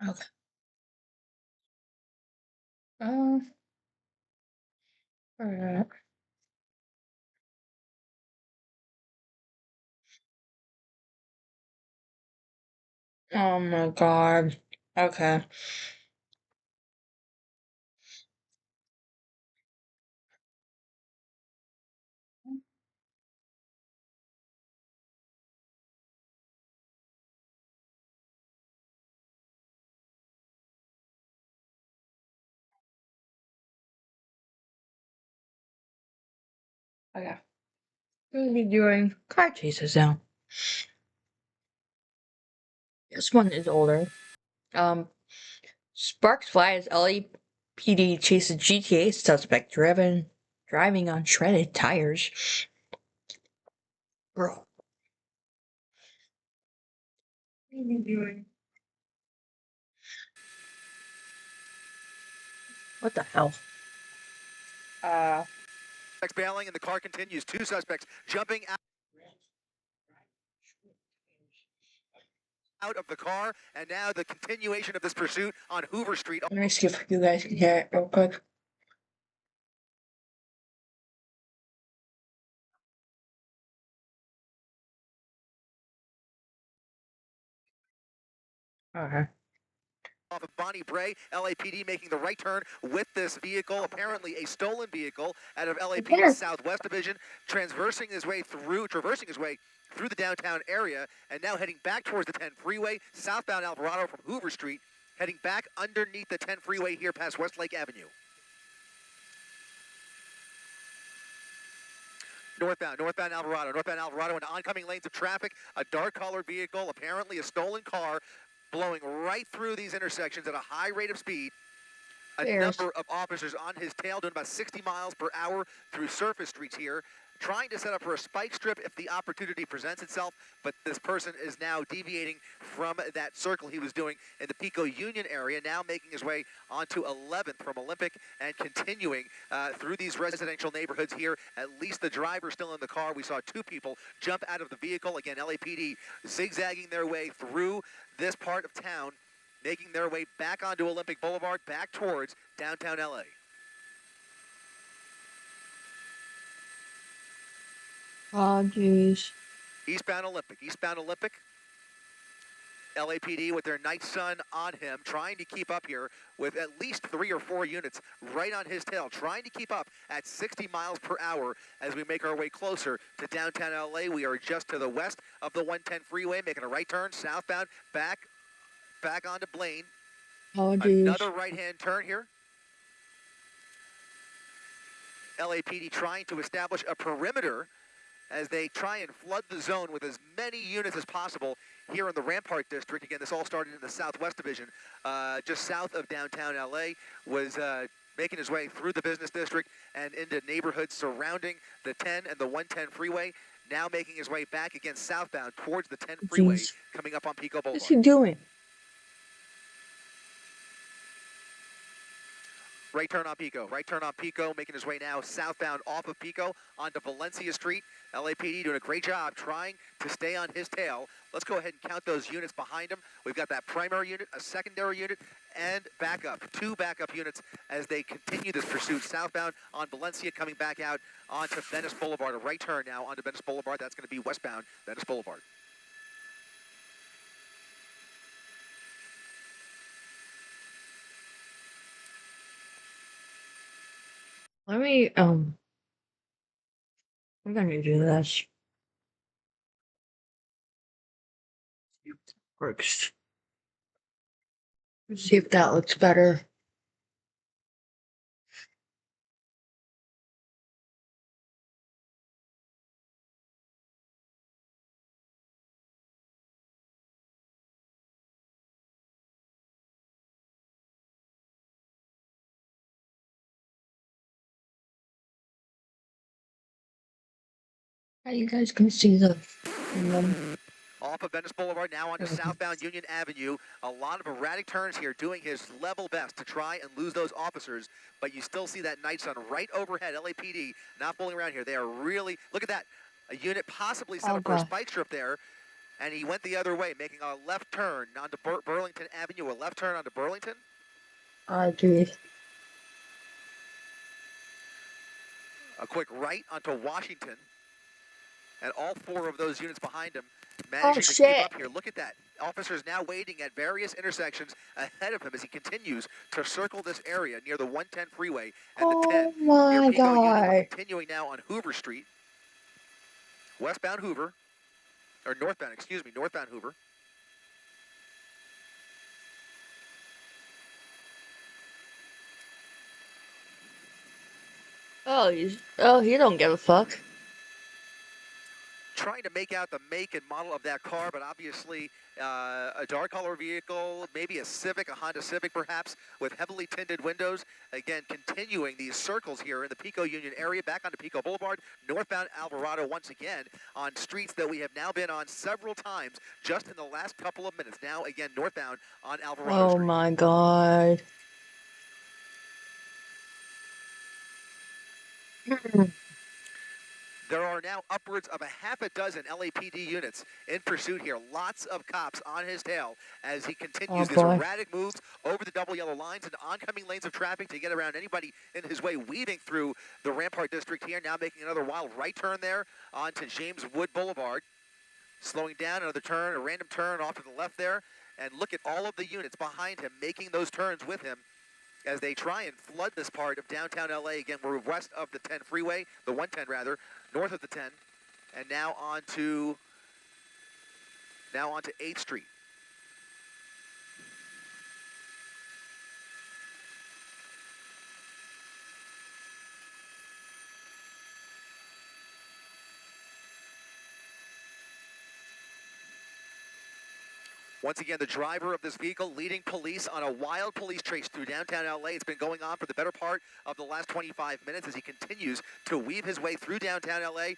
Okay. Uh, alright. Oh my god. Okay. Okay. We'll be doing car chases now. This one is older. Sparks fly as LAPD chases GTA suspect driving on shredded tires. Bro. What are you doing? What the hell? Uh. Bailing and the car continues. Two suspects jumping out of the car, and now the continuation of this pursuit on Hoover Street. Let me see if you guys can hear it real quick. Okay. Off of Bonnie Bray, LAPD making the right turn with this vehicle, apparently a stolen vehicle out of LAPD's Southwest Division, traversing his way through the downtown area, and now heading back towards the 10 freeway, southbound Alvarado from Hoover Street, heading back underneath the 10 freeway here past Westlake Avenue. Northbound Alvarado into oncoming lanes of traffic, a dark-colored vehicle, apparently a stolen car, blowing right through these intersections at a high rate of speed. A number of officers on his tail doing about 60 miles per hour through surface streets here, trying to set up for a spike strip if the opportunity presents itself, but this person is now deviating from that circle he was doing in the Pico Union area, now making his way onto 11th from Olympic and continuing through these residential neighborhoods here. At least the driver still in the car. We saw two people jump out of the vehicle. Again, LAPD zigzagging their way through this part of town, making their way back onto Olympic Boulevard, back towards downtown LA. Oh, jeez. Eastbound Olympic. LAPD with their night sun on him, trying to keep up here with at least 3 or 4 units right on his tail, trying to keep up at 60 miles per hour as we make our way closer to downtown LA. We are just to the west of the 110 freeway, making a right turn, southbound, back onto Blaine. Oh, jeez. Another right-hand turn here. LAPD trying to establish a perimeter as they try and flood the zone with as many units as possible here in the Rampart District. Again, this all started in the Southwest Division, just south of downtown LA, was making his way through the business district and into neighborhoods surrounding the 10 and the 110 freeway, now making his way back again southbound towards the 10 freeway, coming up on Pico Boulevard. What's he doing? Right turn on Pico, making his way now southbound off of Pico onto Valencia Street. LAPD doing a great job trying to stay on his tail. Let's go ahead and count those units behind him. We've got that primary unit, a secondary unit, and backup. 2 backup units as they continue this pursuit southbound on Valencia, coming back out onto Venice Boulevard. A right turn now onto Venice Boulevard. That's going to be westbound Venice Boulevard. Let me, we're gonna do this. Works. Let's see if that looks better. Now you guys can see the. Off of Venice Boulevard, now onto southbound Union Avenue. A lot of erratic turns here, doing his level best to try and lose those officers, but you still see that night sun right overhead. LAPD not fooling around here. They are really, look at that. A unit possibly set up for a spike strip there. and he went the other way, making a left turn onto Burlington Avenue, a left turn onto Burlington. Oh, jeez. A quick right onto Washington. And all four of those units behind him managing to keep up here. Look at that. Officers now waiting at various intersections ahead of him as he continues to circle this area near the 110 freeway and the 10 near Pico Union. We're continuing now on Hoover Street, westbound Hoover, or northbound, excuse me, northbound Hoover. He don't give a fuck. Trying to make out the make and model of that car, but obviously a dark color vehicle, maybe a Civic, a Honda Civic perhaps, with heavily tinted windows. Again, continuing these circles here in the Pico Union area, back onto Pico Boulevard, northbound Alvarado once again on streets that we have now been on several times just in the last couple of minutes. Now again, northbound on Alvarado Street. Oh my God. There are now upwards of a half a dozen LAPD units in pursuit here. Lots of cops on his tail as he continues these erratic moves over the double yellow lines and oncoming lanes of traffic to get around anybody in his way, weaving through the Rampart District here, now making another wild right turn there onto James Wood Boulevard. Slowing down, another turn, a random turn off to the left there. And look at all of the units behind him making those turns with him as they try and flood this part of downtown LA. Again, we're west of the 10 freeway, the 110 rather, north of the 10, and now onto 8th Street. Once again, the driver of this vehicle leading police on a wild police chase through downtown LA. It's been going on for the better part of the last 25 minutes as he continues to weave his way through downtown LA,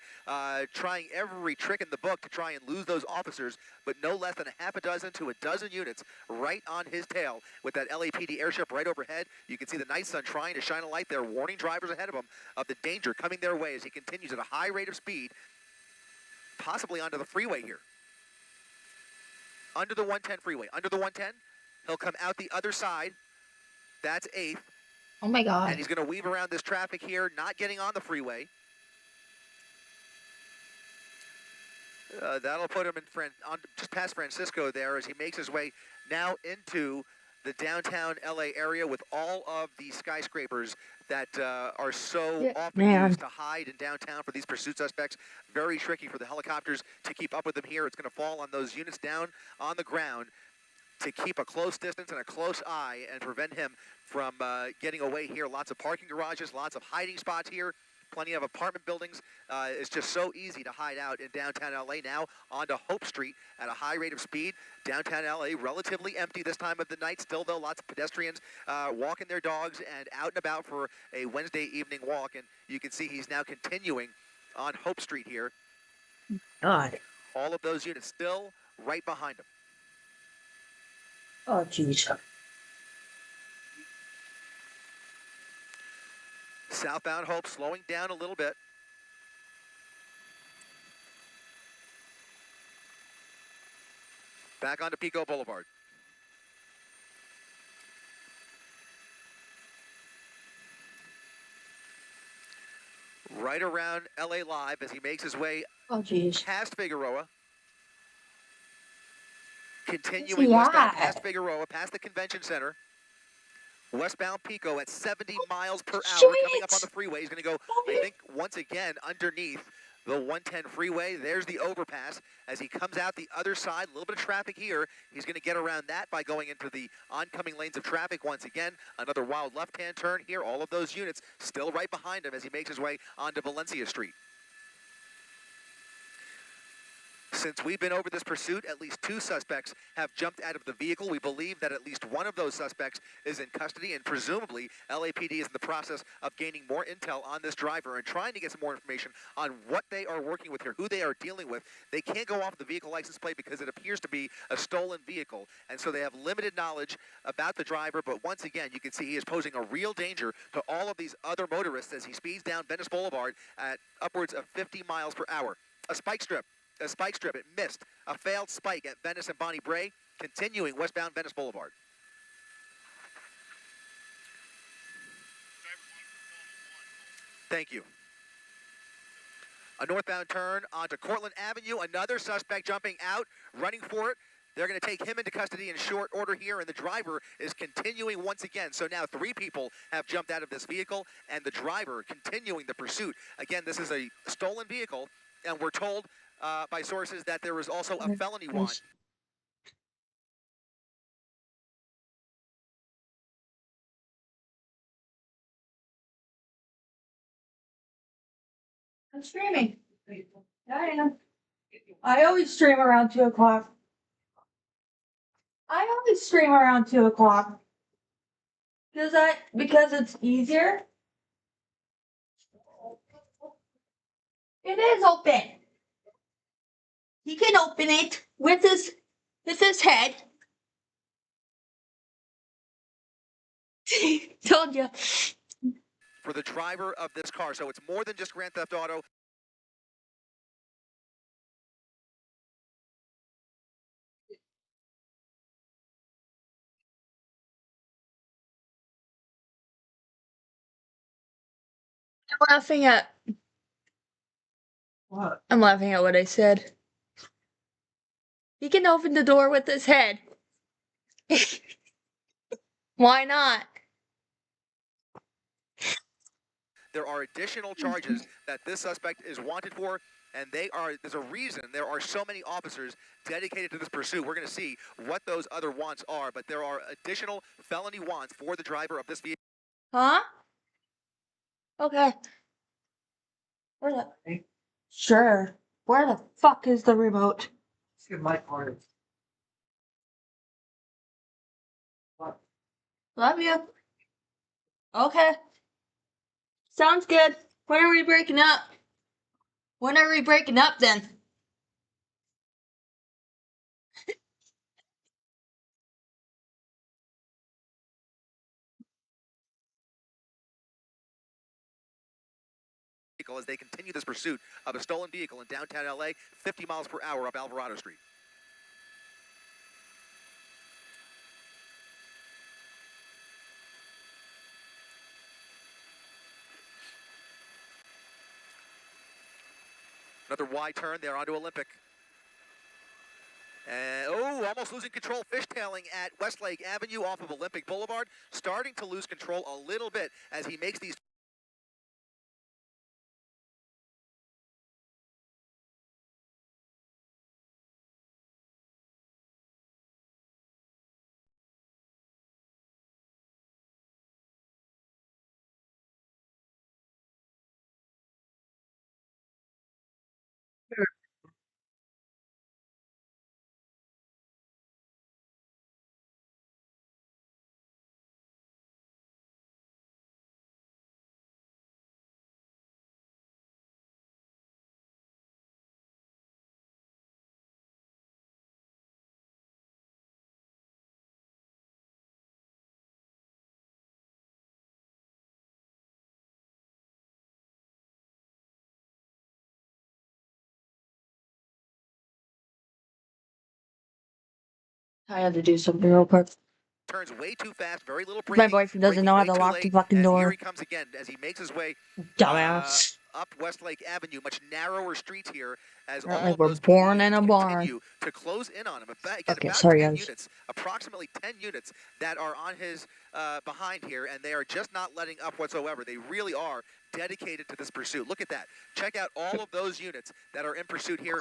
trying every trick in the book to try and lose those officers, but no less than a half a dozen to a dozen units right on his tail with that LAPD airship right overhead. You can see the night sun trying to shine a light there, warning drivers ahead of him of the danger coming their way as he continues at a high rate of speed, possibly onto the freeway here. Under the 110 freeway, under the 110, he'll come out the other side. That's 8th. Oh my God. And he's going to weave around this traffic here, not getting on the freeway. That'll put him just past Francisco there as he makes his way now into the downtown LA area with all of the skyscrapers that are so often used to hide in downtown for these pursuit suspects. Very tricky for the helicopters to keep up with them here. It's going to fall on those units down on the ground to keep a close distance and a close eye and prevent him from getting away here. Lots of parking garages, lots of hiding spots here. Plenty of apartment buildings. It's just so easy to hide out in downtown LA. Now onto Hope Street at a high rate of speed. Downtown LA relatively empty this time of the night. Still, though, lots of pedestrians walking their dogs and out and about for a Wednesday evening walk. And you can see he's now continuing on Hope Street here. God. All of those units still right behind him. Oh, jeez. Southbound Hope slowing down a little bit. Back onto Pico Boulevard. Right around LA Live as he makes his way past Figueroa. Continuing westbound past Figueroa, past the convention center. Westbound Pico at 70 miles per hour coming up on the freeway. He's going to go, I think, once again underneath the 110 freeway. There's the overpass. As he comes out the other side, a little bit of traffic here. He's going to get around that by going into the oncoming lanes of traffic once again. Another wild left-hand turn here. All of those units still right behind him as he makes his way onto Valencia Street. Since we've been over this pursuit, at least 2 suspects have jumped out of the vehicle. We believe that at least one of those suspects is in custody, and presumably LAPD is in the process of gaining more intel on this driver and trying to get some more information on what they are working with here, who they are dealing with. They can't go off the vehicle license plate because it appears to be a stolen vehicle, and so they have limited knowledge about the driver. But once again, you can see he is posing a real danger to all of these other motorists as he speeds down Venice Boulevard at upwards of 50 miles per hour. A spike strip a spike strip. It missed. A failed spike at Venice and Bonnie Bray, continuing westbound Venice Boulevard. Thank you. A northbound turn onto Cortland Avenue. Another suspect jumping out, running for it. They're going to take him into custody in short order here, and the driver is continuing once again. So now 3 people have jumped out of this vehicle, and the driver continuing the pursuit. Again, this is a stolen vehicle, and we're told by sources that there was also a felony warrant. I'm streaming. Yeah, I am. I always stream around 2 o'clock. I always stream around 2 o'clock. Because it's easier. It is open. He can open it with his head. Told you. For the driver of this car. So it's more than just Grand Theft Auto. laughing at What? I'm laughing at what I said. He can open the door with his head. Why not? There are additional charges that this suspect is wanted for, and there's a reason there are so many officers dedicated to this pursuit. We're going to see what those other wants are, but there are additional felony wants for the driver of this vehicle. Huh? Okay. Where the? Sure. Where the fuck is the remote? See my part. Love you. Okay. Sounds good. When are we breaking up? When are we breaking up then? As they continue this pursuit of a stolen vehicle in downtown LA, 50 miles per hour up Alvarado Street. Another wide turn there onto Olympic. And, almost losing control, fishtailing at Westlake Avenue off of Olympic Boulevard. Starting to lose control a little bit as he makes these I had to do something real quick. turns way too fast, very little My braking. boyfriend doesn't know how to lock the fucking And here door. he comes again as he makes his way Dumbass. up Westlake Avenue, much narrower streets here, as Apparently all of we're those born police in a barn. continue to close in on him. Again, Okay, about sorry, 10 guys. units, approximately 10 units that are on his behind here, and they are just not letting up whatsoever. They really are dedicated to this pursuit. Look at that. Check out all of those units that are in pursuit here.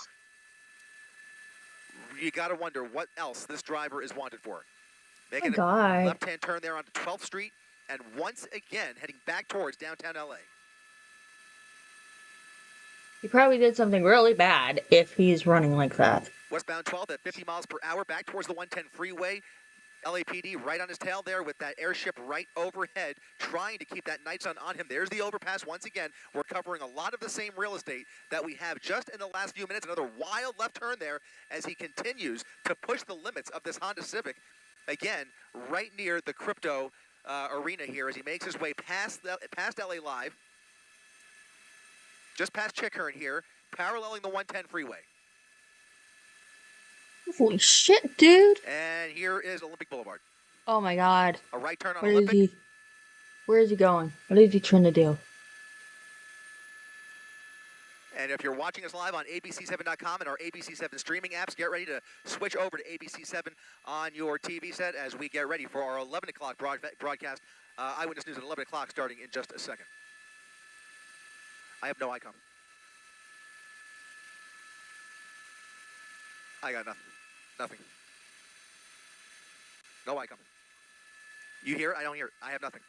You got to wonder what else this driver is wanted for. Making a God. left-hand turn there onto 12th Street, and once again heading back towards downtown LA. He probably did something really bad if he's running like that. Westbound 12th at 50 miles per hour, back towards the 110 freeway. LAPD right on his tail there with that airship right overhead, trying to keep that night sun on him. There's the overpass once again. We're covering a lot of the same real estate that we have just in the last few minutes. Another wild left turn there as he continues to push the limits of this Honda Civic. Again, right near the crypto arena here as he makes his way past LA Live, just past Chickern here, paralleling the 110 freeway. Holy shit, dude. And here is Olympic Boulevard. Oh my god. A right turn on Where Olympic. is he? Where is he going? What is he trying to do? And if you're watching us live on ABC7.com and our ABC7 streaming apps, get ready to switch over to ABC7 on your TV set as we get ready for our 11 o'clock broadcast. Eyewitness News at 11 o'clock starting in just a second. I have no icon. I got nothing. Nothing. No icon. You hear it? I don't hear it. I have nothing.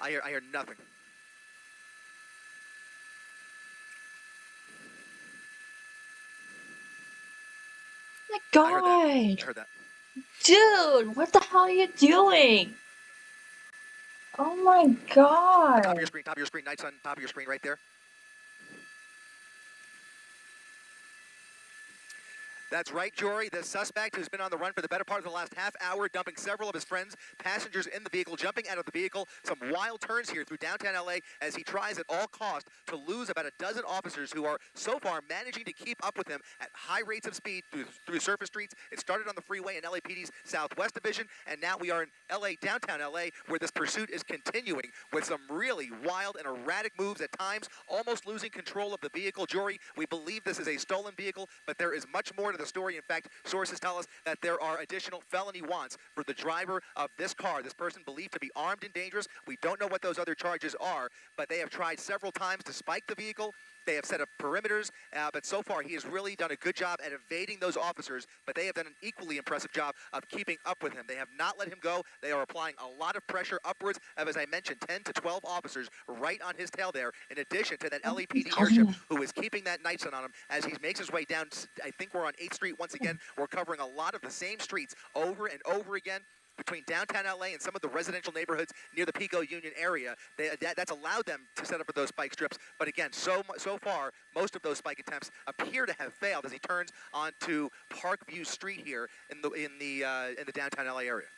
I hear nothing. My I god. heard that. Dude, what the hell are you doing? Oh my god. Top of your screen, Nights on top of your screen right there. That's right, Jory. The suspect who's been on the run for the better part of the last half hour, dumping several of his friends, passengers in the vehicle, jumping out of the vehicle. Some wild turns here through downtown LA as he tries at all cost to lose about a dozen officers who are so far managing to keep up with him at high rates of speed through surface streets. It started on the freeway in LAPD's Southwest Division, and now we are in LA, downtown LA, where this pursuit is continuing with some really wild and erratic moves at times, almost losing control of the vehicle. Jory, we believe this is a stolen vehicle, but there is much more to the story. In fact, sources tell us that there are additional felony warrants for the driver of this car. This person believed to be armed and dangerous. We don't know what those other charges are, but they have tried several times to spike the vehicle. They have set up perimeters, but so far he has really done a good job at evading those officers, but they have done an equally impressive job of keeping up with him. They have not let him go. They are applying a lot of pressure upwards of, as I mentioned, 10 to 12 officers right on his tail there, in addition to that LAPD airship who is keeping that night sun on him as he makes his way down. I think we're on 8th Street once again. We're covering a lot of the same streets over and over again between downtown LA and some of the residential neighborhoods near the Pico Union area. That's allowed them to set up those spike strips. But again, so far, most of those spike attempts appear to have failed as he turns onto Parkview Street here in the downtown LA area.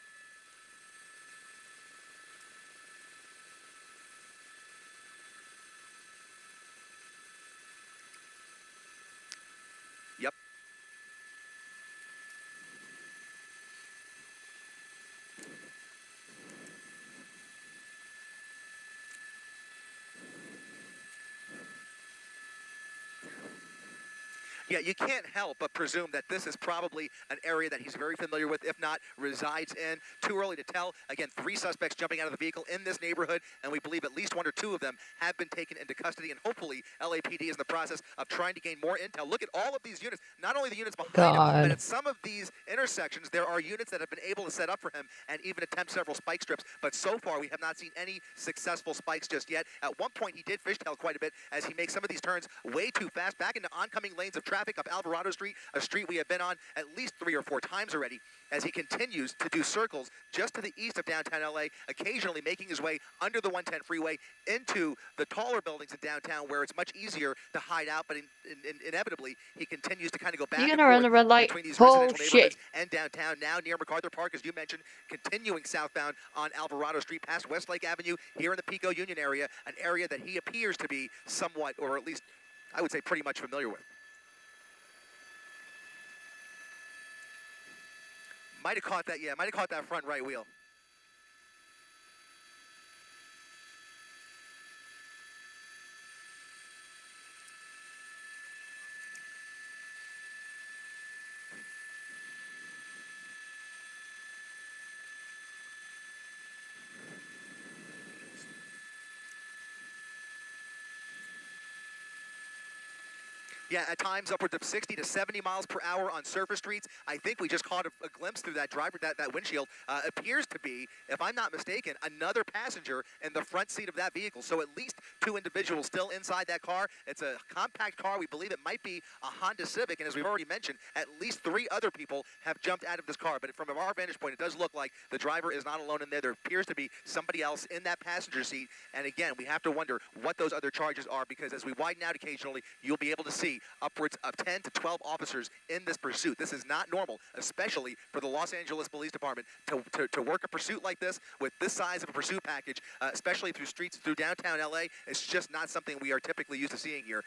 Yep. Yeah, you can't help but presume that this is probably an area that he's very familiar with, if not resides in. Too early to tell. Again, 3 suspects jumping out of the vehicle in this neighborhood, and we believe at least 1 or 2 of them have been taken into custody, and hopefully LAPD is in the process of trying to gain more intel. Look at all of these units, not only the units behind him, but at some of these intersections, there are units that have been able to set up for him and even attempt several spike strips, but so far we have not seen any successful spikes just yet. At one point, he did fishtail quite a bit as he makes some of these turns way too fast, back into oncoming lanes of traffic up Alvarado Street, a street we have been on at least 3 or 4 times already, as he continues to do circles just to the east of downtown LA, occasionally making his way under the 110 freeway into the taller buildings in downtown where it's much easier to hide out, but inevitably he continues to kind of go back and forth the red light. between these residential neighborhoods and downtown, now near MacArthur Park, as you mentioned, continuing southbound on Alvarado Street past Westlake Avenue here in the Pico Union area, an area that he appears to be somewhat, or at least I would say pretty much familiar with. Might have caught that, yeah, might have caught that front right wheel. Yeah, at times upwards of 60 to 70 miles per hour on surface streets. I think we just caught a glimpse through that driver, that windshield. Appears to be, if I'm not mistaken, another passenger in the front seat of that vehicle. So at least 2 individuals still inside that car. It's a compact car. We believe it might be a Honda Civic. And as we've already mentioned, at least 3 other people have jumped out of this car. But from our vantage point, it does look like the driver is not alone in there. There appears to be somebody else in that passenger seat. And again, we have to wonder what those other charges are, because as we widen out occasionally, you'll be able to see upwards of 10 to 12 officers in this pursuit. This is not normal, especially for the Los Angeles Police Department to work a pursuit like this with this size of a pursuit package, especially through streets through downtown LA. It's just not something we are typically used to seeing here.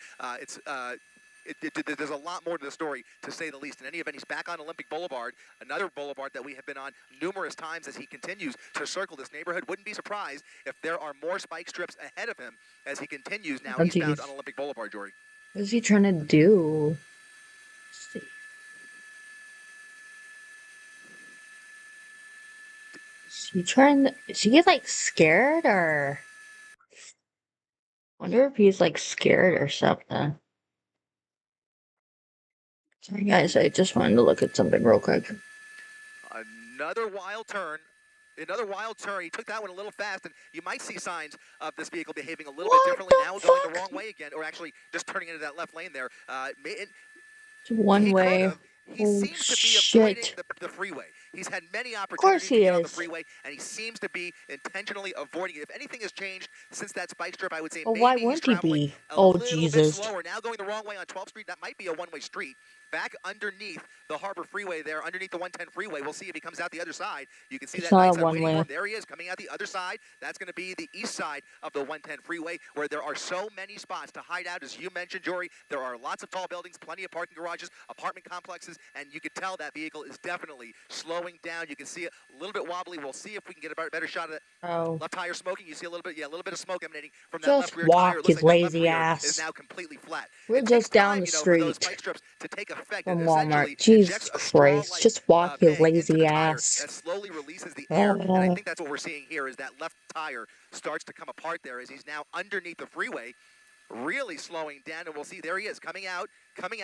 there's a lot more to the story, to say the least. In any event, he's back on Olympic Boulevard, another boulevard that we have been on numerous times as he continues to circle this neighborhood. Wouldn't be surprised if there are more spike strips ahead of him as he continues now eastbound on Olympic Boulevard, Jory. What is he trying to do? Let's see. Is he like scared or? Wonder if he's like scared or something. Sorry guys, I just wanted to look at something real quick. Another wild turn. He took that one a little fast, and you might see signs of this vehicle behaving a little bit differently now, going the wrong way again, or actually just turning into that left lane there. It's one way. He seems to be avoiding the freeway. He's had many opportunities to get on the freeway, and he seems to be intentionally avoiding it. If anything has changed since that spike strip, I would say maybe why wouldn't he be? Oh, Jesus. Bit slower. Now going the wrong way on 12th Street. That might be a one-way street. Back underneath the Harbor Freeway there, underneath the 110 freeway. We'll see if he comes out the other side. You can see that nice waiting for him. There he is, coming out the other side. That's going to be the east side of the 110 freeway, where there are so many spots to hide out. As you mentioned, Jory, there are lots of tall buildings, plenty of parking garages, apartment complexes, and you can tell that vehicle is definitely slowing down. You can see it a little bit wobbly. We'll see if we can get a better shot of that left tire smoking. You see a little bit of smoke emanating from that left rear tire. It looks like that left rear is now completely flat. We're just down the street. For those spike strips to take effect from Walmart. Jesus Christ, just walk your lazy ass. That slowly releases the air, and I think that's what we're seeing here is that left tire starts to come apart there as he's now underneath the freeway, really slowing down, and we'll see, there he is, coming out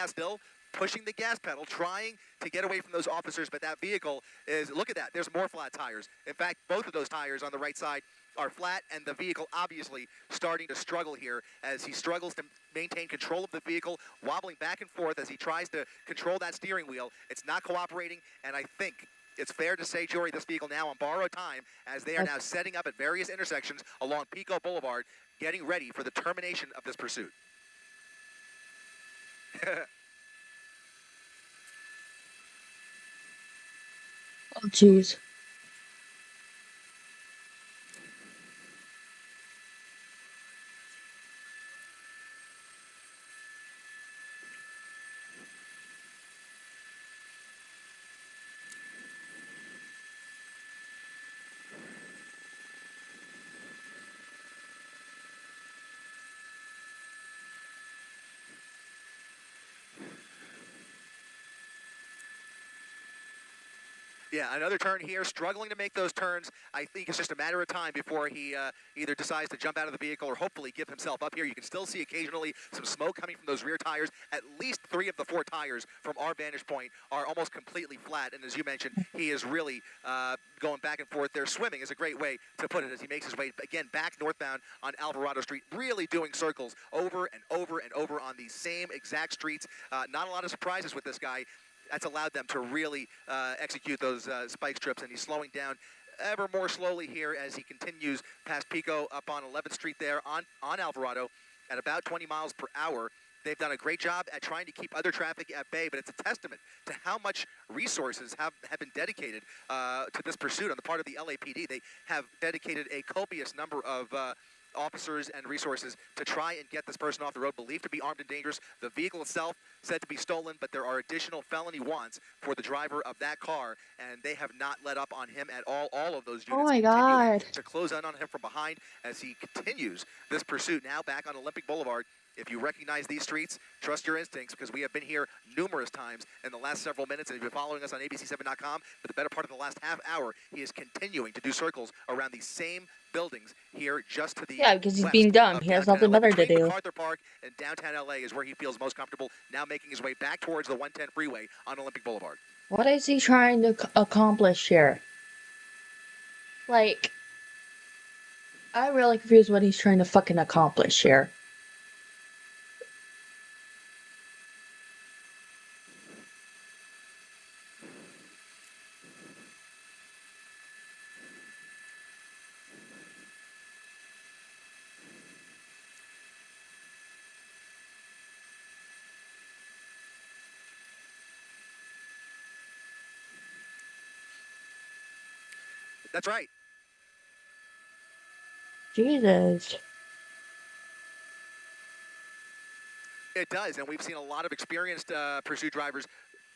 still, pushing the gas pedal, trying to get away from those officers, but that vehicle is, look at that, there's more flat tires. In fact, both of those tires on the right side are flat, and the vehicle obviously starting to struggle here as he struggles to maintain control of the vehicle, wobbling back and forth as he tries to control that steering wheel. It's not cooperating, and I think it's fair to say, Jory, this vehicle now on borrowed time as they are now setting up at various intersections along Pico Boulevard, getting ready for the termination of this pursuit. Oh, jeez. Yeah, another turn here, struggling to make those turns. I think it's just a matter of time before he either decides to jump out of the vehicle or hopefully give himself up here. You can still see occasionally some smoke coming from those rear tires. At least 3 of the 4 tires from our vantage point are almost completely flat. And as you mentioned, he is really going back and forth there. Swimming is a great way to put it as he makes his way, again, back northbound on Alvarado Street, really doing circles over and over and over on these same exact streets. Not a lot of surprises with this guy. That's allowed them to really execute those spike strips, and he's slowing down ever more slowly here as he continues past Pico up on 11th Street there on Alvarado at about 20 miles per hour. They've done a great job at trying to keep other traffic at bay, but it's a testament to how much resources have been dedicated to this pursuit on the part of the LAPD. They have dedicated a copious number of officers and resources to try and get this person off the road, believed to be armed and dangerous. The vehicle itself said to be stolen, but there are additional felony warrants for the driver of that car, and they have not let up on him at all. All of those units oh my God. to close in on him from behind as he continues this pursuit now back on Olympic Boulevard. If you recognize these streets, trust your instincts, because we have been here numerous times in the last several minutes, and if you've been following us on ABC7.com for the better part of the last half hour, he is continuing to do circles around these same buildings here just to the because he's being dumb. He has nothing better to do. MacArthur Park and downtown LA is where he feels most comfortable, now making his way back towards the 110 freeway on Olympic Boulevard. What is he trying to accomplish here? Like, I'm really confused what he's trying to fucking accomplish here. That's right. Jesus. It does, and we've seen a lot of experienced pursuit drivers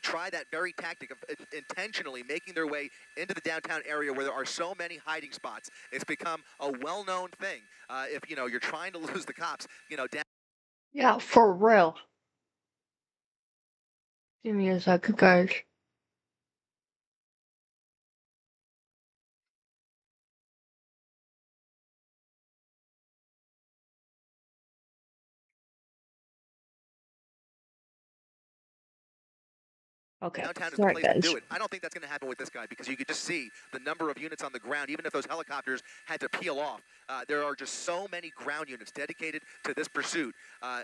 try that very tactic of intentionally making their way into the downtown area where there are so many hiding spots. It's become a well-known thing. If you're trying to lose the cops, down. Yeah, for real. Give me a second, guys. Okay, Downtown is the sorry, place to guys. do it. I don't think that's going to happen with this guy because you could just see the number of units on the ground. Even if those helicopters had to peel off, there are just so many ground units dedicated to this pursuit.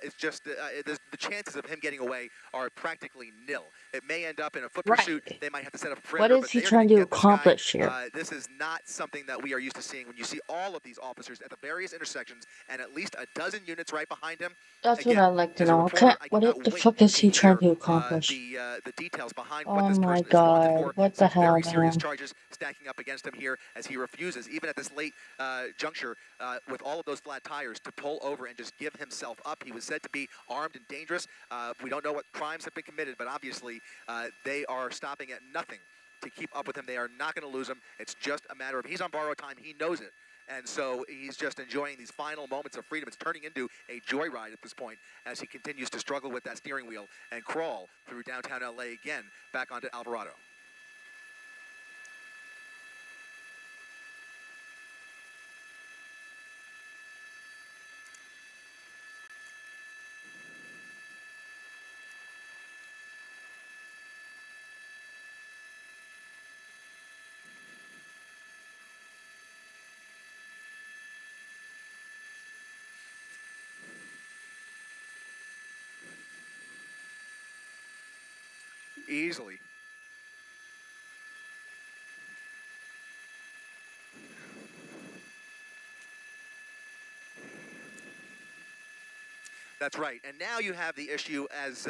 It's just the chances of him getting away are practically nil. It may end up in a foot pursuit. Right. They might have to set up a What perimeter, is but he they are trying going to to get this guy. accomplish here? This is not something that we are used to seeing. When you see all of these officers at the various intersections and at least a dozen units right behind him. That's Again, what I'd like to as a know. reporter, I What cannot the wait fuck is to he trying hear to accomplish? the details behind what Oh this my person is wanted god, for. what the Some hell, very serious man? charges stacking up against him here as he refuses, even at this late juncture, with all of those flat tires, to pull over and just give himself up. He was said to be armed and dangerous. We don't know what crimes have been committed, but obviously they are stopping at nothing to keep up with him. They are not going to lose him. It's just a matter of he's on borrowed time. He knows it. And so he's just enjoying these final moments of freedom. It's turning into a joyride at this point as he continues to struggle with that steering wheel and crawl through downtown LA again back onto Alvarado. Easily. That's right. And now you have the issue as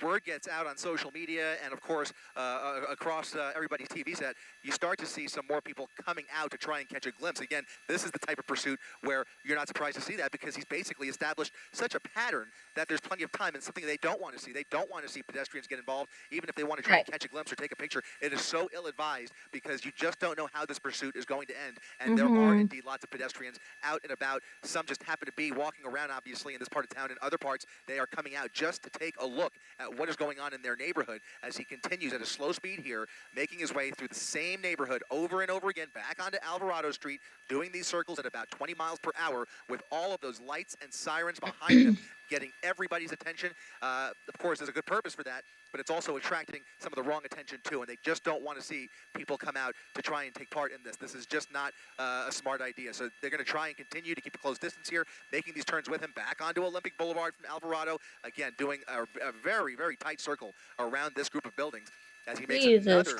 word gets out on social media and, of course, across everybody's TV set, you start to see some more people coming out to try and catch a glimpse. Again, this is the type of pursuit where you're not surprised to see that because he's basically established such a pattern that there's plenty of time and something they don't want to see. They don't want to see pedestrians get involved, even if they want to try and catch a glimpse or take a picture. It is so ill-advised because you just don't know how this pursuit is going to end. And there are indeed lots of pedestrians out and about. Some just happen to be walking around, obviously, in this part of town. In other parts, they are coming out just to take a look at what is going on in their neighborhood as he continues at a slow speed here, making his way through the same neighborhood over and over again, back onto Alvarado Street, doing these circles at about 20 miles per hour with all of those lights and sirens behind him, getting everybody's attention. Of course, there's a good purpose for that, but it's also attracting some of the wrong attention too, and they just don't want to see people come out to try and take part in this. This is just not a smart idea. So they're going to try and continue to keep a close distance here, making these turns with him back onto Olympic Boulevard from Alvarado, again doing a very, very tight circle around this group of buildings as he makes another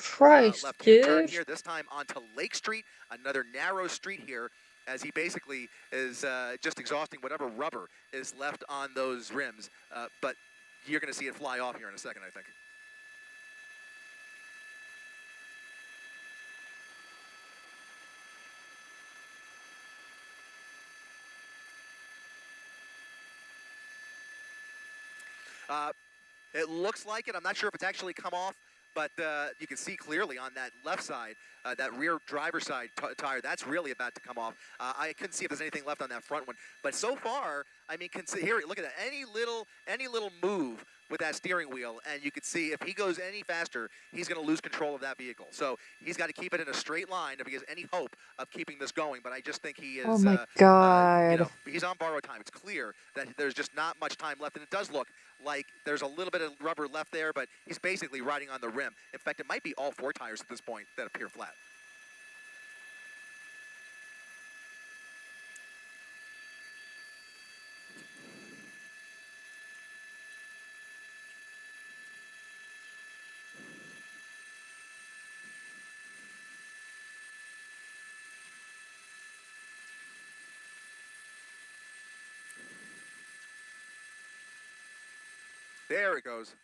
left-hand turn here, this time onto Lake Street, another narrow street here, as he basically is just exhausting whatever rubber is left on those rims. But you're going to see it fly off here in a second, I think. It looks like it. I'm not sure if it's actually come off, but you can see clearly on that left side, that rear driver's side tire, that's really about to come off. I couldn't see if there's anything left on that front one. But so far, I mean, here, look at that. Any little move with that steering wheel, and you can see if he goes any faster, he's going to lose control of that vehicle. So he's got to keep it in a straight line if he has any hope of keeping this going. But I just think he is, oh my god. He's on borrowed time. It's clear that there's just not much time left, and it does look like there's a little bit of rubber left there, but he's basically riding on the rim. In fact, it might be all four tires at this point that appear flat. There it goes.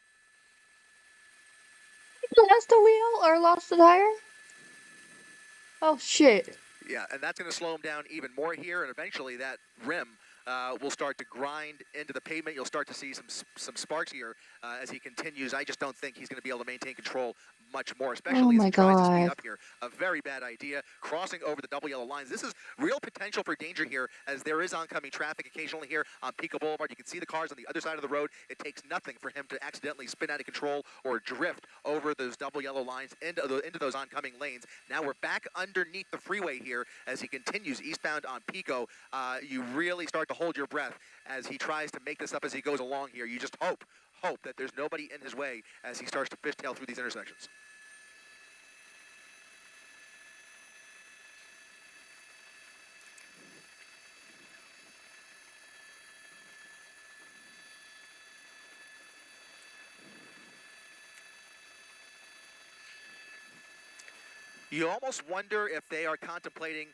Lost the wheel or lost the tire? Oh shit. Yeah, and that's going to slow him down even more here, and eventually that rim will start to grind into the pavement. You'll start to see some sparks here as he continues. I just don't think he's going to be able to maintain control much more, especially as he tries to speed up here. A very bad idea, crossing over the double yellow lines. This is real potential for danger here, as there is oncoming traffic occasionally here on Pico Boulevard. You can see the cars on the other side of the road. It takes nothing for him to accidentally spin out of control or drift over those double yellow lines into those oncoming lanes. Now we're back underneath the freeway here as he continues eastbound on Pico. You really start to hold your breath as he tries to make this up as he goes along here. You just hope that there's nobody in his way as he starts to fishtail through these intersections. You almost wonder if they are contemplating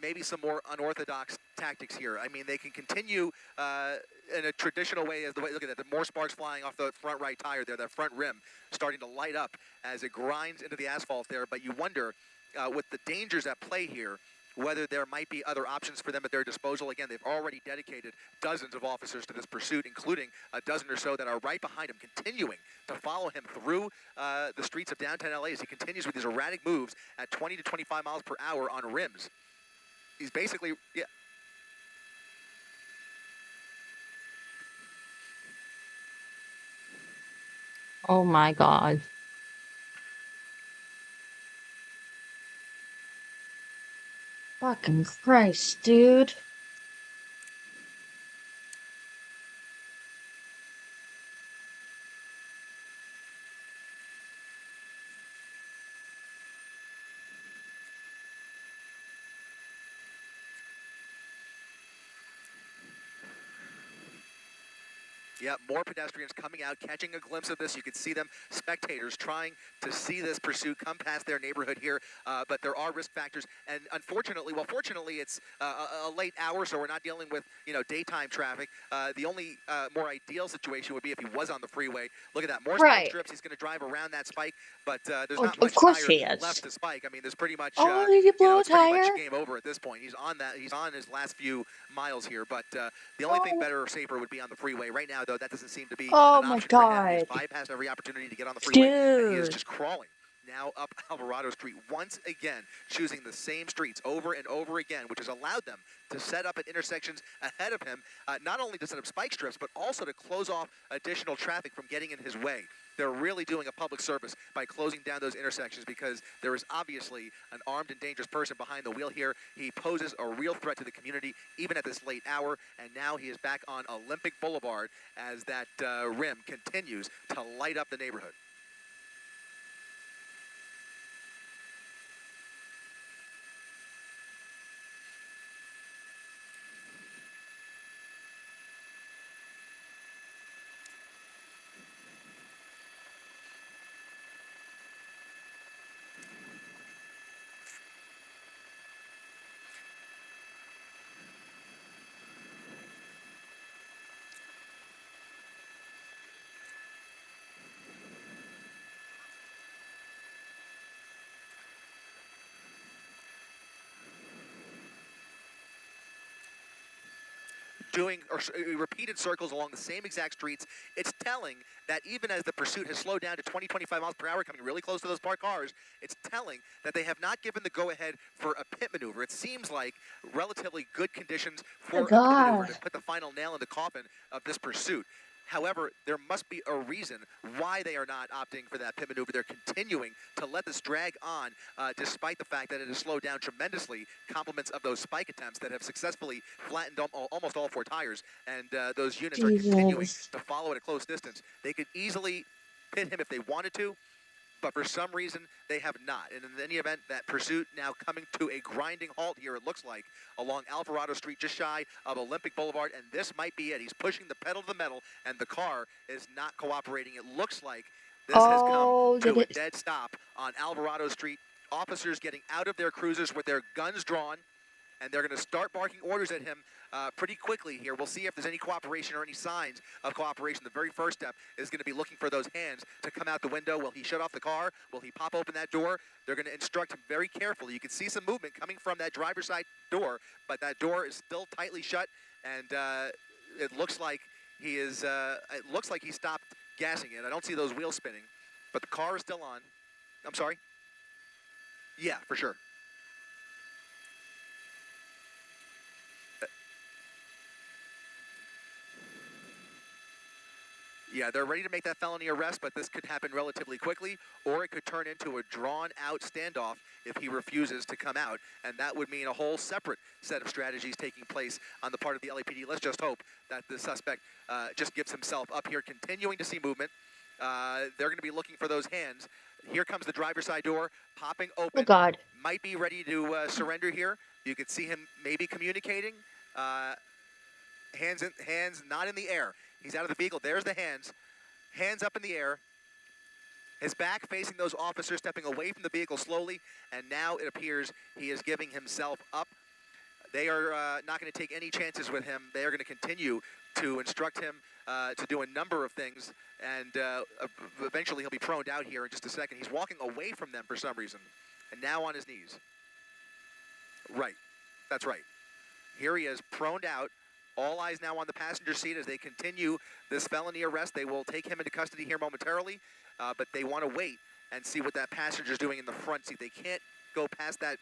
maybe some more unorthodox tactics here. I mean, they can continue in a traditional way, as the way, look at that, the more sparks flying off the front right tire there, that front rim starting to light up as it grinds into the asphalt there. But you wonder, with the dangers at play here, whether there might be other options for them at their disposal. Again, they've already dedicated dozens of officers to this pursuit, including a dozen or so that are right behind him, continuing to follow him through the streets of downtown LA as he continues with these erratic moves at 20 to 25 miles per hour on rims. He's basically, yeah. Oh my God. Fucking Christ, dude. Yeah, more pedestrians coming out, catching a glimpse of this. You can see them, spectators trying to see this pursuit come past their neighborhood here, but there are risk factors. And unfortunately, well, fortunately, it's a late hour, so we're not dealing with, daytime traffic. The only more ideal situation would be if he was on the freeway. Look at that, more spike strips. He's going to drive around that spike, but there's not much tire left to spike. I mean, there's pretty much, you blow a tire? Pretty much game over at this point. He's on that. He's on his last few miles here, but the only thing better or safer would be on the freeway. Right now, though, that doesn't seem to be an option for him. He's bypassed every opportunity to get on the freeway, and he is just crawling now up Alvarado Street once again, choosing the same streets over and over again, which has allowed them to set up at intersections ahead of him, not only to set up spike strips, but also to close off additional traffic from getting in his way. They're really doing a public service by closing down those intersections because there is obviously an armed and dangerous person behind the wheel here. He poses a real threat to the community, even at this late hour, and now he is back on Olympic Boulevard as that rim continues to light up the neighborhood. Doing repeated circles along the same exact streets. It's telling that even as the pursuit has slowed down to 20, 25 miles per hour, coming really close to those parked cars, it's telling that they have not given the go-ahead for a pit maneuver. It seems like relatively good conditions for a pit maneuver to put the final nail in the coffin of this pursuit. However, there must be a reason why they are not opting for that pit maneuver. They're continuing to let this drag on, despite the fact that it has slowed down tremendously, compliments of those spike attempts that have successfully flattened almost all four tires, and those units are continuing to follow at a close distance. They could easily pit him if they wanted to, but for some reason, they have not. And in any event, that pursuit now coming to a grinding halt here, it looks like, along Alvarado Street, just shy of Olympic Boulevard, and this might be it. He's pushing the pedal to the metal, and the car is not cooperating. It looks like this has come to a dead stop on Alvarado Street. Officers getting out of their cruisers with their guns drawn, and they're going to start barking orders at him pretty quickly here. We'll see if there's any cooperation or any signs of cooperation. The very first step is going to be looking for those hands to come out the window. Will he shut off the car? Will he pop open that door? They're going to instruct him very carefully. You can see some movement coming from that driver's side door, but that door is still tightly shut, and it looks like he is. It looks like he stopped gassing it. I don't see those wheels spinning, but the car is still on. I'm sorry. Yeah, for sure. Yeah, they're ready to make that felony arrest, but this could happen relatively quickly, or it could turn into a drawn-out standoff if he refuses to come out, and that would mean a whole separate set of strategies taking place on the part of the LAPD. Let's just hope that the suspect just gives himself up here, continuing to see movement. They're going to be looking for those hands. Here comes the driver's side door, popping open. Oh, God. Might be ready to surrender here. You could see him maybe communicating. Hands not in the air. He's out of the vehicle. There's the hands. Hands up in the air. His back facing those officers, stepping away from the vehicle slowly, and now it appears he is giving himself up. They are not going to take any chances with him. They are going to continue to instruct him to do a number of things, and eventually he'll be proned out here in just a second. He's walking away from them for some reason, and now on his knees. Right. That's right. Here he is, proned out. All eyes now on the passenger seat as they continue this felony arrest. They will take him into custody here momentarily, but they want to wait and see what that passenger's doing in the front seat. They can't go past that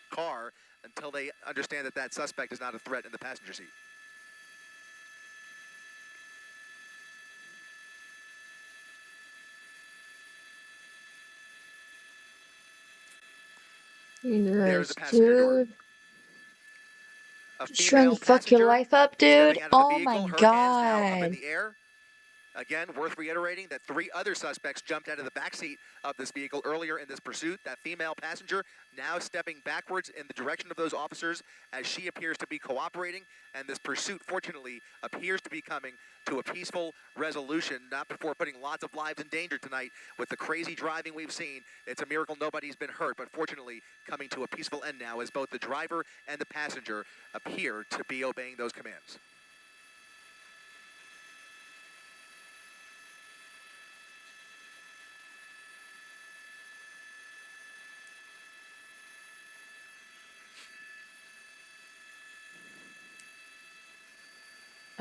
car until they understand that that suspect is not a threat in the passenger seat. There's the passenger door. Just trying to fuck your life up, dude. Oh my God. Again, worth reiterating that 3 other suspects jumped out of the backseat of this vehicle earlier in this pursuit. That female passenger now stepping backwards in the direction of those officers as she appears to be cooperating. And this pursuit, fortunately, appears to be coming to a peaceful resolution, not before putting lots of lives in danger tonight. With the crazy driving we've seen, it's a miracle nobody's been hurt, but fortunately coming to a peaceful end now as both the driver and the passenger appear to be obeying those commands.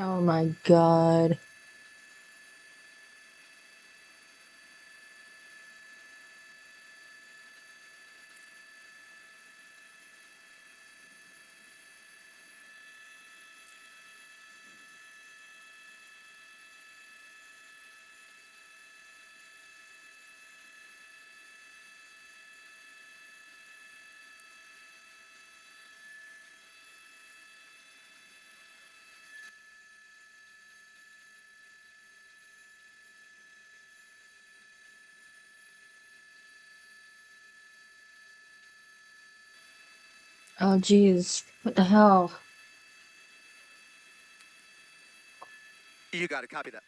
Oh my God. Oh, geez. What the hell? You got it. Copy that.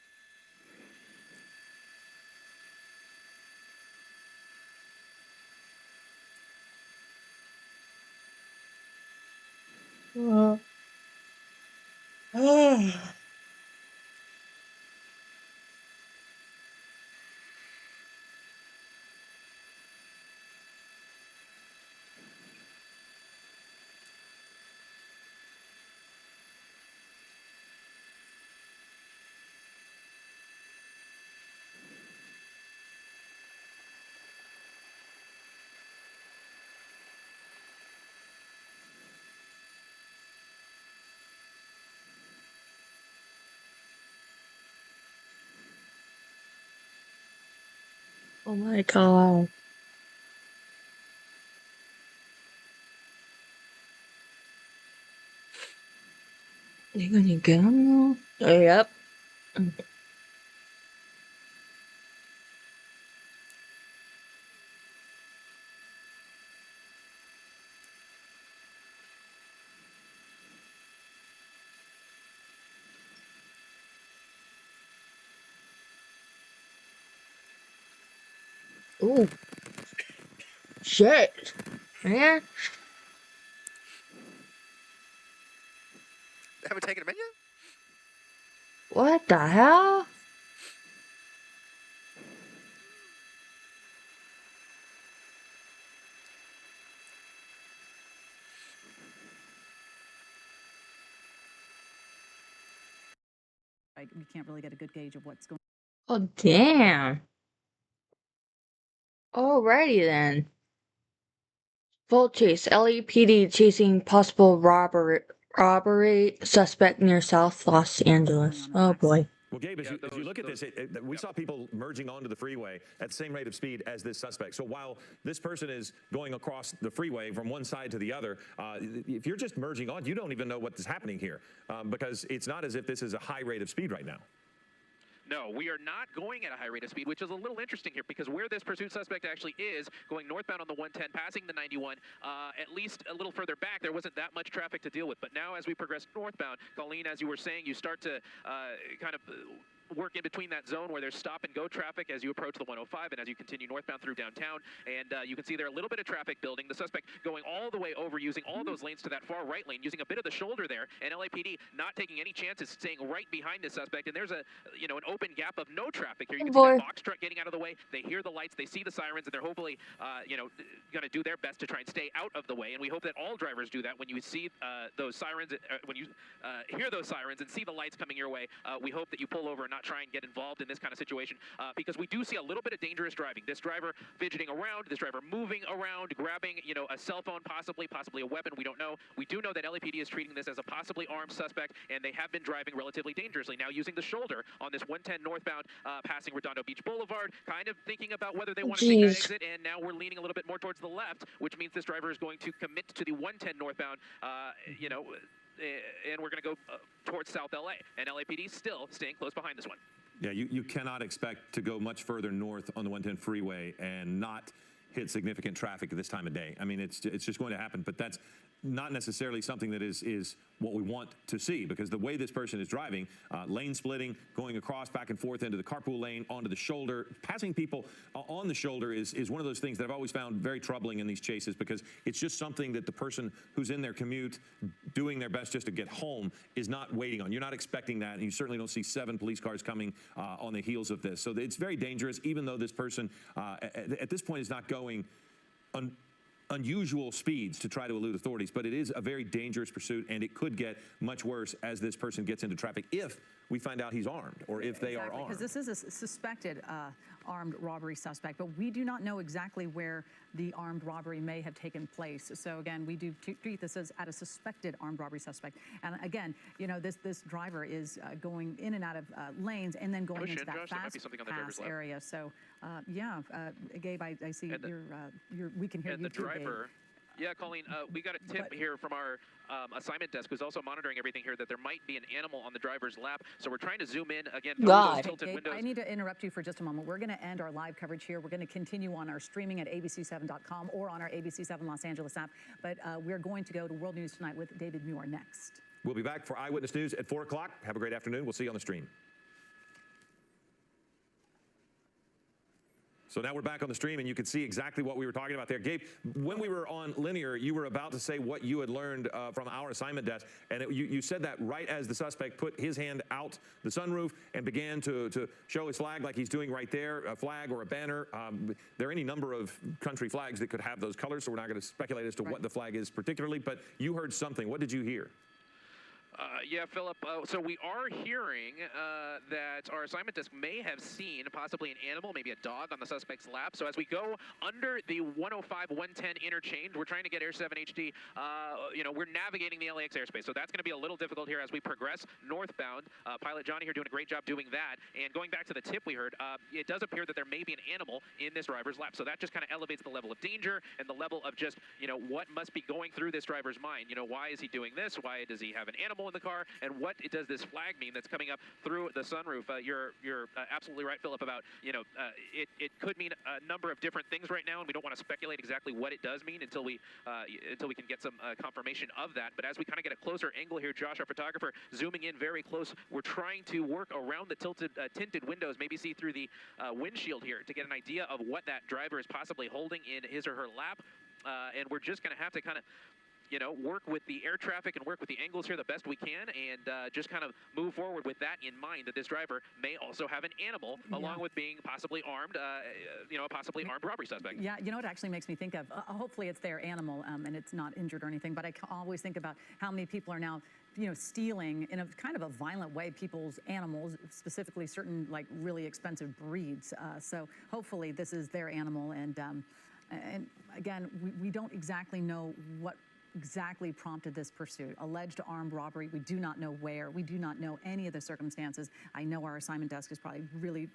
Oh my God. You gonna get him? Oh, yep. Ooh. Shit. Man. They haven't taken him in yet? What the hell? We can't really get a good gauge of what's going Oh, damn. Alrighty then. Full chase. LAPD chasing possible robbery suspect near South Los Angeles. Oh boy. Well, Gabe, as, Yeah, as you look at those- this, we saw people merging onto the freeway at the same rate of speed as this suspect. So while this person is going across the freeway from one side to the other, if you're just merging on, you don't even know what is happening here because it's not as if this is a high rate of speed right now. No, we are not going at a high rate of speed, which is a little interesting here because where this pursuit suspect actually is, going northbound on the 110, passing the 91, at least a little further back, there wasn't that much traffic to deal with. But now as we progress northbound, Colleen, as you were saying, you start to kind of work in between that zone where there's stop and go traffic as you approach the 105 and as you continue northbound through downtown. And you can see there a little bit of traffic building. The suspect going all the way over, using all those lanes to that far right lane, using a bit of the shoulder there, and LAPD not taking any chances, staying right behind the suspect. And there's an open gap of no traffic here. You can see that box truck getting out of the way. They hear the lights, they see the sirens, and they're hopefully, going to do their best to try and stay out of the way. And we hope that all drivers do that when you see those sirens, when you hear those sirens and see the lights coming your way. We hope that you pull over and not try and get involved in this kind of situation because we do see a little bit of dangerous driving. This driver fidgeting around, this driver moving around, grabbing, a cell phone, possibly a weapon. We don't know. We do know that LAPD is treating this as a possibly armed suspect, and they have been driving relatively dangerously. Now using the shoulder on this 110 northbound, passing Redondo Beach Boulevard, kind of thinking about whether they want to take that exit, and now we're leaning a little bit more towards the left, which means this driver is going to commit to the 110 northbound, and we're going to go towards South LA, and LAPD still staying close behind this one. Yeah, you cannot expect to go much further north on the 110 freeway and not hit significant traffic at this time of day. I mean, it's just going to happen, but that's not necessarily something that is what we want to see, because the way this person is driving, lane splitting, going across back and forth into the carpool lane, onto the shoulder, passing people on the shoulder is one of those things that I've always found very troubling in these chases, because it's just something that the person who's in their commute doing their best just to get home is not waiting on. You're not expecting that, and you certainly don't see 7 police cars coming on the heels of this. So it's very dangerous, even though this person at this point is not going unusual speeds to try to elude authorities, but it is a very dangerous pursuit, and it could get much worse as this person gets into traffic if we find out he's armed or if they are armed. Because this is a suspected armed robbery suspect, but we do not know exactly where the armed robbery may have taken place. So again, we do treat this as a suspected armed robbery suspect. And again, this driver is going in and out of lanes and then going into that fast pass area. So Gabe, I see we can hear you too, Gabe. Yeah, Colleen, we got a tip here from our assignment desk, who's also monitoring everything here, that there might be an animal on the driver's lap. So we're trying to zoom in again through those tilted windows. I need to interrupt you for just a moment. We're going to end our live coverage here. We're going to continue on our streaming at abc7.com or on our ABC7 Los Angeles app. But we're going to go to World News Tonight with David Muir next. We'll be back for Eyewitness News at 4 o'clock. Have a great afternoon. We'll see you on the stream. So now we're back on the stream, and you can see exactly what we were talking about there. Gabe, when we were on linear, you were about to say what you had learned from our assignment desk, and you said that right as the suspect put his hand out the sunroof and began to show his flag like he's doing right there, a flag or a banner. There are any number of country flags that could have those colors, so we're not going to speculate as to what the flag is particularly, but you heard something. What did you hear? Yeah, Philip, so we are hearing that our assignment desk may have seen possibly an animal, maybe a dog on the suspect's lap. So as we go under the 105-110 interchange, we're trying to get Air 7 HD, we're navigating the LAX airspace. So that's going to be a little difficult here as we progress northbound. Pilot Johnny here doing a great job doing that. And going back to the tip we heard, it does appear that there may be an animal in this driver's lap. So that just kind of elevates the level of danger and the level of just, what must be going through this driver's mind. Why is he doing this? Why does he have an animal in the car, and what does this flag mean that's coming up through the sunroof? You're absolutely right, Philip, about it could mean a number of different things right now, and we don't want to speculate exactly what it does mean until we can get some confirmation of that. But as we kind of get a closer angle here, Josh, our photographer, zooming in very close, we're trying to work around the tinted windows, maybe see through the windshield here to get an idea of what that driver is possibly holding in his or her lap, and we're just going to have to kind of work with the air traffic and work with the angles here the best we can, and just kind of move forward with that in mind, that this driver may also have an animal, along with being possibly armed, a possibly armed robbery suspect. Yeah, you know what actually makes me think of, hopefully it's their animal and it's not injured or anything, but I always think about how many people are now, stealing in a kind of a violent way people's animals, specifically certain like really expensive breeds. So hopefully this is their animal, and again, we don't exactly know what exactly prompted this pursuit. Alleged armed robbery. We do not know where. We do not know any of the circumstances. I know our assignment desk is probably really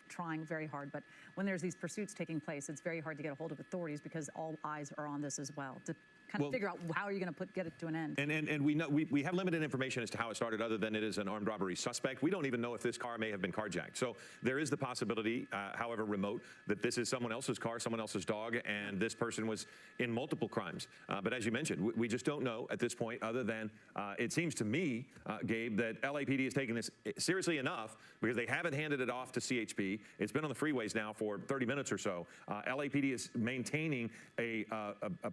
trying very hard, but when there's these pursuits taking place, it's very hard to get a hold of authorities because all eyes are on this as well, to kind of figure out how are you going to get it to an end. And we know we have limited information as to how it started, other than it is an armed robbery suspect. We don't even know if this car may have been carjacked. So there is the possibility, however remote, that this is someone else's car, someone else's dog, and this person was in multiple crimes. But as you mentioned, we just don't know at this point, other than it seems to me, Gabe, that LAPD is taking this seriously enough because they haven't handed it off to CHP. It's been on the freeways now for 30 minutes or so. LAPD is maintaining a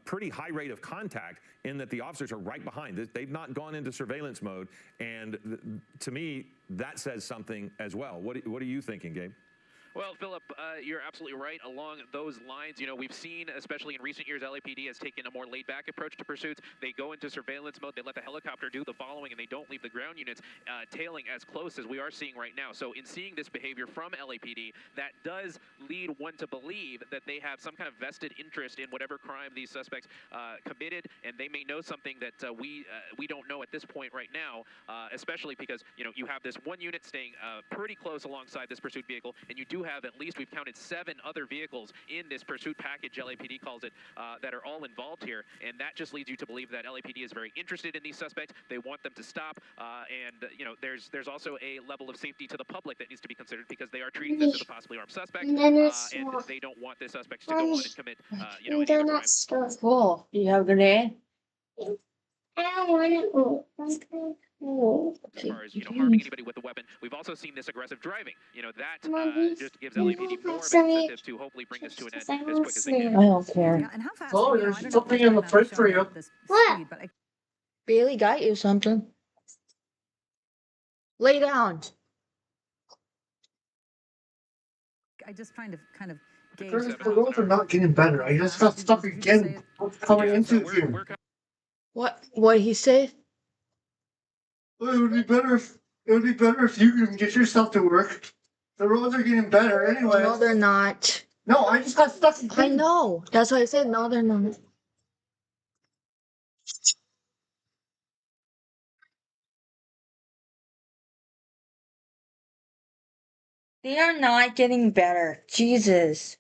pretty high rate of contact, in that the officers are right behind. They've not gone into surveillance mode, and to me, that says something as well. What are you thinking, Gabe? Well, Philip, you're absolutely right. Along those lines, we've seen, especially in recent years, LAPD has taken a more laid-back approach to pursuits. They go into surveillance mode. They let the helicopter do the following, and they don't leave the ground units tailing as close as we are seeing right now. So in seeing this behavior from LAPD, that does lead one to believe that they have some kind of vested interest in whatever crime these suspects committed, and they may know something that we don't know at this point right now, especially because, you have this one unit staying pretty close alongside this pursuit vehicle, and you do have, at least we've counted 7 other vehicles in this pursuit package, LAPD calls it, that are all involved here, and that just leads you to believe that LAPD is very interested in these suspects. They want them to stop, and there's also a level of safety to the public that needs to be considered, because they are treating this as a possibly armed suspect, and they don't want this suspect to go on and commit any other crime. Cool. You have a good day? I don't want to. As far as harming anybody with a weapon, we've also seen this aggressive driving. That just gives LAPD more of an incentive to hopefully bring this to an end as quick as they can. I don't care. Yeah, and how fast? Oh, I there's don't know something if in the they're fridge for showing you. this What? speed, but Bailey got you something. Lay down. I just kind of gauge. The roads are not getting better. I just got stuck again coming into So here. What he say? It would be better if you can get yourself to work. The roads are getting better anyway. No, they're not. No, I just got stuck again. I know. That's why I said no, they're not. They are not getting better. Jesus.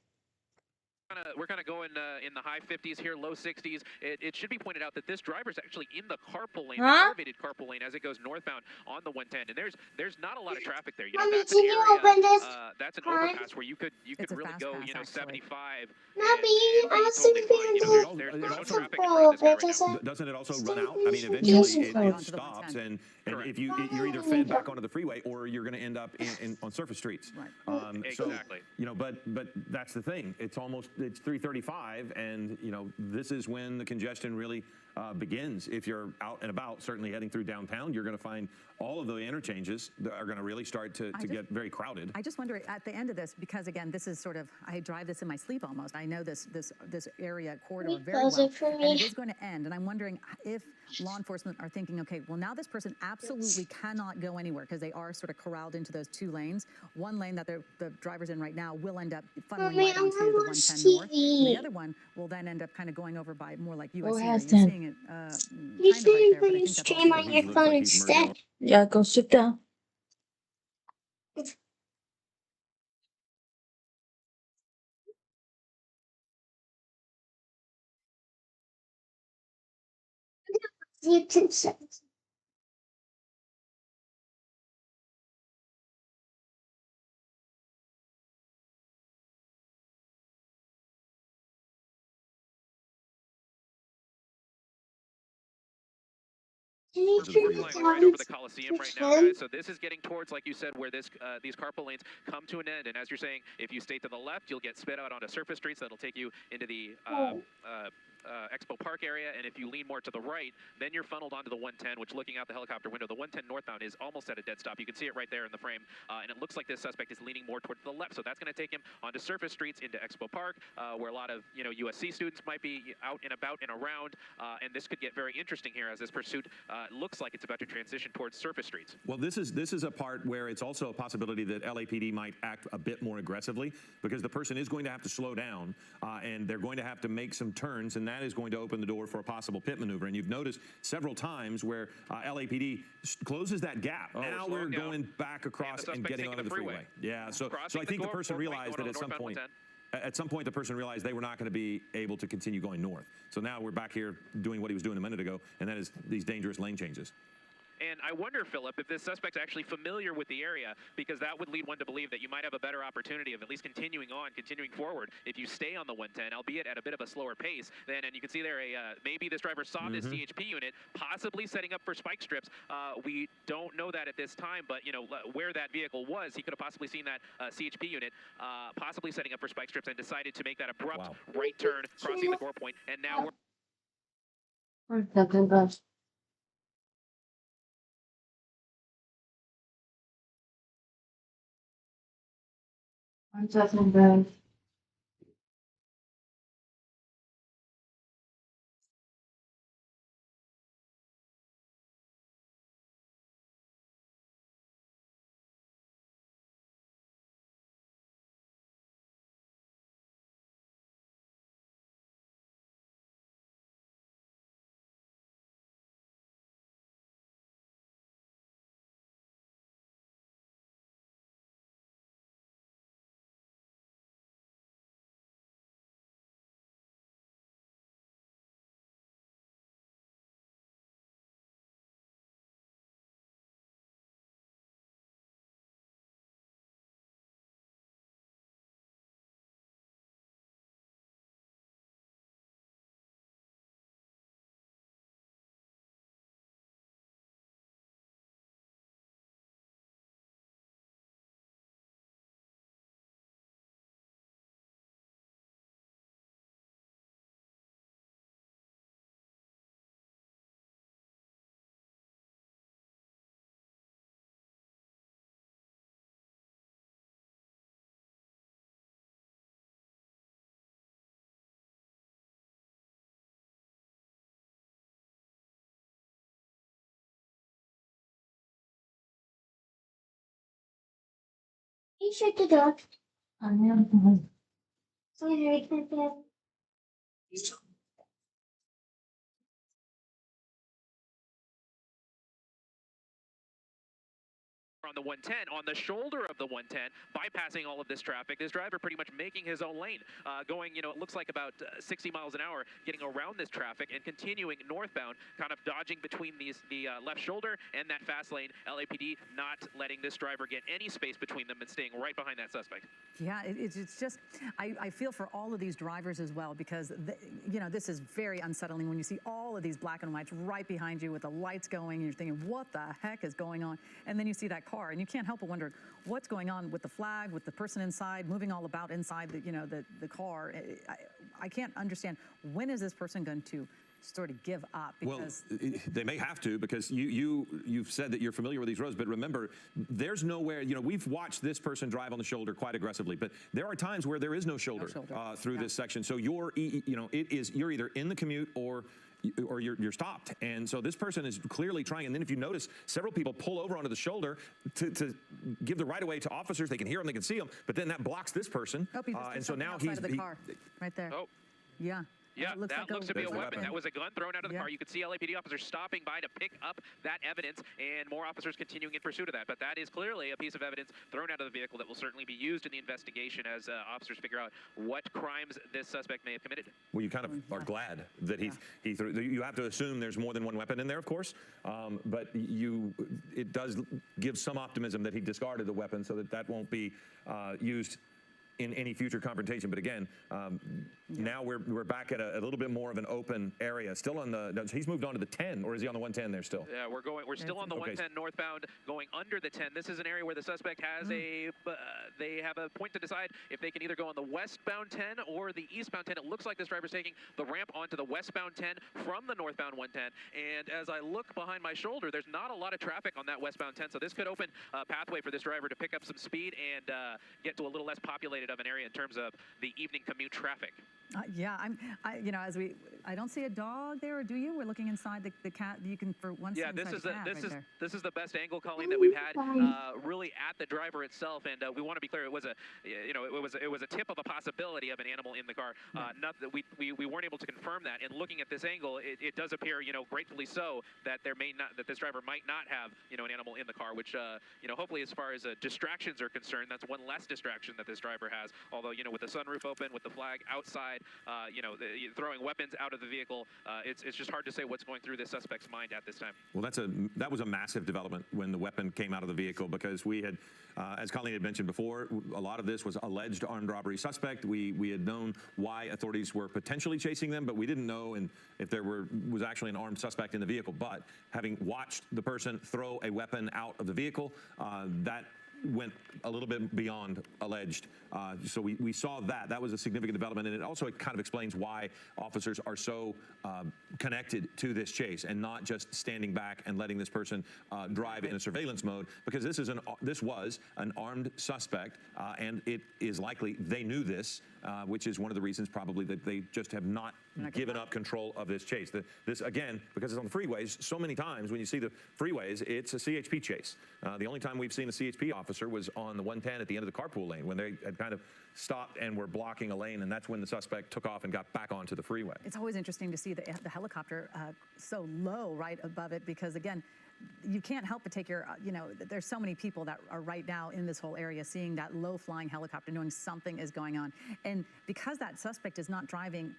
We're kind of going in the high 50s here, low 60s. It should be pointed out that this driver's actually in the carpool lane, the elevated carpool lane, as it goes northbound on the 110. And there's not a lot of traffic there. Mommy, That's can an you area, open this? that's an Fine. overpass where you could It's a really fast go, pass, actually. 75. Mommy, and be I was totally thinking fine. of There's it no also- traffic around this guy right now. doesn't. Doesn't it also run out? I mean, Yes, eventually it it does. stops, and Correct. if you're either fed back onto the freeway, or you're going to end up on surface streets. Right. Exactly. So, but that's the thing. It's 3:35, and this is when the congestion really begins. If you're out and about, certainly heading through downtown, you're going to find all of the interchanges that are going to really start to get very crowded. I just wonder at the end of this, because again, this is sort of, I drive this in my sleep almost. I know this area corridor very Close well, it for and me. it is going to end. And I'm wondering if law enforcement are thinking, okay, well now this person absolutely cannot go anywhere because they are sort of corralled into those 2 lanes. One lane that the driver's in right now will end up funneling Mommy, right I onto the wanna watch 110 north, and the TV. other one will then end up kind of going over by more like Go USC. ahead, You're then. seeing it You kind of should right there, but I put think your that's stream also on your Looks phone like he's merging instead. Yeah, go sit down. YouTube says. Can you We're turn flying it right down? over the Coliseum right now, guys. So this is getting towards, like you said, where these carpool lanes come to an end. And as you're saying, if you stay to the left, you'll get spit out onto surface streets. That'll take you into the Expo Park area, and if you lean more to the right, then you're funneled onto the 110, which looking out the helicopter window, the 110 northbound is almost at a dead stop. You can see it right there in the frame, and it looks like this suspect is leaning more toward the left, so that's going to take him onto surface streets into Expo Park, where a lot of USC students might be out and about and around, and this could get very interesting here as this pursuit looks like it's about to transition towards surface streets. Well, this is a part where it's also a possibility that LAPD might act a bit more aggressively, because the person is going to have to slow down, and they're going to have to make some turns, and that is going to open the door for a possible pit maneuver. And you've noticed several times where LAPD closes that gap. Now we're going back across and getting onto the freeway. Yeah, so I think the person realized that at some point the person realized they were not going to be able to continue going north. So now we're back here doing what he was doing a minute ago, and that is these dangerous lane changes. And I wonder, Philip, if this suspect's actually familiar with the area, because that would lead one to believe that you might have a better opportunity of at least continuing forward if you stay on the 110, albeit at a bit of a slower pace. And you can see there, maybe this driver saw this CHP unit, possibly setting up for spike strips. We don't know that at this time, but where that vehicle was, he could have possibly seen that CHP unit, possibly setting up for spike strips, and decided to make that abrupt right turn, crossing the gore point. And now we're... I'm talking about. You shut the door. I know. So you read that. on the 110, on the shoulder of the 110, bypassing all of this traffic. This driver pretty much making his own lane, going, it looks like about 60 miles an hour, getting around this traffic and continuing northbound, kind of dodging between the left shoulder and that fast lane. LAPD not letting this driver get any space between them and staying right behind that suspect. Yeah, it's just, I feel for all of these drivers as well, because, this is very unsettling when you see all of these black and whites right behind you with the lights going, and you're thinking, what the heck is going on? And then you see that car, and you can't help but wonder what's going on with the flag, with the person inside, moving all about inside the car. I can't understand, when is this person going to sort of give up? Because they may have to, because you've said that you're familiar with these roads, but remember, there's nowhere, we've watched this person drive on the shoulder quite aggressively, but there are times where there is no shoulder, through this section. So you're either in the commute or you're stopped. And so this person is clearly trying. And then if you notice, several people pull over onto the shoulder to give the right of way to officers. They can hear them, they can see them, but then that blocks this person. And so now he's the car right there. Oh. Yeah. Yeah, that looks to be a weapon. That was a gun thrown out of the car. You could see LAPD officers stopping by to pick up that evidence, and more officers continuing in pursuit of that. But that is clearly a piece of evidence thrown out of the vehicle that will certainly be used in the investigation as officers figure out what crimes this suspect may have committed. Well, you kind of are glad that he threw. You have to assume there's more than one weapon in there, of course, but it does give some optimism that he discarded the weapon so that won't be used in any future confrontation. But again, now we're back at a little bit more of an open area. Still on the, he's moved on to the 10, or is he on the 110 there still? Yeah, we're still on the 110 northbound, going under the 10. This is an area where the suspect has they have a point to decide if they can either go on the westbound 10 or the eastbound 10. It looks like this driver's taking the ramp onto the westbound 10 from the northbound 110. And as I look behind my shoulder, there's not a lot of traffic on that westbound 10, so this could open a pathway for this driver to pick up some speed and get to a little less populated of an area in terms of the evening commute traffic. Yeah, you know, I don't see a dog there, or do you? We're looking inside the cat. You can for one. Yeah, this is the best angle, Colleen, that we've had really at the driver itself, and we want to be clear. It was a tip of a possibility of an animal in the car. Not that we weren't able to confirm that. And looking at this angle, it does appear, gratefully so, that this driver might not have an animal in the car, which hopefully, as far as distractions are concerned, that's one less distraction that this driver has. Although with the sunroof open, with the flag outside, throwing weapons out of the vehicle, it's just hard to say what's going through this suspect's mind at this time. Well, that was a massive development when the weapon came out of the vehicle, because we had, as Colleen had mentioned before, a lot of this was alleged armed robbery suspect. We had known why authorities were potentially chasing them, but we didn't know if there was actually an armed suspect in the vehicle. But having watched the person throw a weapon out of the vehicle, that went a little bit beyond alleged. So we saw that was a significant development, and it kind of explains why officers are so connected to this chase and not just standing back and letting this person drive in a surveillance mode, because this was an armed suspect, and it is likely they knew this, which is one of the reasons probably that they just have not given up control of this chase. This again, because it's on the freeways, so many times when you see the freeways, it's a CHP chase. The only time we've seen a CHP officer was on the 110 at the end of the carpool lane, when they had kind of stopped and were blocking a lane, and that's when the suspect took off and got back onto the freeway. It's always interesting to see the helicopter so low right above it, because again, you can't help but take your, there's so many people that are right now in this whole area seeing that low-flying helicopter, knowing something is going on. And because that suspect is not driving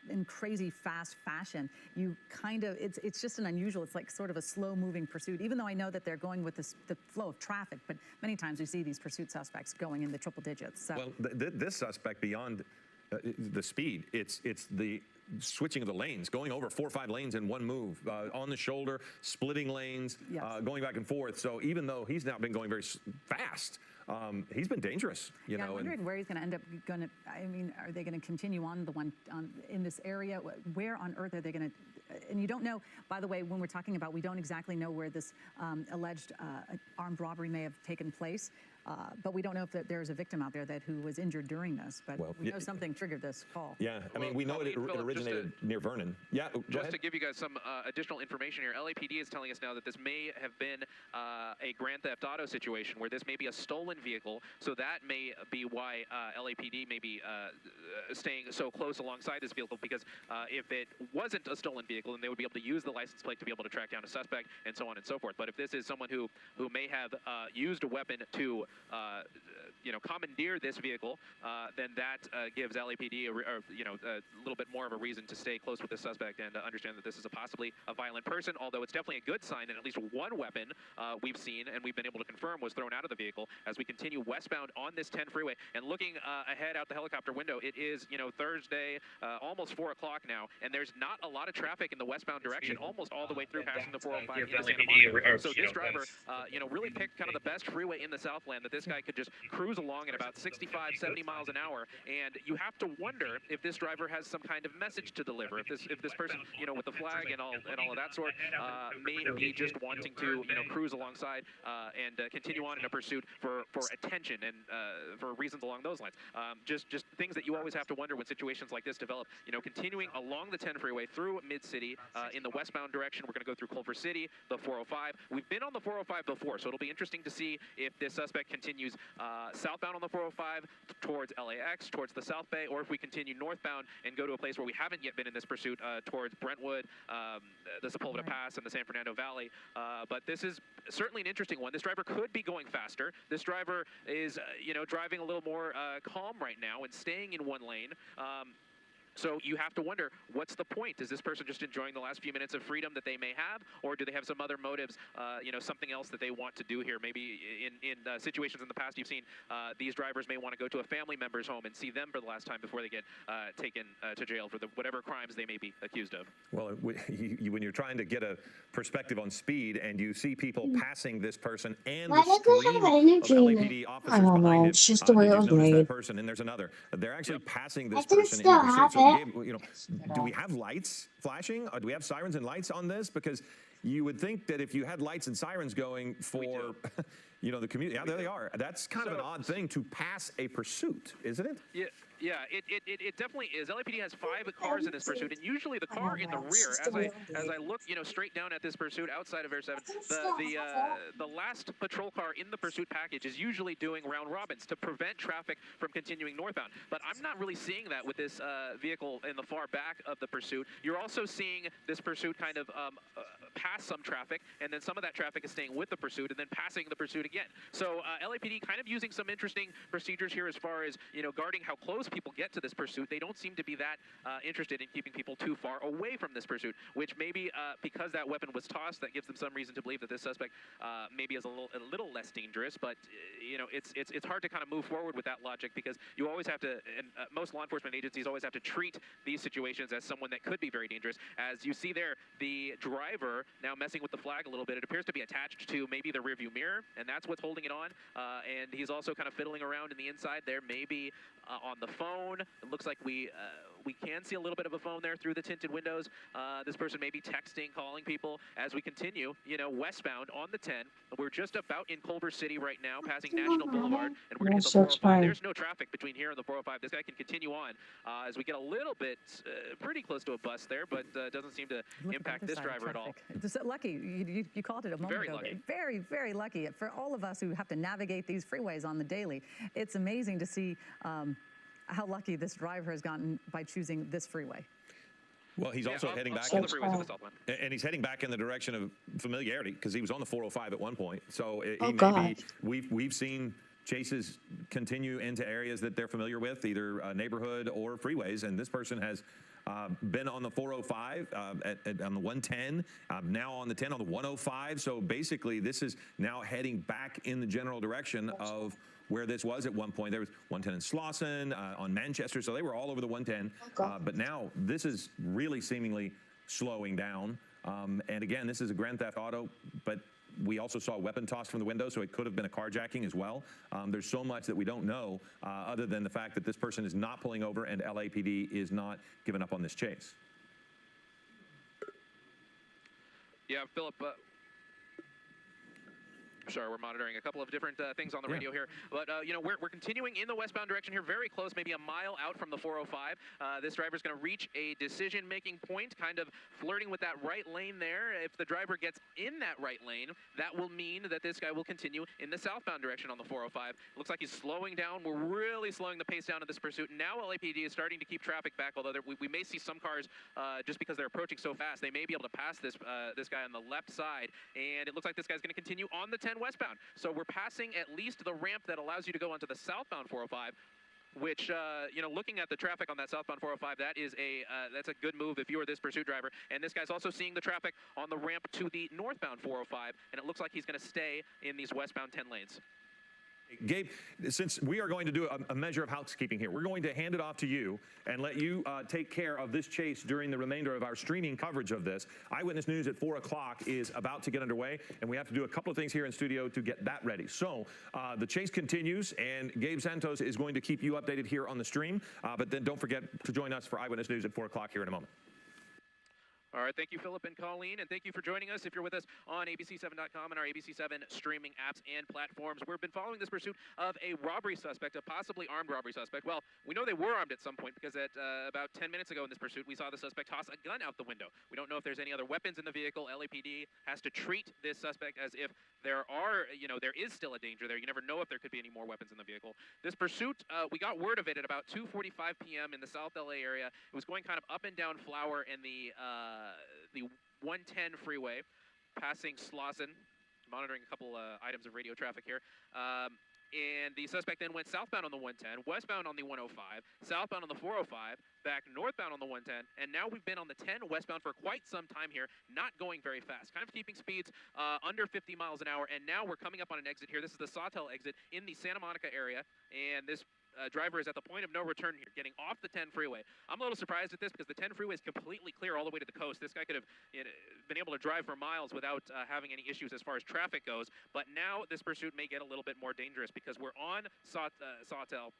in crazy fast fashion, you kind of, it's just an unusual, it's like sort of a slow-moving pursuit, even though I know that they're going with the flow of traffic, but many times we see these pursuit suspects going in the triple digits. So. Well, this suspect, beyond the speed, it's the switching of the lanes, going over 4 or 5 lanes in one move, on the shoulder, splitting lanes, yes. Going back and forth. So even though he's not been going very fast, he's been dangerous. I'm wondering where he's going to end up. I mean, are they going to continue on in this area? Where on earth are they going to? And you don't know, by the way, when we're talking about, we don't exactly know where this alleged armed robbery may have taken place. But we don't know if there's a victim out there who was injured during this. But we know something triggered this call. Yeah, I mean, we know it originated near Vernon. Yeah, just to give you guys some additional information here, LAPD is telling us now that this may have been a Grand Theft Auto situation, where this may be a stolen vehicle. So that may be why LAPD may be staying so close alongside this vehicle, because if it wasn't a stolen vehicle, then they would be able to use the license plate to be able to track down a suspect and so on and so forth. But if this is someone who may have used a weapon to commandeer this vehicle, then that gives LAPD a little bit more of a reason to stay close with the suspect and understand that this is possibly a violent person, although it's definitely a good sign that at least one weapon we've seen and we've been able to confirm was thrown out of the vehicle as we continue westbound on this 10 freeway. And looking ahead out the helicopter window, it is, Thursday, almost 4 o'clock now, and there's not a lot of traffic in the westbound direction, almost all the way through passing the 405 into Santa Monica. So this driver, really picked kind of the best freeway in the Southland, that this guy could just cruise along at about 65, 70 miles an hour, and you have to wonder if this driver has some kind of message to deliver. If this person, with the flag and all of that sort, may be just wanting to, cruise alongside and continue on in a pursuit for attention and for reasons along those lines. Just things that you always have to wonder when situations like this develop. Continuing along the 10 freeway through Mid-City in the westbound direction, we're going to go through Culver City, the 405. We've been on the 405 before, so it'll be interesting to see if this suspect continues southbound on the 405 towards LAX, towards the South Bay, or if we continue northbound and go to a place where we haven't yet been in this pursuit, towards Brentwood, the Sepulveda Pass, and the San Fernando Valley. But this is certainly an interesting one. This driver could be going faster. This driver is, driving a little more calm right now and staying in one lane. So you have to wonder, what's the point? Is this person just enjoying the last few minutes of freedom that they may have, or do they have some other motives, something else that they want to do here? Maybe in situations in the past you've seen these drivers may want to go to a family member's home and see them for the last time before they get taken to jail for whatever crimes they may be accused of. Well, when you're trying to get a perspective on speed and you see people passing this person and Why the does it stream have of energy in LAPD it? officers I don't behind know. it, It's just the way did it you was notice that made. person? And there's another. They're actually passing this I can person in still pursuit. have So, it. Gabe, do we have lights flashing? Do we have sirens and lights on this? Because you would think that if you had lights and sirens going for, the community, there they are. That's kind of an odd thing to pass a pursuit, isn't it? Yeah, it definitely is. LAPD has 5 cars in this pursuit, and usually the car in the rear, as I look, straight down at this pursuit outside of Air 7, the last patrol car in the pursuit package is usually doing round robins to prevent traffic from continuing northbound. But I'm not really seeing that with this vehicle in the far back of the pursuit. You're also seeing this pursuit kind of pass some traffic, and then some of that traffic is staying with the pursuit and then passing the pursuit again. So LAPD kind of using some interesting procedures here as far as guarding how close people get to this pursuit. They don't seem to be that interested in keeping people too far away from this pursuit, which maybe because that weapon was tossed, that gives them some reason to believe that this suspect maybe is a little less dangerous. But it's hard to kind of move forward with that logic, because you always have to, and most law enforcement agencies always have to treat these situations as someone that could be very dangerous. As you see there, the driver now messing with the flag a little bit. It appears to be attached to maybe the rearview mirror, and that's what's holding it on. And he's also kind of fiddling around in the inside there, maybe on the phone. It looks like we can see a little bit of a phone there through the tinted windows. This person may be texting, calling people. As we continue, westbound on the 10, we're just about in Culver City right now, passing National Boulevard, and we're going to hit the 405. There's no traffic between here and the 405. This guy can continue on as we get a little bit pretty close to a bus there, but doesn't seem to impact this driver at all. Just lucky. You called it a moment Very ago. lucky. Very, very lucky. For all of us who have to navigate these freeways on the daily, it's amazing to see how lucky this driver has gotten by choosing this freeway. Well, he's also heading back, all the freeways in the Southland. and he's heading back in the direction of familiarity, because he was on the 405 at one point. So we've seen chases continue into areas that they're familiar with, either neighborhood or freeways, and this person has been on the 405, on the 110, now on the 10, on the 105. So basically, this is now heading back in the general direction of where this was at one point. There was 110 in Slauson, on Manchester, so they were all over the 110. But now this is really seemingly slowing down. And again, this is a Grand Theft Auto, but we also saw a weapon tossed from the window, so it could have been a carjacking as well. There's so much that we don't know, other than the fact that this person is not pulling over and LAPD is not giving up on this chase. Yeah, Philip. Sorry, we're monitoring a couple of different things on the radio here. But, we're continuing in the westbound direction here, very close, maybe a mile out from the 405. This driver's going to reach a decision-making point, kind of flirting with that right lane there. If the driver gets in that right lane, that will mean that this guy will continue in the southbound direction on the 405. Looks like he's slowing down. We're really slowing the pace down of this pursuit. Now LAPD is starting to keep traffic back, although we may see some cars, just because they're approaching so fast, they may be able to pass this guy on the left side. And it looks like this guy's going to continue on the 10 westbound. So we're passing at least the ramp that allows you to go onto the southbound 405, which, looking at the traffic on that southbound 405, that's a good move if you were this pursuit driver. And this guy's also seeing the traffic on the ramp to the northbound 405, and it looks like he's going to stay in these westbound 10 lanes. Gabe, since we are going to do a measure of housekeeping here, we're going to hand it off to you and let you take care of this chase during the remainder of our streaming coverage of this. Eyewitness News at 4 o'clock is about to get underway, and we have to do a couple of things here in studio to get that ready. So the chase continues, and Gabe Santos is going to keep you updated here on the stream, but then don't forget to join us for Eyewitness News at 4 o'clock here in a moment. All right, thank you, Philip and Colleen, and thank you for joining us. If you're with us on ABC7.com and our ABC7 streaming apps and platforms, we've been following this pursuit of a robbery suspect, a possibly armed robbery suspect. Well, we know they were armed at some point, because at about 10 minutes ago in this pursuit, we saw the suspect toss a gun out the window. We don't know if there's any other weapons in the vehicle. LAPD has to treat this suspect as if there is still a danger there. You never know if there could be any more weapons in the vehicle. This pursuit, we got word of it at about 2:45 p.m. in the South LA area. It was going kind of up and down Flower and the 110 freeway, passing Slauson, monitoring a couple items of radio traffic here. And the suspect then went southbound on the 110, westbound on the 105, southbound on the 405, back northbound on the 110, and now we've been on the 10 westbound for quite some time here, not going very fast, kind of keeping speeds under 50 miles an hour, and now we're coming up on an exit here. This is the Sawtell exit in the Santa Monica area, and this driver is at the point of no return here, getting off the 10 freeway. I'm a little surprised at this because the 10 freeway is completely clear all the way to the coast. This guy could have been able to drive for miles without having any issues as far as traffic goes, but now this pursuit may get a little bit more dangerous because we're on Sawtell.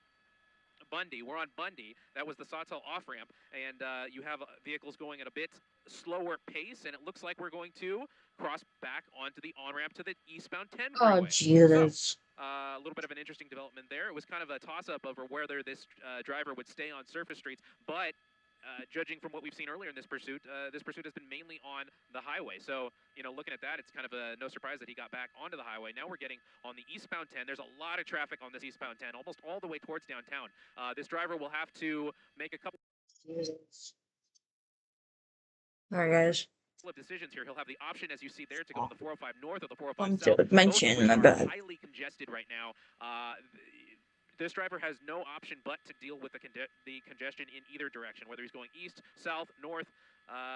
Bundy. We're on Bundy. That was the Sawtell off-ramp, and you have vehicles going at a bit slower pace, and it looks like we're going to cross back onto the on-ramp to the eastbound 10 freeway. Oh, Jesus. So, a little bit of an interesting development there. It was kind of a toss-up over whether this driver would stay on surface streets, but judging from what we've seen earlier in this pursuit has been mainly on the highway. So, looking at that, it's kind of no surprise that he got back onto the highway. Now we're getting on the eastbound 10. There's a lot of traffic on this eastbound 10, almost all the way towards downtown. This driver will have to make a couple Alright, guys. of decisions here. He'll have the option, as you see there, to go on the 405 north or the 405 One south. to mention, Both of which my are bad. highly congested right now. This driver has no option but to deal with the congestion in either direction, whether he's going east, south, north,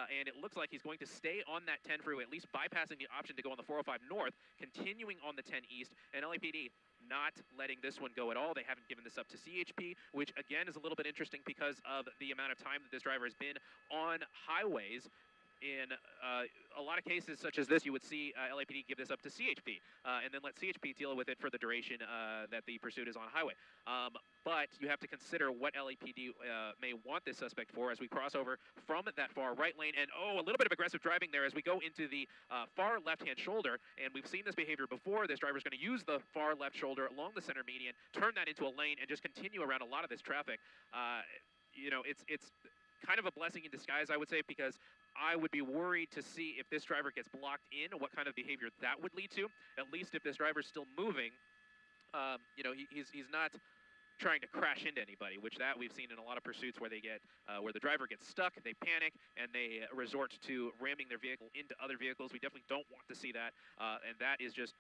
and it looks like he's going to stay on that 10 freeway, at least bypassing the option to go on the 405 north, continuing on the 10 east, and LAPD not letting this one go at all. They haven't given this up to CHP, which again is a little bit interesting because of the amount of time that this driver has been on highways. In a lot of cases such as this, you would see LAPD give this up to CHP and then let CHP deal with it for the duration that the pursuit is on highway. But you have to consider what LAPD may want this suspect for as we cross over from that far right lane. And, a little bit of aggressive driving there as we go into the far left-hand shoulder. And we've seen this behavior before. This driver's going to use the far left shoulder along the center median, turn that into a lane, and just continue around a lot of this traffic. It's kind of a blessing in disguise, I would say, because I would be worried to see if this driver gets blocked in, what kind of behavior that would lead to. At least if this driver's still moving, he's not trying to crash into anybody, which that we've seen in a lot of pursuits where they get where the driver gets stuck, they panic, and they resort to ramming their vehicle into other vehicles. We definitely don't want to see that, and that is just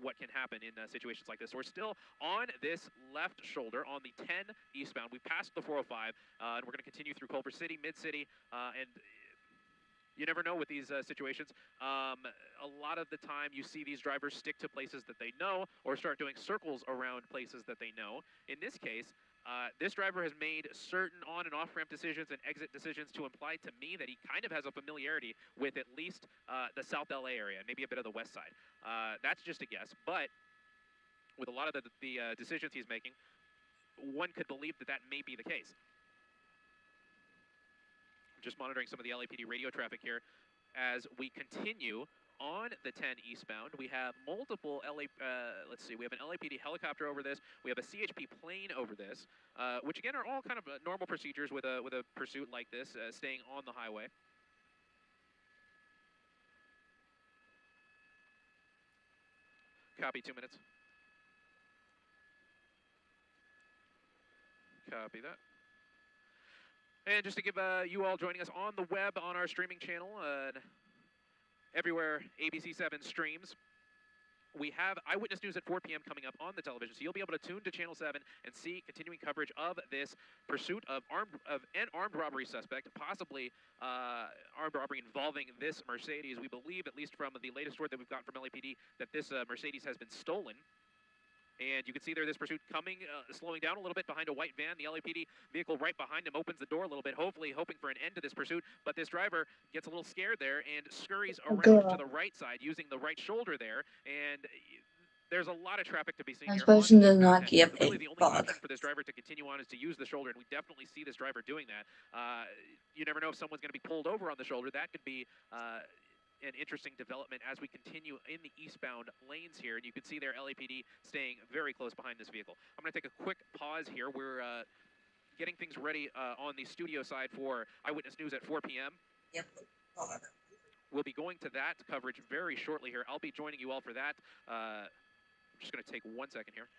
what can happen in situations like this. So we're still on this left shoulder on the 10 eastbound. We passed the 405, and we're going to continue through Culver City, Mid-City, and you never know with these situations. A lot of the time you see these drivers stick to places that they know or start doing circles around places that they know. In this case, this driver has made certain on and off ramp decisions and exit decisions to imply to me that he kind of has a familiarity with at least the South LA area, maybe a bit of the west side. That's just a guess, but with a lot of the decisions he's making, one could believe that that may be the case. Just monitoring some of the LAPD radio traffic here as we continue on the 10 eastbound. We have multiple let's see, we have an LAPD helicopter over this. We have a CHP plane over this, which again are all kind of normal procedures with a pursuit like this, staying on the highway. Copy, 2 minutes. Copy that. And just to give you all joining us on the web on our streaming channel, everywhere ABC7 streams, we have Eyewitness News at 4 p.m. coming up on the television, so you'll be able to tune to Channel 7 and see continuing coverage of this pursuit of an armed robbery suspect, possibly armed robbery involving this Mercedes. We believe, at least from the latest word that we've got from LAPD, that this Mercedes has been stolen. And you can see there this pursuit coming, slowing down a little bit behind a white van. The LAPD vehicle right behind him opens the door a little bit, hopefully hoping for an end to this pursuit. But this driver gets a little scared there and scurries around to the right side using the right shoulder there. And there's a lot of traffic to be seen This here. person does not give really a the only fuck. option for this driver to continue on is to use the shoulder, and we definitely see this driver doing that. You never know if someone's going to be pulled over on the shoulder. That could be an interesting development as we continue in the eastbound lanes here. And you can see there LAPD staying very close behind this vehicle. I'm going to take a quick pause here. We're getting things ready on the studio side for Eyewitness News at 4 p.m. Yep. We'll be going to that coverage very shortly here. I'll be joining you all for that. I'm just going to take 1 second here.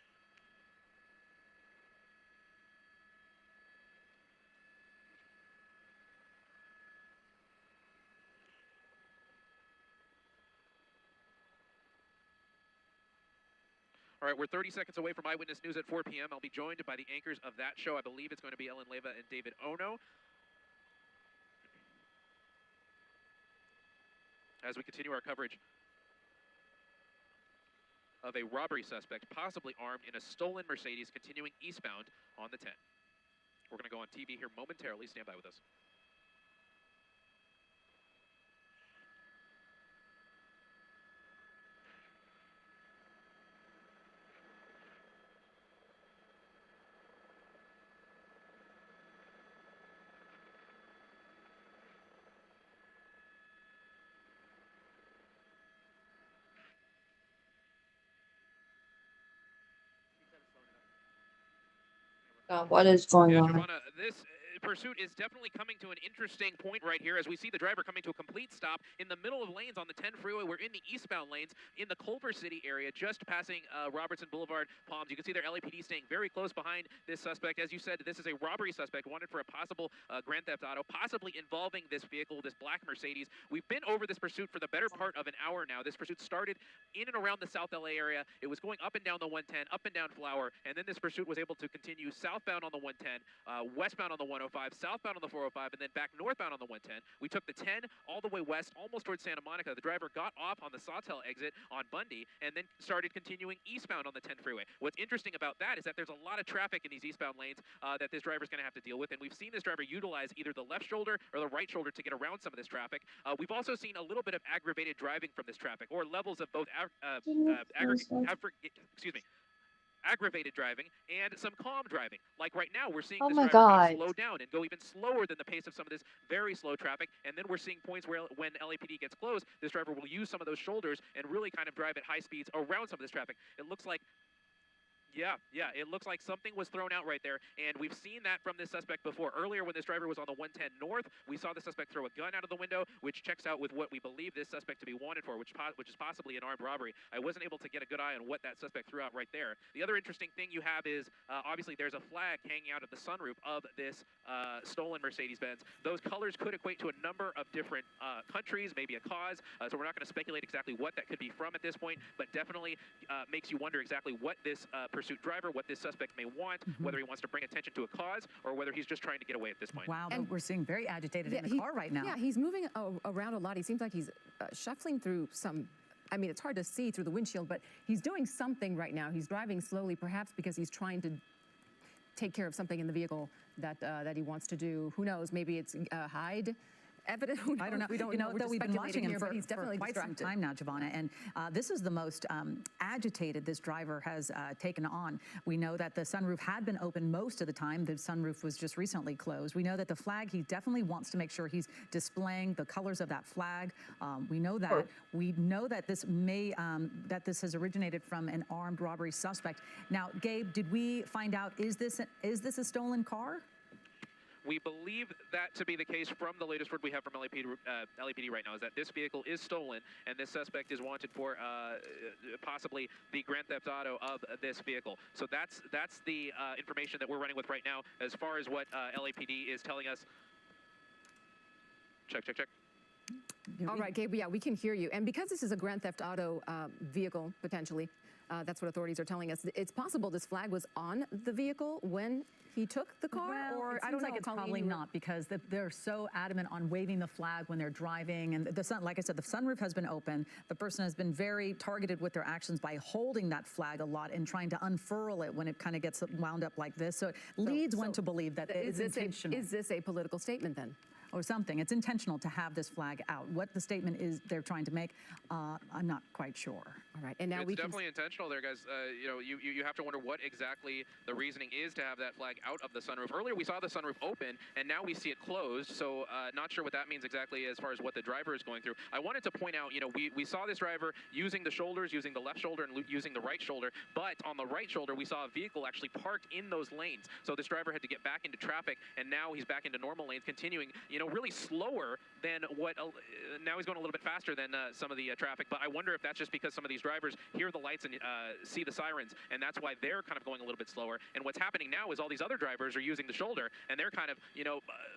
All right, we're 30 seconds away from Eyewitness News at 4 p.m. I'll be joined by the anchors of that show. I believe it's going to be Ellen Leyva and David Ono. As we continue our coverage of a robbery suspect, possibly armed in a stolen Mercedes, continuing eastbound on the 10. We're going to go on TV here momentarily. Stand by with us. What is going Yeah, on? Giovanna, this pursuit is definitely coming to an interesting point right here as we see the driver coming to a complete stop in the middle of lanes on the 10 freeway. We're in the eastbound lanes in the Culver City area, just passing Robertson Boulevard, Palms. You can see their LAPD staying very close behind this suspect. As you said, this is a robbery suspect wanted for a possible Grand Theft Auto, possibly involving this vehicle, this black Mercedes. We've been over this pursuit for the better part of an hour now. This pursuit started in and around the South LA area. It was going up and down the 110, up and down Flower, and then this pursuit was able to continue southbound on the 110, westbound on the 105, southbound on the 405, and then back northbound on the 110. We took the 10 all the way west, almost towards Santa Monica. The driver got off on the Sawtell exit on Bundy, and then started continuing eastbound on the 10 freeway. What's interesting about that is that there's a lot of traffic in these eastbound lanes that this driver's going to have to deal with, and we've seen this driver utilize either the left shoulder or the right shoulder to get around some of this traffic. We've also seen a little bit of aggravated driving from this traffic, or levels of both aggravated driving and some calm driving. Like right now, we're seeing this driver kind of slow down and go even slower than the pace of some of this very slow traffic. And then we're seeing points where when LAPD gets close, this driver will use some of those shoulders and really kind of drive at high speeds around some of this traffic. It looks like it looks like something was thrown out right there, and we've seen that from this suspect before. Earlier, when this driver was on the 110 north, we saw the suspect throw a gun out of the window, which checks out with what we believe this suspect to be wanted for, which is possibly an armed robbery. I wasn't able to get a good eye on what that suspect threw out right there. The other interesting thing you have is, obviously, there's a flag hanging out of the sunroof of this stolen Mercedes-Benz. Those colors could equate to a number of different countries, maybe a cause, so we're not going to speculate exactly what that could be from at this point, but definitely makes you wonder exactly what this pursuit driver, what this suspect may want, whether he wants to bring attention to a cause or whether he's just trying to get away at this point. Wow, and we're seeing very agitated in the car right now. Yeah, he's moving around a lot. He seems like he's shuffling through some, I mean, it's hard to see through the windshield, but he's doing something right now. He's driving slowly, perhaps because he's trying to take care of something in the vehicle that he wants to do. Who knows? Maybe it's hide evidence. I don't know. We don't know. We've been watching him for he's definitely quite some time now, Giovanna, and this is the most agitated this driver has taken on. We know that the sunroof had been open most of the time. The sunroof was just recently closed. We know that the flag, he definitely wants to make sure he's displaying the colors of that flag. We know that. Sure. We know that this may that this has originated from an armed robbery suspect. Now, Gabe, did we find out, is this a stolen car? We believe that to be the case from the latest word we have from LAPD right now, is that this vehicle is stolen and this suspect is wanted for possibly the Grand Theft Auto of this vehicle. So that's the information that we're running with right now as far as what LAPD is telling us. Check. All right, Gabe, yeah, we can hear you. And because this is a Grand Theft Auto vehicle, potentially, that's what authorities are telling us. It's possible this flag was on the vehicle when he took the car, well, or I don't know. It's probably not, because they're so adamant on waving the flag when they're driving. And like I said, the sunroof has been open. The person has been very targeted with their actions by holding that flag a lot and trying to unfurl it when it kind of gets wound up like this. So it leads one to believe that it's intentional. Is this a political statement then? Or something. It's intentional to have this flag out. What the statement is they're trying to make, I'm not quite sure. All right, and now it's definitely intentional there, guys. You have to wonder what exactly the reasoning is to have that flag out of the sunroof. Earlier we saw the sunroof open, and now we see it closed. So not sure what that means exactly as far as what the driver is going through. I wanted to point out, we saw this driver using the shoulders, using the left shoulder, and using the right shoulder. But on the right shoulder, we saw a vehicle actually parked in those lanes. So this driver had to get back into traffic, and now he's back into normal lanes, continuing, really slower than what. Now he's going a little bit faster than some of the traffic. But I wonder if that's just because some of these drivers drivers hear the lights and see the sirens, and that's why they're kind of going a little bit slower. And what's happening now is all these other drivers are using the shoulder, and they're kind of,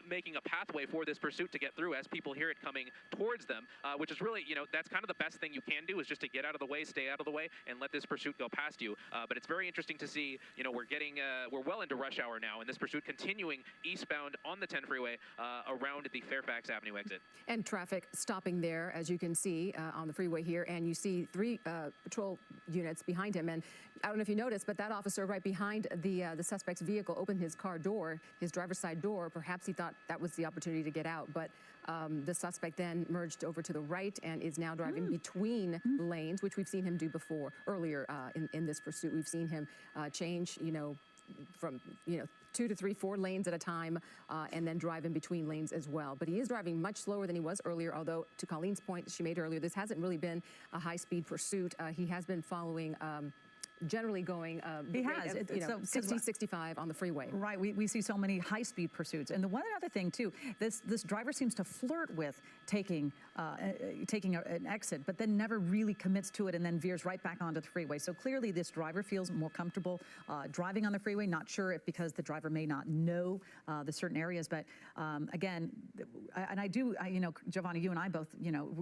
making a pathway for this pursuit to get through as people hear it coming towards them, which is really, that's kind of the best thing you can do, is just to get out of the way, stay out of the way, and let this pursuit go past you. But it's very interesting to see, we're well into rush hour now, and this pursuit continuing eastbound on the 10 freeway around the Fairfax Avenue exit. And traffic stopping there, as you can see on the freeway here, and you see 3 patrol units behind him. And I don't know if you noticed, but that officer right behind the suspect's vehicle opened his car door, his driver's side door. Perhaps he thought that was the opportunity to get out, but the suspect then merged over to the right and is now driving between lanes, which we've seen him do before. Earlier in this pursuit, we've seen him change, from 2 to 3, 4 lanes at a time, and then drive in between lanes as well. But he is driving much slower than he was earlier, although to Colleen's point she made earlier, this hasn't really been a high-speed pursuit. He has been following generally going he has 60, 65 on the freeway. Right. We see so many high-speed pursuits. And the one other thing too, this driver seems to flirt with taking an exit, but then never really commits to it and then veers right back onto the freeway. So clearly this driver feels more comfortable driving on the freeway. Not sure if because the driver may not know the certain areas, but again, Giovanni, you and I both,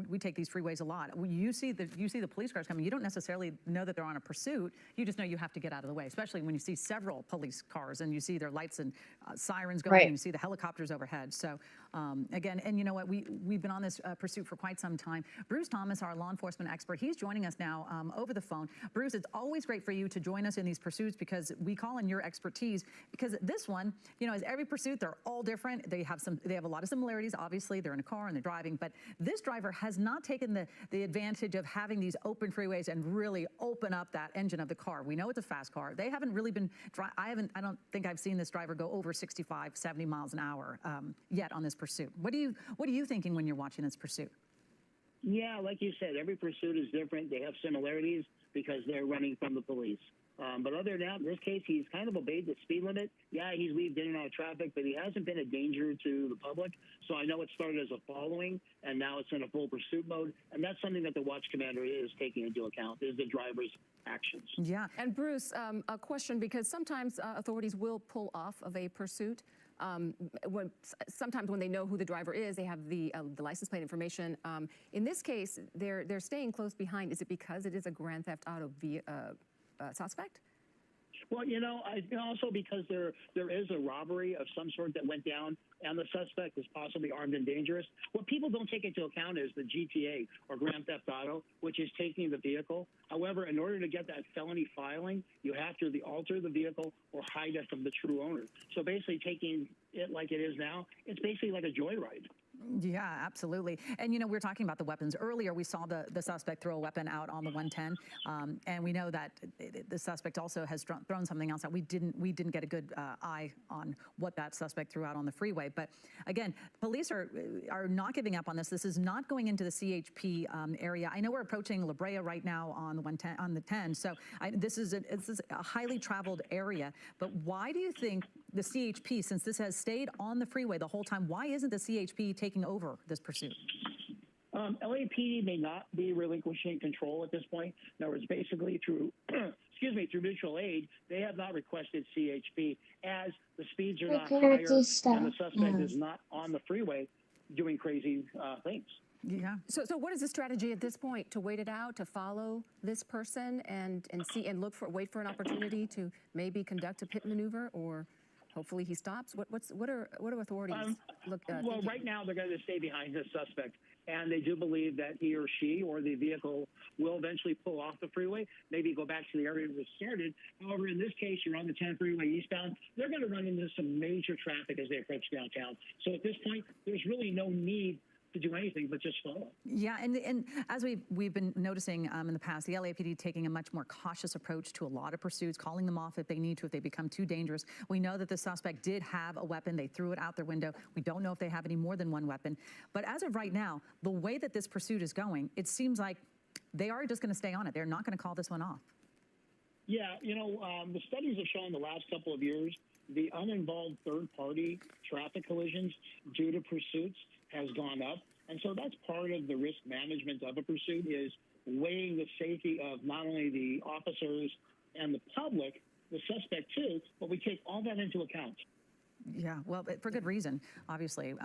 we take these freeways a lot. When you see the police cars coming, you don't necessarily know that they're on a pursuit. You just know you have to get out of the way, especially when you see several police cars and you see their lights and sirens going, and you see the helicopters overhead. So again, and you know what, we've been on this pursuit for quite some time. Bruce Thomas, our law enforcement expert, he's joining us now over the phone. Bruce, it's always great for you to join us in these pursuits because we call on your expertise, because this one, as every pursuit, they're all different. They have a lot of similarities. Obviously, they're in a car and they're driving, but this driver has not taken the advantage of having these open freeways and really open up that engine of the car. We know it's a fast car. They haven't really been, I don't think I've seen this driver go over 65, 70 miles an hour yet on this pursuit. What are you thinking when you're watching this pursuit? Yeah, like you said, every pursuit is different. They have similarities because they're running from the police. But other than that, in this case, he's kind of obeyed the speed limit. Yeah, he's weaved in and out of traffic, but he hasn't been a danger to the public. So I know it started as a following, and now it's in a full pursuit mode. And that's something that the watch commander is taking into account, is the driver's actions. Yeah. And Bruce, a question, because sometimes authorities will pull off of a pursuit. Sometimes when they know who the driver is, they have the license plate information. In this case, they're staying close behind. Is it because it is a Grand Theft Auto suspect? Well, also because there is a robbery of some sort that went down, and the suspect is possibly armed and dangerous. What people don't take into account is the GTA, or Grand Theft Auto, which is taking the vehicle. However, in order to get that felony filing, you have to alter the vehicle or hide it from the true owner. So basically taking it like it is now, it's basically like a joyride. Yeah, absolutely. And, we were talking about the weapons. Earlier, we saw the suspect throw a weapon out on the 110. And we know that the suspect also has thrown something else out. We didn't get a good eye on what that suspect threw out on the freeway. But again, police are not giving up on this. This is not going into the CHP area. I know we're approaching La Brea right now on the 110, on the 10. So this is a highly traveled area. But why do you think the CHP, since this has stayed on the freeway the whole time, why isn't the CHP taking over this pursuit? LAPD may not be relinquishing control at this point. In other words, basically through, through mutual aid, they have not requested CHP as the speeds are not higher and the suspect is not on the freeway doing crazy things. Yeah. So what is the strategy at this point? To wait it out, to follow this person and see and wait for an opportunity to maybe conduct a pit maneuver, or hopefully he stops? What are authorities Well, right now they're going to stay behind the suspect, and they do believe that he or she or the vehicle will eventually pull off the freeway, maybe go back to the area where it started. However, in this case, you're on the 10 freeway eastbound. They're going to run into some major traffic as they approach downtown. So at this point, there's really no need to do anything but just follow. Yeah, and as we've been noticing in the past, the LAPD taking a much more cautious approach to a lot of pursuits, calling them off if they need to, if they become too dangerous. We know that the suspect did have a weapon. They threw it out their window. We don't know if they have any more than one weapon. But as of right now, the way that this pursuit is going, it seems like they are just going to stay on it. They're not going to call this one off. Yeah, the studies have shown the last couple of years, the uninvolved third-party traffic collisions due to pursuits has gone up. And so that's part of the risk management of a pursuit, is weighing the safety of not only the officers and the public, the suspect too, but we take all that into account. Yeah, well, for good reason, obviously.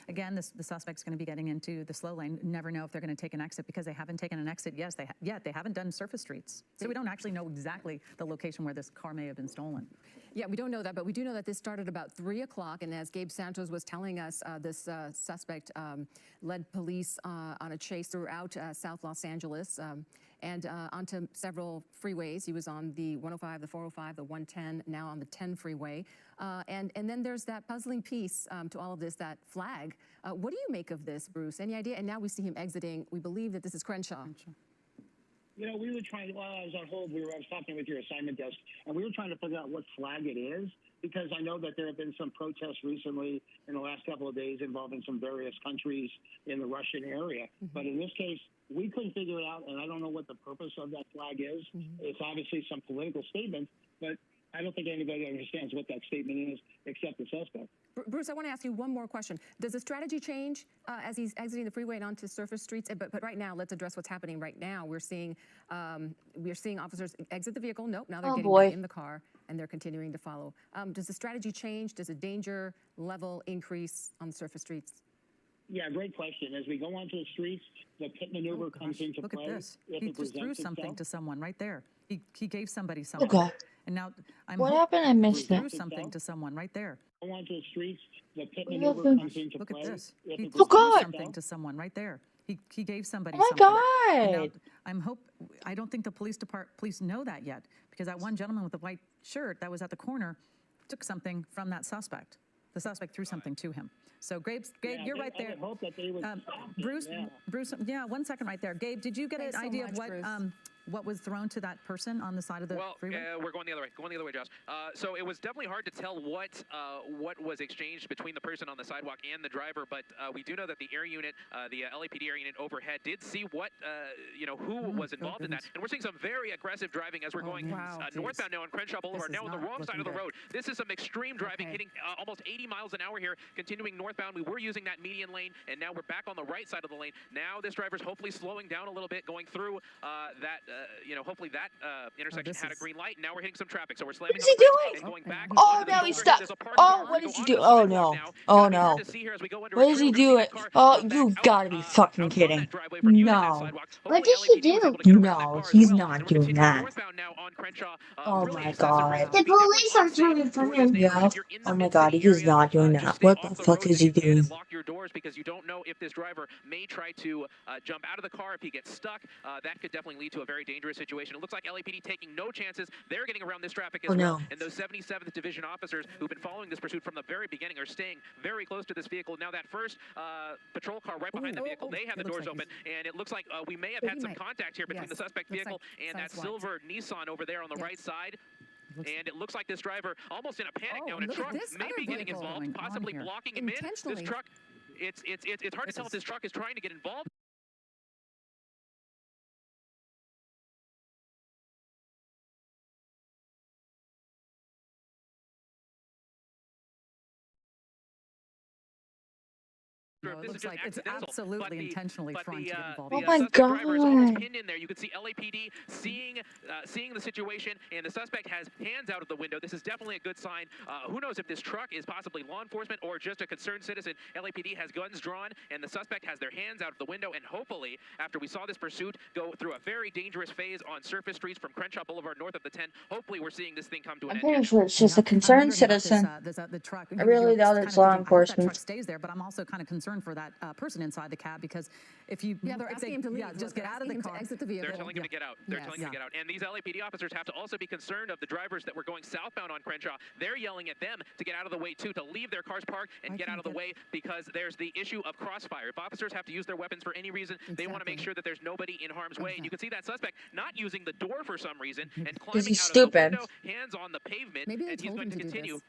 Again, the suspect's going to be getting into the slow lane. Never know if they're going to take an exit because they haven't taken an exit. Yes, they haven't done surface streets. So we don't actually know exactly the location where this car may have been stolen. Yeah, we don't know that, but we do know that this started about 3 o'clock. And as Gabe Santos was telling us, this suspect led police on a chase throughout South Los Angeles and onto several freeways. He was on the 105, the 405, the 110, now on the 10 freeway. And then there's that puzzling piece to all of this, that flag. What do you make of this, Bruce? Any idea? And now we see him exiting. We believe that this is Crenshaw. You know, we were trying, while I was on hold, I was talking with your assignment desk, and we were trying to figure out what flag it is, because I know that there have been some protests recently in the last couple of days involving some various countries in the Russian area. Mm-hmm. But in this case, we couldn't figure it out, and I don't know what the purpose of that flag is. Mm-hmm. It's obviously some political statement, but I don't think anybody understands what that statement is except the suspect. Bruce, I want to ask you one more question. Does the strategy change as he's exiting the freeway and onto surface streets? But right now, let's address what's happening right now. We're seeing officers exit the vehicle. Nope, now they're getting back in the car and they're continuing to follow. Does the strategy change? Does the danger level increase on the surface streets? Yeah, great question. As we go onto the streets, the pit maneuver comes into Look play. Look at this. He just threw something to someone right there. He gave somebody something. Okay. And now what happened? I missed he it. threw something to someone right there. Go onto the streets, the pit maneuver comes into Look play. at this. He Oh, threw God. something to someone right there. He gave somebody Oh, something. my And God. now I don't think the police know that yet, because that one gentleman with the white shirt that was at the corner took something from that suspect. The suspect threw something to him. So, Gabe, you're right there. I hope that they would Bruce, yeah, 1 second right there. Gabe, did you get an idea of what was thrown to that person on the side of the freeway? We're going the other way. Going the other way, Josh. So it was definitely hard to tell what was exchanged between the person on the sidewalk and the driver, but we do know that the air unit, the LAPD air unit overhead, did see what who was involved in that, and we're seeing some very aggressive driving as we're going northbound now on Crenshaw Boulevard. Now on the wrong side of the road. This is some extreme driving, hitting almost 80 miles an hour here, continuing northbound. We were using that median lane, and now we're back on the right side of the lane. Now this driver's hopefully slowing down a little bit, going through that. Hopefully that intersection had a green light. And now we're hitting some traffic, so we're slamming. What is he doing? And going back. Oh, now he's stuck. Oh, what is he doing? Oh, no. Oh, no. What is he doing? Oh, you gotta be fucking kidding. No. What did he do? No, he's not doing that. Oh, my God. The police are coming for him. Yeah. Oh, my God, he's not doing that. What the fuck is he doing? Lock your doors because you don't know if this driver may try to jump out of the car if he gets stuck. That could definitely lead to a very dangerous situation. It looks like LAPD taking no chances. They're getting around this traffic as well. And those 77th Division officers who've been following this pursuit from the very beginning are staying very close to this vehicle. Now that first patrol car right behind the vehicle, they have the doors open, and it looks like we may have had some contact here between the suspect vehicle and that silver Nissan over there on the right side. And it looks like this driver, almost in a panic now, in a truck, may be getting involved, possibly blocking him in. This truck, it's hard to tell if this truck is trying to get involved. No, it looks like it's absolutely intentionally trying to get involved. Oh my God! Pinned in there. You can see LAPD seeing the situation, and the suspect has hands out of the window. This is definitely a good sign. Who knows if this truck is possibly law enforcement or just a concerned citizen? LAPD has guns drawn, and the suspect has their hands out of the window. And hopefully, after we saw this pursuit go through a very dangerous phase on surface streets from Crenshaw Boulevard north of the 10, hopefully we're seeing this thing come to an I'm end. pretty sure it's just a concerned citizen. The truck. I really doubt it's law enforcement. The truck stays there, but I'm also kind of concerned for that person inside the cab, because if you they're asking him to leave. Just get out of the car. Exit the vehicle. They're telling him to get out. They're telling him to get out. And these LAPD officers have to also be concerned of the drivers that were going southbound on Crenshaw. They're yelling at them to get out of the way too, to leave their cars parked and get out of the way, because there's the issue of crossfire. If officers have to use their weapons for any reason, they want to make sure that there's nobody in harm's way. And you can see that suspect not using the door for some reason and climbing out of the window, hands on the pavement, and he's going to continue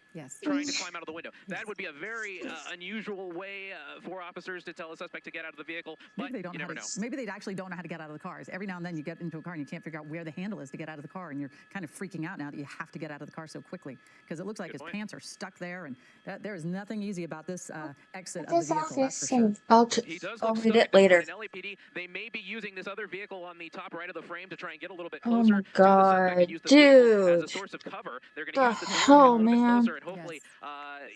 trying to climb out of the window. That would be a very unusual way 4 officers to tell a suspect to get out of the vehicle, but Maybe they don't you know how never to, know. maybe they actually don't know how to get out of the cars. Every now and then you get into a car and you can't figure out where the handle is to get out of the car, and you're kind of freaking out now that you have to get out of the car so quickly because it looks like his pants are stuck there, and there is nothing easy about this exit of the vehicle. That's for sure. I'll read it later. In LAPD, they may be using this other vehicle on the top right of the frame to try and get a little bit Oh closer my to the suspect god, and use the vehicle as a dude. source of cover. They're going The to use the door to get a hell, little bit man. closer and hopefully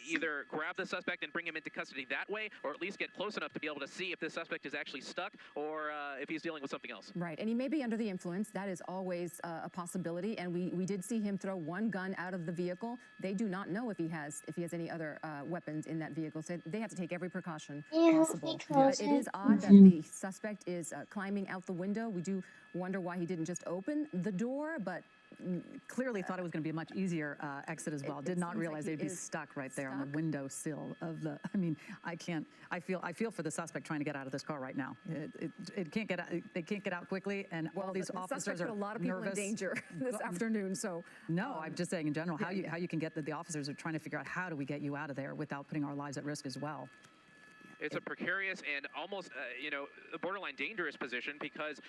either grab the suspect and bring him into custody that way, or at least get close enough to be able to see if this suspect is actually stuck or if he's dealing with something else. Right, and he may be under the influence. That is always a possibility. And we did see him throw one gun out of the vehicle. They do not know if he has any other weapons in that vehicle. So they have to take every precaution possible. But it is odd that the suspect is climbing out the window. We do wonder why he didn't just open the door, but clearly thought it was going to be a much easier exit as well. Did not realize they'd be stuck right there on the windowsill of the. I mean, I can't. I feel for the suspect trying to get out of this car right now. It can't get out. They can't get out quickly, and all these officers are a lot of people nervous. in danger this afternoon. So no, I'm just saying in general how you can get the officers are trying to figure out how do we get you out of there without putting our lives at risk as well. It's a precarious and almost, a borderline dangerous position because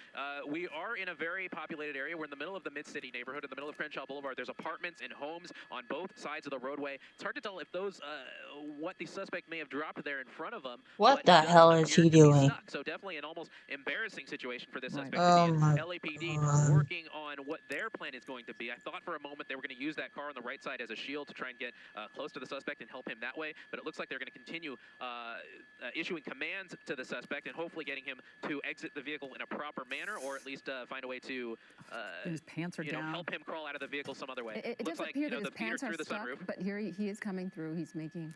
we are in a very populated area. We're in the middle of the Mid-City neighborhood, in the middle of Crenshaw Boulevard. There's apartments and homes on both sides of the roadway. It's hard to tell if those, what the suspect may have dropped there in front of him. What the hell is he doing? So definitely an almost embarrassing situation for this suspect Oh to be in. my LAPD God. working on what their plan is going to be. I thought for a moment they were going to use that car on the right side as a shield to try and get close to the suspect and help him that way, but it looks like they're going to continue issuing commands to the suspect and hopefully getting him to exit the vehicle in a proper manner, or at least find a way to his pants are down. help him crawl out of the vehicle some other way. it Looks does like appear that the his Peter pants are through the stuck, sunroof. but here he is coming through. He's making.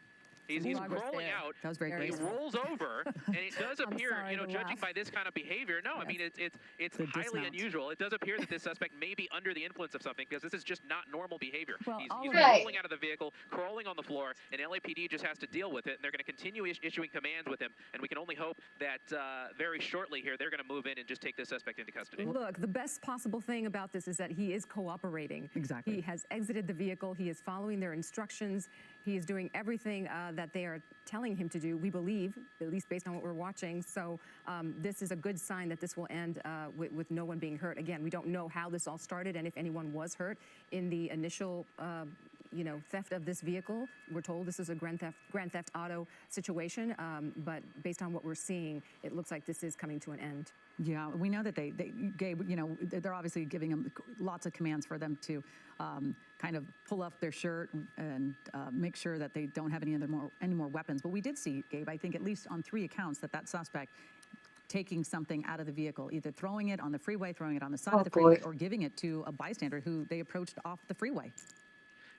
He's crawling out. That was very He graceful. rolls over, and it does appear, sorry to judging laugh. by this kind of behavior, no, I mean it's The highly dismount. unusual. It does appear that this suspect may be under the influence of something because this is just not normal behavior. Well, he's all of rolling out of the vehicle, crawling on the floor, and LAPD just has to deal with it. And they're going to continue issuing commands with him, and we can only hope that very shortly here they're going to move in and just take this suspect into custody. Look, the best possible thing about this is that he is cooperating. Exactly. He has exited the vehicle. He is following their instructions. He is doing everything that they are telling him to do, we believe, at least based on what we're watching. So this is a good sign that this will end with no one being hurt. Again, we don't know how this all started and if anyone was hurt in the initial theft of this vehicle. We're told this is a Grand Theft Auto situation, but based on what we're seeing, it looks like this is coming to an end. Yeah, we know that they gave, they're obviously giving them lots of commands for them to kind of pull up their shirt and make sure that they don't have any more weapons. But we did see, Gabe, I think at least on 3 accounts that suspect taking something out of the vehicle, either throwing it on the freeway, throwing it on the side of the freeway, or giving it to a bystander who they approached off the freeway.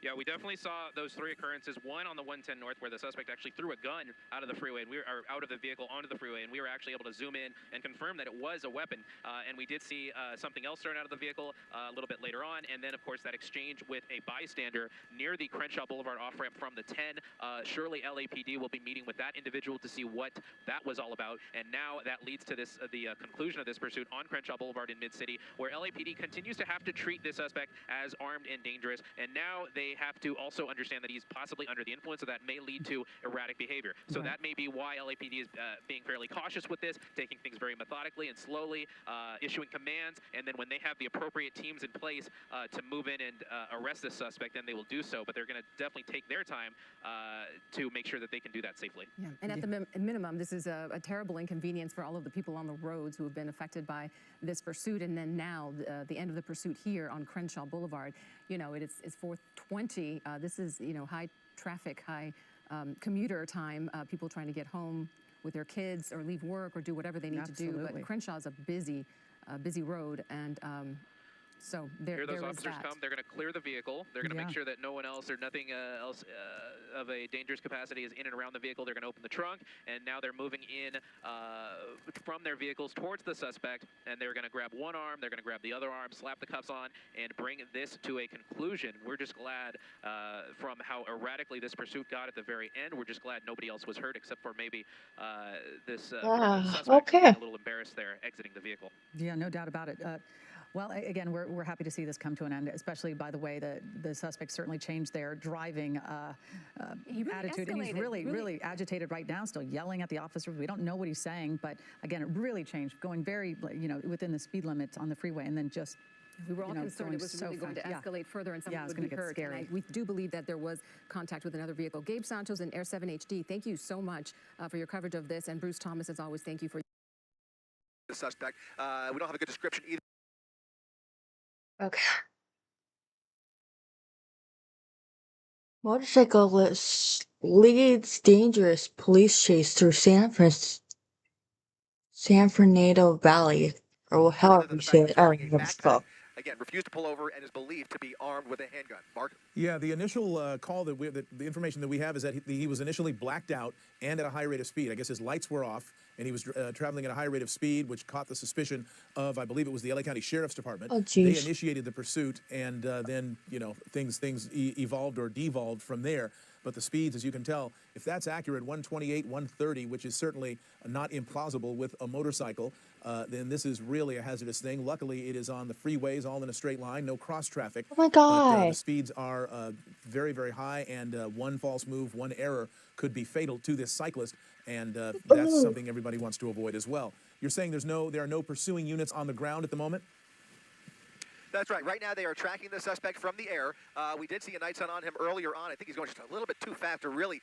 Yeah, we definitely saw those 3 occurrences. One on the 110 North, where the suspect actually threw a gun out of the freeway, and out of the vehicle onto the freeway, and we were actually able to zoom in and confirm that it was a weapon. And we did see something else thrown out of the vehicle a little bit later on, and then of course that exchange with a bystander near the Crenshaw Boulevard off-ramp from the 10. Surely LAPD will be meeting with that individual to see what that was all about, and now that leads to this the conclusion of this pursuit on Crenshaw Boulevard in Mid-City, where LAPD continues to have to treat this suspect as armed and dangerous, and now they have to also understand that he's possibly under the influence, so that may lead to erratic behavior. So that may be why LAPD is being fairly cautious with this, taking things very methodically and slowly, issuing commands, and then when they have the appropriate teams in place to move in and arrest this suspect, then they will do so, but they're going to definitely take their time to make sure that they can do that safely. Yeah. And at the minimum, this is a terrible inconvenience for all of the people on the roads who have been affected by this pursuit, and then now the end of the pursuit here on Crenshaw Boulevard. It's 4:20. This is, high traffic, high commuter time, people trying to get home with their kids or leave work or do whatever they need to do. But Crenshaw's a busy road, and so Here those officers come. They're going to clear the vehicle. They're going to make sure that no one else or nothing else of a dangerous capacity is in and around the vehicle. They're going to open the trunk, and now they're moving in from their vehicles towards the suspect, and they're going to grab one arm, they're going to grab the other arm, slap the cuffs on, and bring this to a conclusion. We're just glad from how erratically this pursuit got at the very end. We're just glad nobody else was hurt except for maybe this suspect being a little embarrassed there exiting the vehicle. Yeah, no doubt about it. Well, again, we're happy to see this come to an end, especially by the way the suspect certainly changed their driving attitude. And he's really agitated right now, still yelling at the officers. We don't know what he's saying, but again, it really changed, going very, within the speed limits on the freeway, and then just. We were all concerned it was really going to escalate further and someone would be hurt. Scary. We do believe that there was contact with another vehicle. Gabe Santos and Air 7 HD, thank you so much for your coverage of this. And Bruce Thomas, as always, thank you for the suspect. We don't have a good description either. Okay. Motorcyclist leads dangerous police chase through San Fernando Valley, or however you say it. I don't know what Again, refused to pull over and is believed to be armed with a handgun. Mark? Yeah, the initial call that the information that we have is that he was initially blacked out and at a high rate of speed. I guess his lights were off, and he was traveling at a high rate of speed, which caught the suspicion of, I believe it was the LA County Sheriff's Department. Oh, geez. They initiated the pursuit, and then, things evolved or devolved from there. But the speeds, as you can tell, if that's accurate, 128, 130, which is certainly not implausible with a motorcycle, then this is really a hazardous thing. Luckily, it is on the freeways, all in a straight line, no cross traffic. Oh my God. But, the speeds are very, very high, and one false move, one error could be fatal to this cyclist, and that's something everybody wants to avoid as well. You're saying there are no pursuing units on the ground at the moment? That's right. Right now, they are tracking the suspect from the air. We did see a night sun on him earlier on. I think he's going just a little bit too fast to really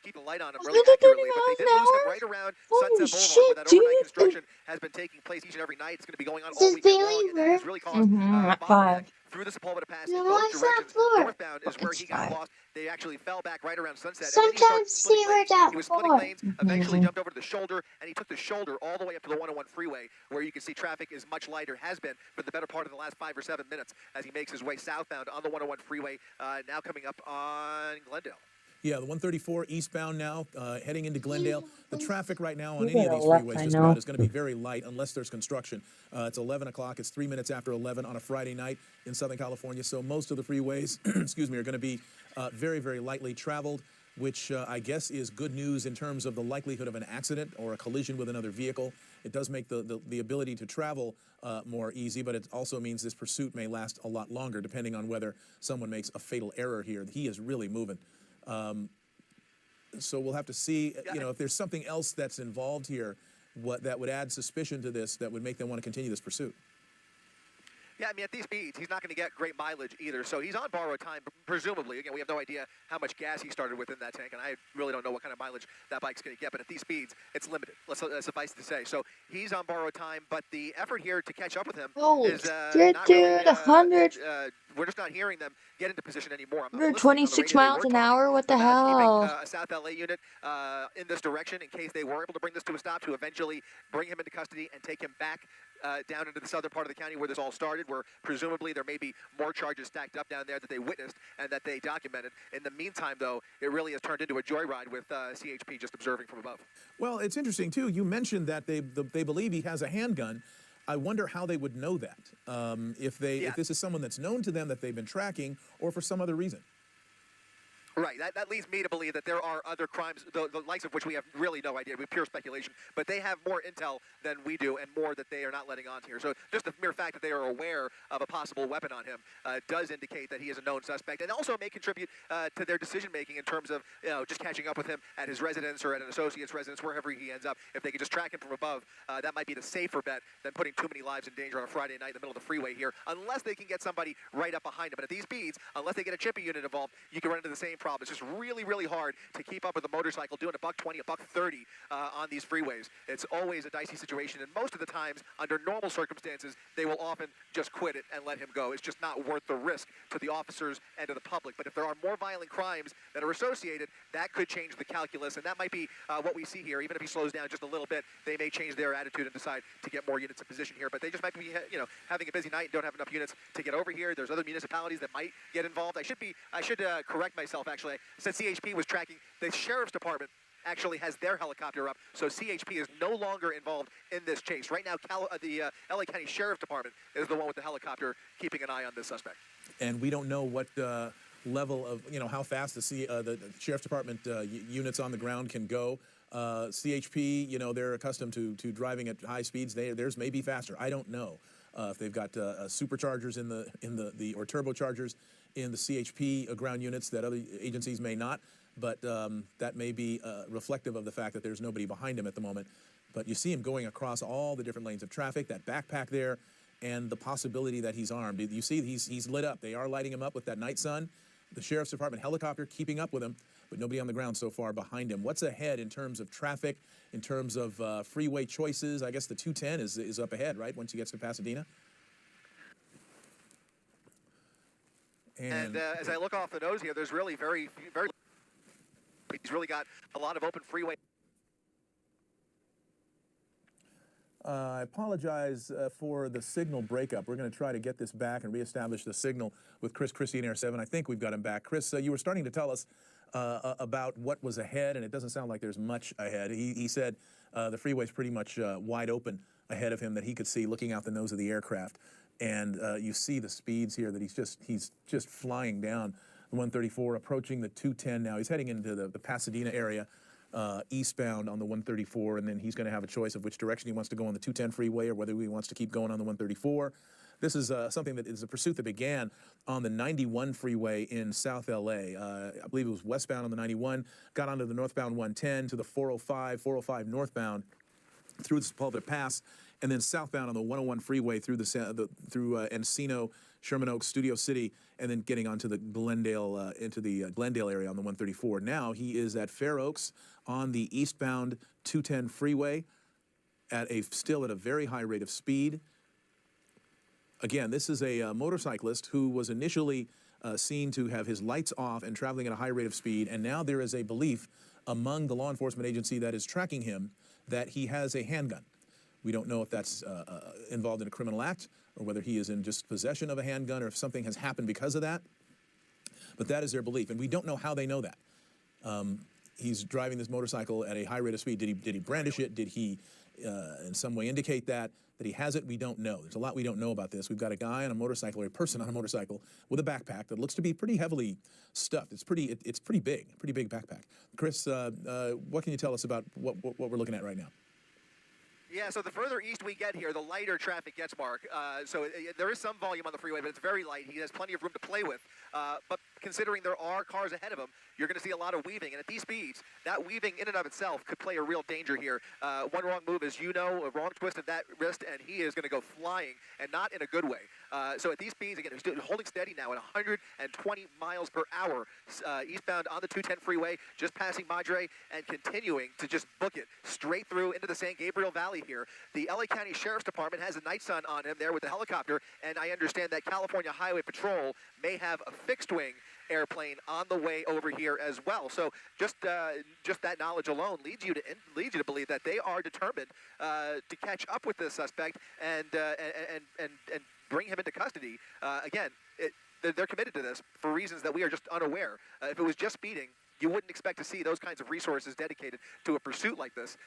keep the light on him really accurately. But they did lose him right around Sunset Boulevard, where that overnight construction has been taking place each and every night. It's going to be going on all weekend long, and it's really caused bottleneck through the Sepulveda Pass in both directions. Northbound is where he got lost. They actually fell back right around Sunset. Sometimes they were that He was splitting lanes, eventually jumped over to the shoulder, and he took the shoulder all the way up to the 101 freeway, where you can see traffic is much lighter, has been for the better part of the last 5 or 7 minutes as he makes his way southbound on the 101 freeway, now coming up on Glendale. Yeah, the 134 eastbound now, heading into Glendale. The traffic right now on any of these freeways just about is going to be very light unless there's construction. It's 11 o'clock. It's 3 minutes after 11 on a Friday night in Southern California. So most of the freeways, excuse me, are going to be very, very lightly traveled, which I guess is good news in terms of the likelihood of an accident or a collision with another vehicle. It does make the ability to travel more easy, but it also means this pursuit may last a lot longer, depending on whether someone makes a fatal error here. He is really moving. So we'll have to see, if there's something else that's involved here, that would add suspicion to this, that would make them want to continue this pursuit. Yeah, I mean, at these speeds, he's not going to get great mileage either. So he's on borrowed time, presumably. Again, we have no idea how much gas he started with in that tank, and I really don't know what kind of mileage that bike's going to get. But at these speeds, it's limited. Let's suffice to say. So he's on borrowed time, but the effort here to catch up with him is not really, 100. We're just not hearing them get into position anymore. 126 miles an hour? What the hell? A South LA unit in this direction in case they were able to bring this to a stop, to eventually bring him into custody and take him back down into the southern part of the county where this all started, where presumably there may be more charges stacked up down there that they witnessed and that they documented. In the meantime, though, it really has turned into a joyride with CHP just observing from above. Well, it's interesting, too. You mentioned that they believe he has a handgun. I wonder how they would know that, if this is someone that's known to them that they've been tracking, or for some other reason. Right, that leads me to believe that there are other crimes, the likes of which we have really no idea. We're pure speculation, but they have more intel than we do, and more that they are not letting on here. So just the mere fact that they are aware of a possible weapon on him does indicate that he is a known suspect, and also may contribute to their decision-making in terms of just catching up with him at his residence or at an associate's residence, wherever he ends up. If they could just track him from above, that might be the safer bet than putting too many lives in danger on a Friday night in the middle of the freeway here, unless they can get somebody right up behind him. But at these speeds, unless they get a chippy unit involved, you can run into the same problem. It's just really, really hard to keep up with a motorcycle doing $120, $130 on these freeways. It's always a dicey situation, and most of the times, under normal circumstances, they will often just quit it and let him go. It's just not worth the risk to the officers and to the public. But if there are more violent crimes that are associated, that could change the calculus, and that might be what we see here. Even if he slows down just a little bit, they may change their attitude and decide to get more units in position here. But they just might be, having a busy night and don't have enough units to get over here. There's other municipalities that might get involved. I should correct myself, actually. Since CHP was tracking, the Sheriff's Department actually has their helicopter up, so CHP is no longer involved in this chase. Right now, the LA County Sheriff's Department is the one with the helicopter keeping an eye on this suspect. And we don't know what level of, how fast the Sheriff's Department units on the ground can go. CHP, they're accustomed to driving at high speeds. Theirs may be faster. I don't know. if they've got superchargers or turbochargers in the CHP ground units that other agencies may not. But that may be reflective of the fact that there's nobody behind him at the moment. But you see him going across all the different lanes of traffic, that backpack there, and the possibility that he's armed. You see he's lit up. They are lighting him up with that night sun. The Sheriff's Department helicopter keeping up with him, but nobody on the ground so far behind him. What's ahead in terms of traffic, in terms of freeway choices? I guess the 210 is up ahead, right, once he gets to Pasadena? And as I look off the nose here, there's really very... He's really got a lot of open freeway. I apologize for the signal breakup. We're going to try to get this back and reestablish the signal with Chris Christie in Air 7. I think we've got him back. Chris, you were starting to tell us about what was ahead, and it doesn't sound like there's much ahead. He said the freeway's pretty much wide open ahead of him that he could see looking out the nose of the aircraft. And you see the speeds here that he's just flying down. The 134 approaching the 210 now. He's heading into the Pasadena area. Eastbound on the 134, and then he's going to have a choice of which direction he wants to go on the 210 freeway or whether he wants to keep going on the 134. This is something that is a pursuit that began on the 91 freeway in South LA. I believe it was westbound on the 91, got onto the northbound 110 to the 405 northbound through the Sepulveda Pass, and then southbound on the 101 freeway through Encino, Sherman Oaks, Studio City, and then getting onto the Glendale, into the Glendale area on the 134. Now he is at Fair Oaks on the eastbound 210 freeway still at a very high rate of speed. Again, this is a motorcyclist who was initially seen to have his lights off and traveling at a high rate of speed, and now there is a belief among the law enforcement agency that is tracking him that he has a handgun. We don't know if that's involved in a criminal act or whether he is in just possession of a handgun or if something has happened because of that. But that is their belief, and we don't know how they know that. He's driving this motorcycle at a high rate of speed. Did he brandish it? Did he in some way indicate that he has it? We don't know. There's a lot we don't know about this. We've got a guy on a motorcycle, or a person on a motorcycle with a backpack that looks to be pretty heavily stuffed. It's pretty big backpack. Chris, what can you tell us about what we're looking at right now? Yeah, so the further east we get here, the lighter traffic gets, Mark. So there is some volume on the freeway, but it's very light. He has plenty of room to play with. But considering there are cars ahead of him, you're going to see a lot of weaving. And at these speeds, that weaving in and of itself could play a real danger here. One wrong move, as you know, a wrong twist of that wrist, and he is going to go flying, and not in a good way. So at these speeds, again, he's holding steady now at 120 miles per hour, eastbound on the 210 freeway, just passing Madre, and continuing to just book it straight through into the San Gabriel Valley here. The LA County Sheriff's Department has a night sun on him there with the helicopter, and I understand that California Highway Patrol may have a fixed-wing airplane on the way over here as well. So just that knowledge alone leads you to believe that they are determined to catch up with this suspect and bring him into custody. Again, they're committed to this for reasons that we are just unaware. If it was just speeding, you wouldn't expect to see those kinds of resources dedicated to a pursuit like this.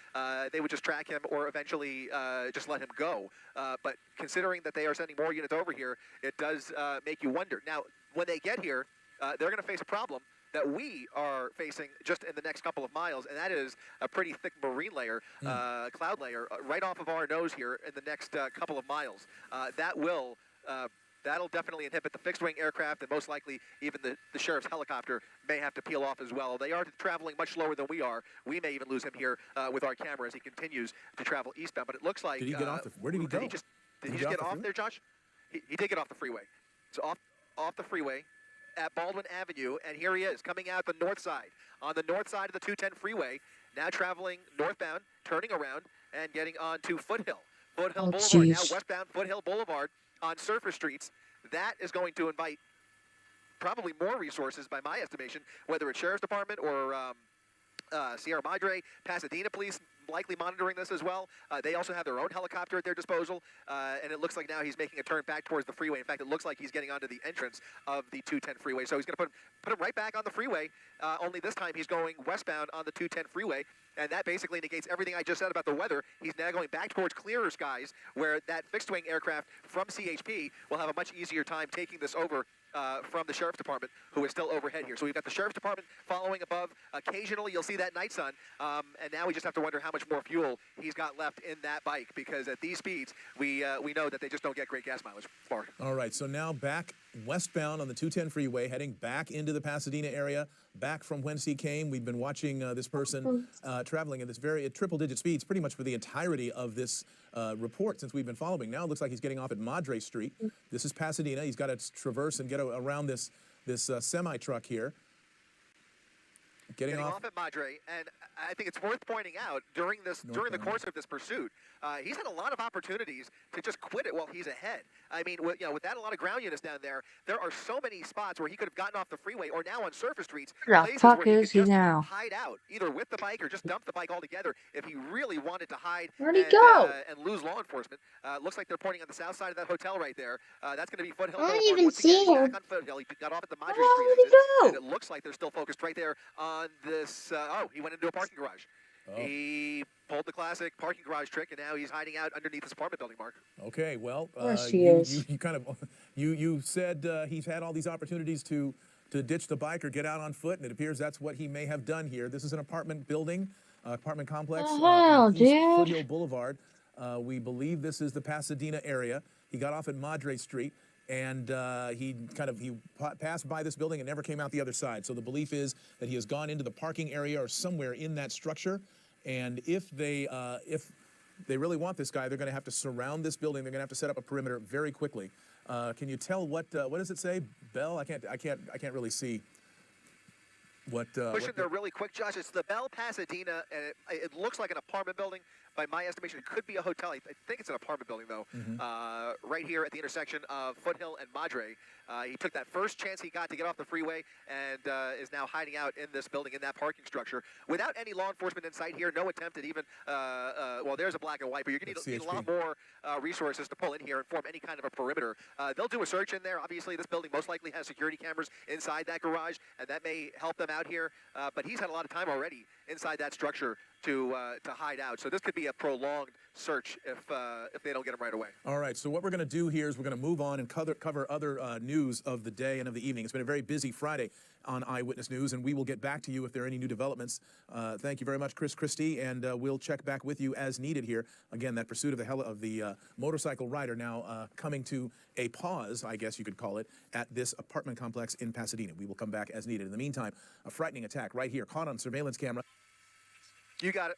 They would just track him or eventually just let him go. But considering that they are sending more units over here, it does make you wonder. Now, when they get here, they're going to face a problem that we are facing just in the next couple of miles, and that is a pretty thick marine layer, cloud layer, right off of our nose here in the next couple of miles. That'll definitely inhibit the fixed-wing aircraft, and most likely even the sheriff's helicopter may have to peel off as well. They are traveling much slower than we are. We may even lose him here with our camera as he continues to travel eastbound. But it looks like... Did he get off? Where did he go? Did he just get off there, Josh? He did get off the freeway. So off the freeway at Baldwin Avenue, and here he is coming out the north side. On the north side of the 210 freeway, now traveling northbound, turning around, and getting onto Foothill. Foothill Boulevard, now westbound Foothill Boulevard on surface streets. That is going to invite probably more resources by my estimation, whether it's Sheriff's Department or Sierra Madre, Pasadena Police likely monitoring this as well. They also have their own helicopter at their disposal, and it looks like now he's making a turn back towards the freeway. In fact, it looks like he's getting onto the entrance of the 210 freeway. So he's going to put him right back on the freeway, only this time he's going westbound on the 210 freeway. And that basically negates everything I just said about the weather. He's now going back towards clearer skies, where that fixed-wing aircraft from CHP will have a much easier time taking this over from the Sheriff's Department, who is still overhead here. So we've got the Sheriff's Department following above. Occasionally, you'll see that night sun, and now we just have to wonder how much more fuel he's got left in that bike, because at these speeds, we know that they just don't get great gas mileage. Mark. All right, so now back westbound on the 210 freeway, heading back into the Pasadena area, back from whence he came. We've been watching this person traveling at this at triple-digit speeds pretty much for the entirety of this report since we've been following. Now it looks like he's getting off at Madre Street. This is Pasadena. He's got to traverse and get around this semi-truck here. Getting off at Madre, and I think it's worth pointing out during the course of this pursuit, he's had a lot of opportunities to just quit it while he's ahead. I mean, with that, a lot of ground units down there, there are so many spots where he could have gotten off the freeway or now on surface streets, places where he could just hide out, either with the bike or just dump the bike altogether if he really wanted to hide and lose law enforcement. Looks like they're pointing on the south side of that hotel right there. That's going to be Foothill. I don't even see him. Back on Foothill. He got off at the Madre Street exit, and it looks like they're still focused right there on this. He went into a parking garage. He pulled the classic parking garage trick, and now he's hiding out underneath this apartment building, Mark. Okay, well, you said he's had all these opportunities to ditch the bike or get out on foot, and it appears that's what he may have done here. This is an apartment building, apartment complex on East Foothill Boulevard. We believe this is the Pasadena area. He got off at Madre Street, and he passed by this building and never came out the other side. So the belief is that he has gone into the parking area or somewhere in that structure. And if they really want this guy, they're going to have to surround this building. They're going to have to set up a perimeter very quickly. Can you tell what does it say, Bell? I can't really see. Pushing there really quick, Josh. It's the Bell Pasadena, and it looks like an apartment building. By my estimation, it could be a hotel. I think it's an apartment building, though, right here at the intersection of Foothill and Madre. He took that first chance he got to get off the freeway and is now hiding out in this building, in that parking structure. Without any law enforcement in sight here, no attempt at even, well, there's a black and white, but you're going to need a lot more resources to pull in here and form any kind of a perimeter. They'll do a search in there. Obviously, this building most likely has security cameras inside that garage, and that may help them out here. But he's had a lot of time already inside that structure to hide out. So this could be a prolonged search if they don't get him right away. All right, so what we're going to do here is we're going to move on and cover other news of the day and of the evening. It's been a very busy Friday on Eyewitness News, and we will get back to you if there are any new developments. Thank you very much, Chris Christie, and we'll check back with you as needed here. Again, that pursuit of the motorcycle rider now coming to a pause, I guess you could call it, at this apartment complex in Pasadena. We will come back as needed. In the meantime, a frightening attack right here, caught on surveillance camera. You got it.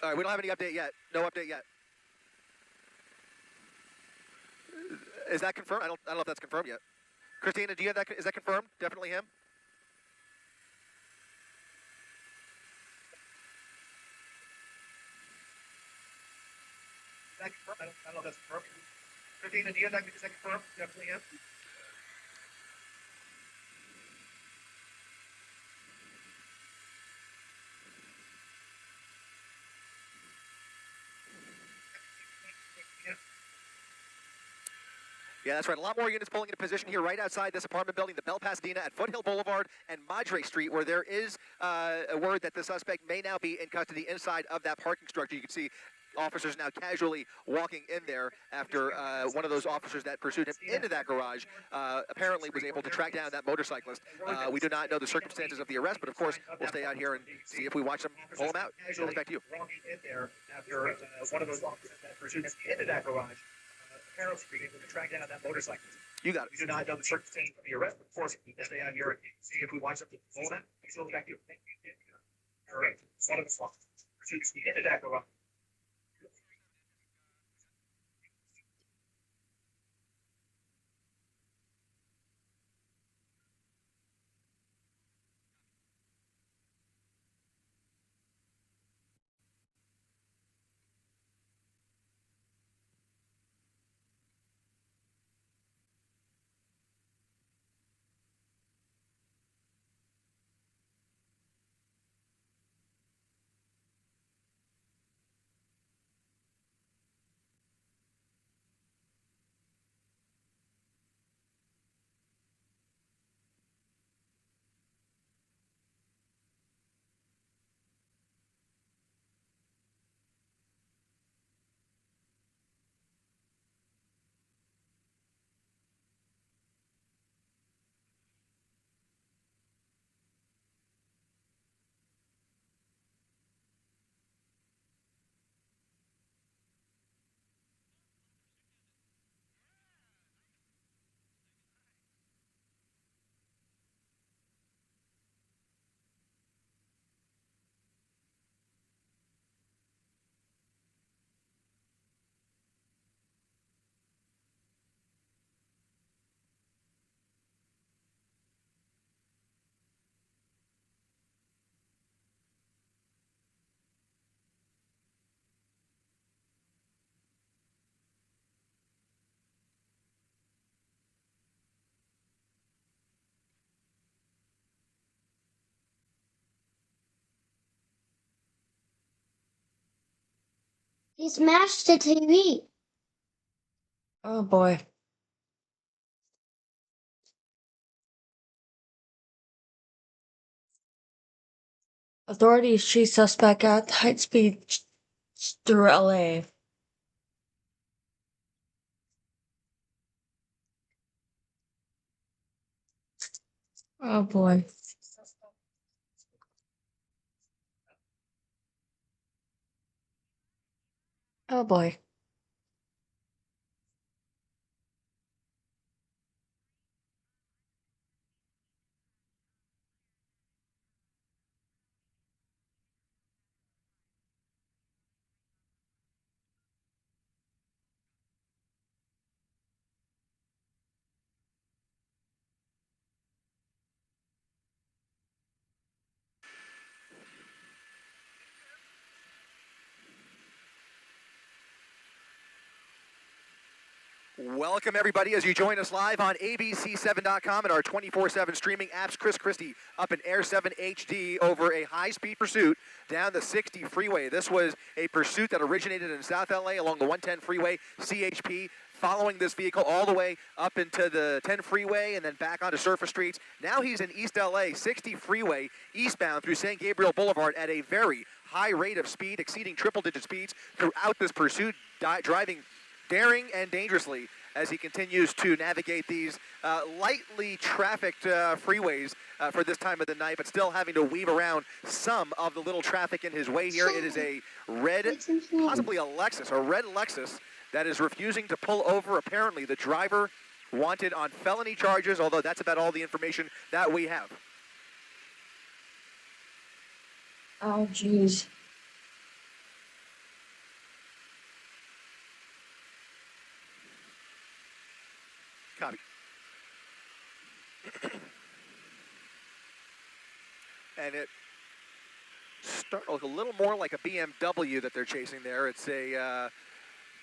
All right, we don't have any update yet. No update yet. Is that confirmed? I don't know if that's confirmed yet. Christina, do you have that? Is that confirmed? Definitely him? that confirmed? I don't know if that's confirmed. Christina Diaz, is that confirmed? Definitely is. Yeah, that's right. A lot more units pulling into position here right outside this apartment building, the Belle Pasadena at Foothill Boulevard and Madre Street, where there is a word that the suspect may now be in custody inside of that parking structure. You can see officers now casually walking in there after one of those officers that pursued him into that garage apparently was able to track down that motorcyclist. We do not know the circumstances of the arrest, but of course we'll stay out here and see if we watch them pull him out. Back to you. Walking in there after one of those officers that pursued him into that garage. Apparently being able to track down that motorcyclist. You got it. We do not know the circumstances of the arrest, but of course we'll stay out here and see if we watch them pull him out. Back to you. All right. One of the officers pursued him into that garage. He smashed the TV. Oh boy. Authorities chase suspect at high speed through LA. Oh boy. Oh boy. Welcome, everybody, as you join us live on ABC7.com and our 24/7 streaming apps. Chris Christie up in Air 7 HD over a high-speed pursuit down the 60 freeway. This was a pursuit that originated in South LA along the 110 freeway, CHP, following this vehicle all the way up into the 10 freeway and then back onto surface streets. Now he's in East LA, 60 freeway, eastbound through San Gabriel Boulevard at a very high rate of speed, exceeding triple-digit speeds throughout this pursuit, driving daring and dangerously as he continues to navigate these lightly trafficked freeways for this time of the night, but still having to weave around some of the little traffic in his way here. It is a red, possibly a red Lexus that is refusing to pull over. Apparently the driver wanted on felony charges, although that's about all the information that we have. Oh jeez. Copy. And it started to look a little more like a BMW that they're chasing there. It's a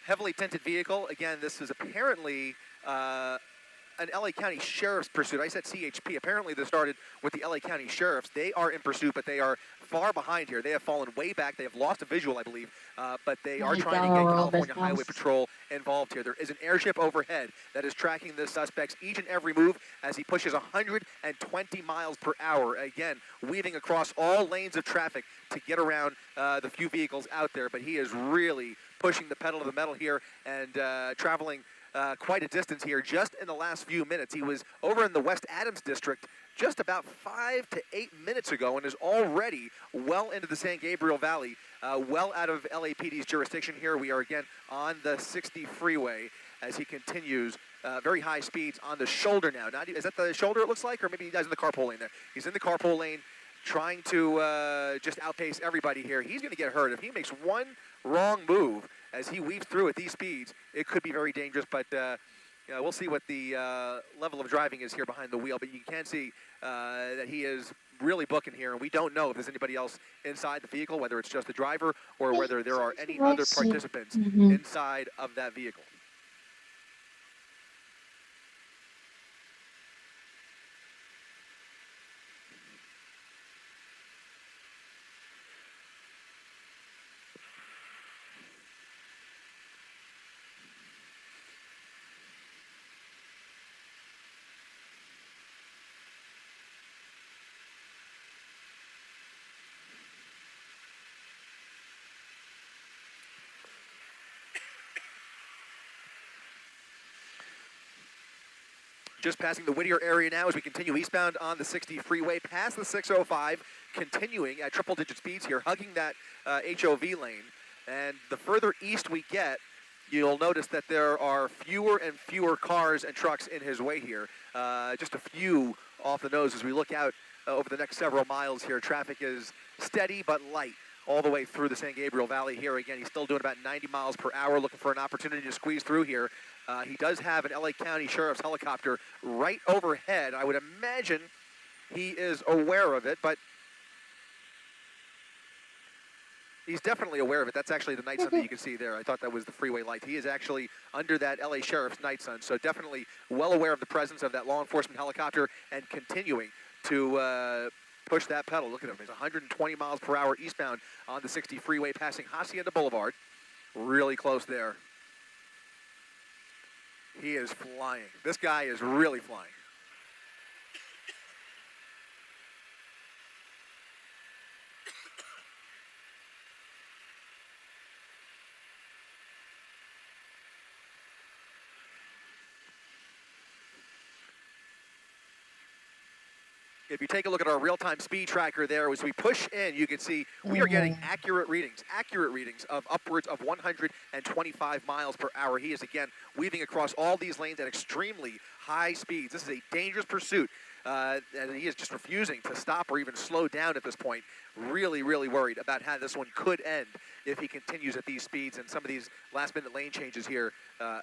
heavily tinted vehicle. Again, this is apparently an LA County Sheriff's pursuit. I said CHP. Apparently this started with the LA County Sheriffs. They are in pursuit, but they are far behind here. They have fallen way back. They have lost a visual, I believe, but they are trying to get California Highway Patrol involved here. There is an airship overhead that is tracking this suspect's each and every move as he pushes 120 miles per hour. Again, weaving across all lanes of traffic to get around the few vehicles out there, but he is really pushing the pedal to the metal here and traveling quite a distance here just in the last few minutes. He was over in the West Adams district just about 5 to 8 minutes ago and is already well into the San Gabriel Valley, well out of LAPD's jurisdiction here. We are again on the 60 freeway as he continues very high speeds on the shoulder now. Is that the shoulder it looks like, or maybe he's in the carpool lane there? He's in the carpool lane trying to just outpace everybody here. He's going to get hurt. If he makes one wrong move as he weaves through at these speeds, it could be very dangerous, but we'll see what the level of driving is here behind the wheel. But you can see that he is really booking here, and we don't know if there's anybody else inside the vehicle, whether it's just the driver or whether there are any other participants inside of that vehicle. Just passing the Whittier area now as we continue eastbound on the 60 freeway, past the 605, continuing at triple-digit speeds here, hugging that HOV lane. And the further east we get, you'll notice that there are fewer and fewer cars and trucks in his way here. Just a few off the nose as we look out over the next several miles here. Traffic is steady but light all the way through the San Gabriel Valley here. Again, he's still doing about 90 miles per hour, looking for an opportunity to squeeze through here. He does have an LA County Sheriff's helicopter right overhead. I would imagine he is aware of it, but he's definitely aware of it. That's actually the night sun that you can see there. I thought that was the freeway light. He is actually under that LA Sheriff's night sun, so definitely well aware of the presence of that law enforcement helicopter and continuing to push that pedal. Look at him. He's 120 miles per hour eastbound on the 60 freeway, passing Hacienda Boulevard. Really close there. He is flying. This guy is really flying. If you take a look at our real-time speed tracker there, as we push in, you can see we are getting accurate readings of upwards of 125 miles per hour. He is, again, weaving across all these lanes at extremely high speeds. This is a dangerous pursuit, and he is just refusing to stop or even slow down at this point. Really, really worried about how this one could end if he continues at these speeds and some of these last-minute lane changes here.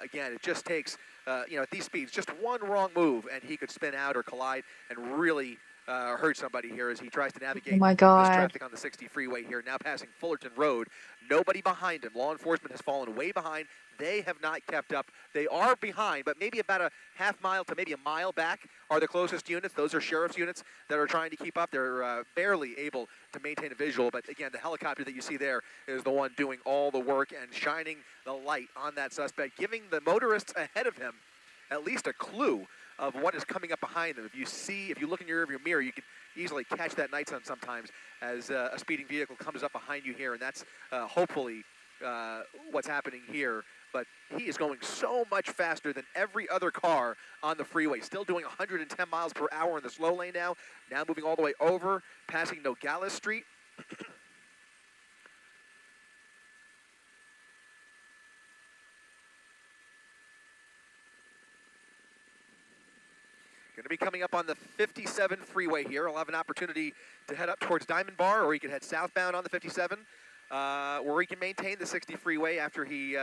Again, it just takes, at these speeds, just one wrong move, and he could spin out or collide and really hurt somebody here as he tries to navigate this traffic on the 60 freeway here, now passing Fullerton Road. Nobody behind him. Law enforcement has fallen way behind. They have not kept up. They are behind, but maybe about a half mile to maybe a mile back are the closest units. Those are sheriff's units that are trying to keep up. They're barely able to maintain a visual, but again, the helicopter that you see there is the one doing all the work and shining the light on that suspect, giving the motorists ahead of him at least a clue of what is coming up behind them. If you look in your rearview mirror, you can easily catch that night sun sometimes as a speeding vehicle comes up behind you here, and that's hopefully what's happening here. But he is going so much faster than every other car on the freeway, still doing 110 miles per hour in the slow lane now moving all the way over, passing Nogales Street. Going to be coming up on the 57 freeway here. He'll have an opportunity to head up towards Diamond Bar, or he can head southbound on the 57, where he can maintain the 60 freeway after he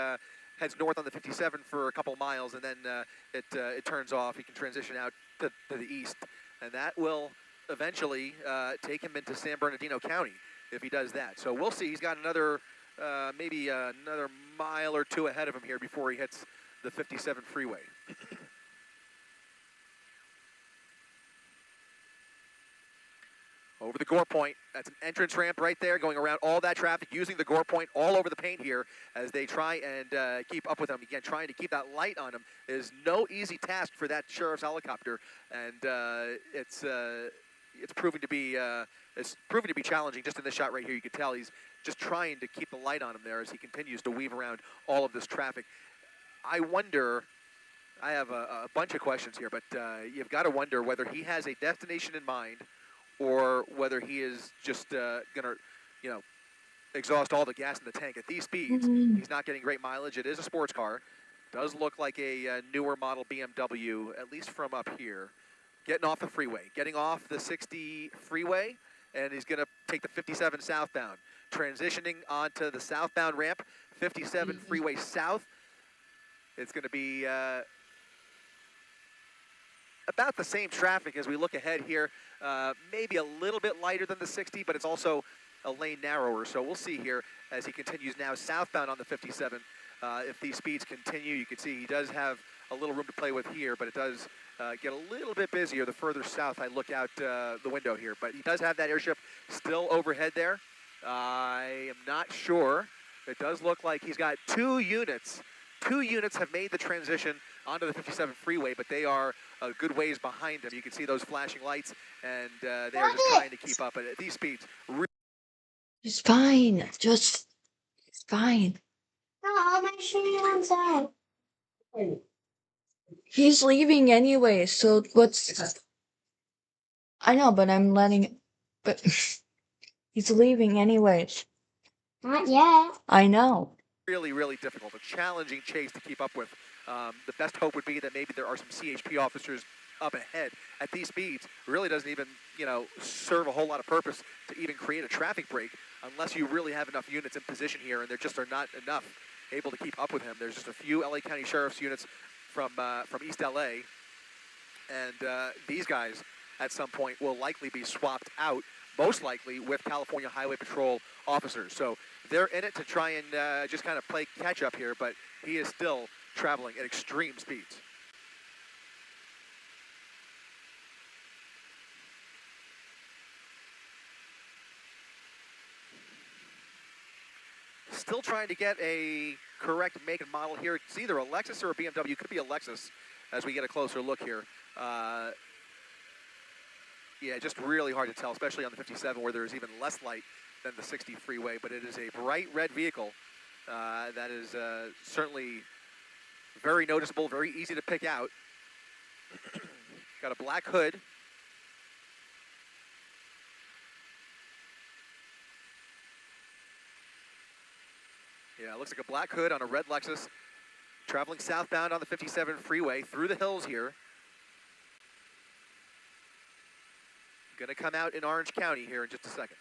heads north on the 57 for a couple miles, and then it turns off. He can transition out to the east, and that will eventually take him into San Bernardino County if he does that. So we'll see. He's got another maybe another mile or two ahead of him here before he hits the 57 freeway. Over the Gore Point. That's an entrance ramp right there, going around all that traffic, using the Gore Point all over the paint here as they try and keep up with them. Again, trying to keep that light on them is no easy task for that sheriff's helicopter, and it's proving to be challenging. Just in this shot right here, you can tell he's just trying to keep the light on him there as he continues to weave around all of this traffic. I wonder. I have a bunch of questions here, but you've got to wonder whether he has a destination in mind, or whether he is just going to, exhaust all the gas in the tank. At these speeds, he's not getting great mileage. It is a sports car. Does look like a newer model BMW, at least from up here. Getting off the freeway, getting off the 60 freeway, and he's going to take the 57 southbound. Transitioning onto the southbound ramp, 57 freeway south. It's going to be about the same traffic as we look ahead here. Maybe a little bit lighter than the 60, but it's also a lane narrower. So we'll see here as he continues now southbound on the 57. If these speeds continue, you can see he does have a little room to play with here, but it does get a little bit busier the further south I look out the window here. But he does have that airship still overhead there. I am not sure. It does look like he's got 2 units. 2 units have made the transition onto the 57 freeway, but they are a good ways behind him. You can see those flashing lights, and they are just trying to keep up. But at these speeds, it's fine. It's fine. Oh, my shoes out. He's leaving anyway, so what's... I know, but I'm letting... But he's leaving anyways. Not yet. I know. really, really difficult. A challenging chase to keep up with. The best hope would be that maybe there are some CHP officers up ahead. At these speeds, really doesn't even, serve a whole lot of purpose to even create a traffic break unless you really have enough units in position here, and there just are not enough able to keep up with him. There's just a few LA County Sheriff's units from East LA, and these guys at some point will likely be swapped out, most likely with California Highway Patrol officers. So they're in it to try and just kind of play catch up here, but he is still traveling at extreme speeds. Still trying to get a correct make and model here. It's either a Lexus or a BMW. Could be a Lexus as we get a closer look here. Yeah, just really hard to tell, especially on the 57 where there's even less light than the 60 freeway, but it is a bright red vehicle that is certainly very noticeable, very easy to pick out. Got a black hood. Yeah, it looks like a black hood on a red Lexus, traveling southbound on the 57 freeway through the hills here. Going to come out in Orange County here in just a second.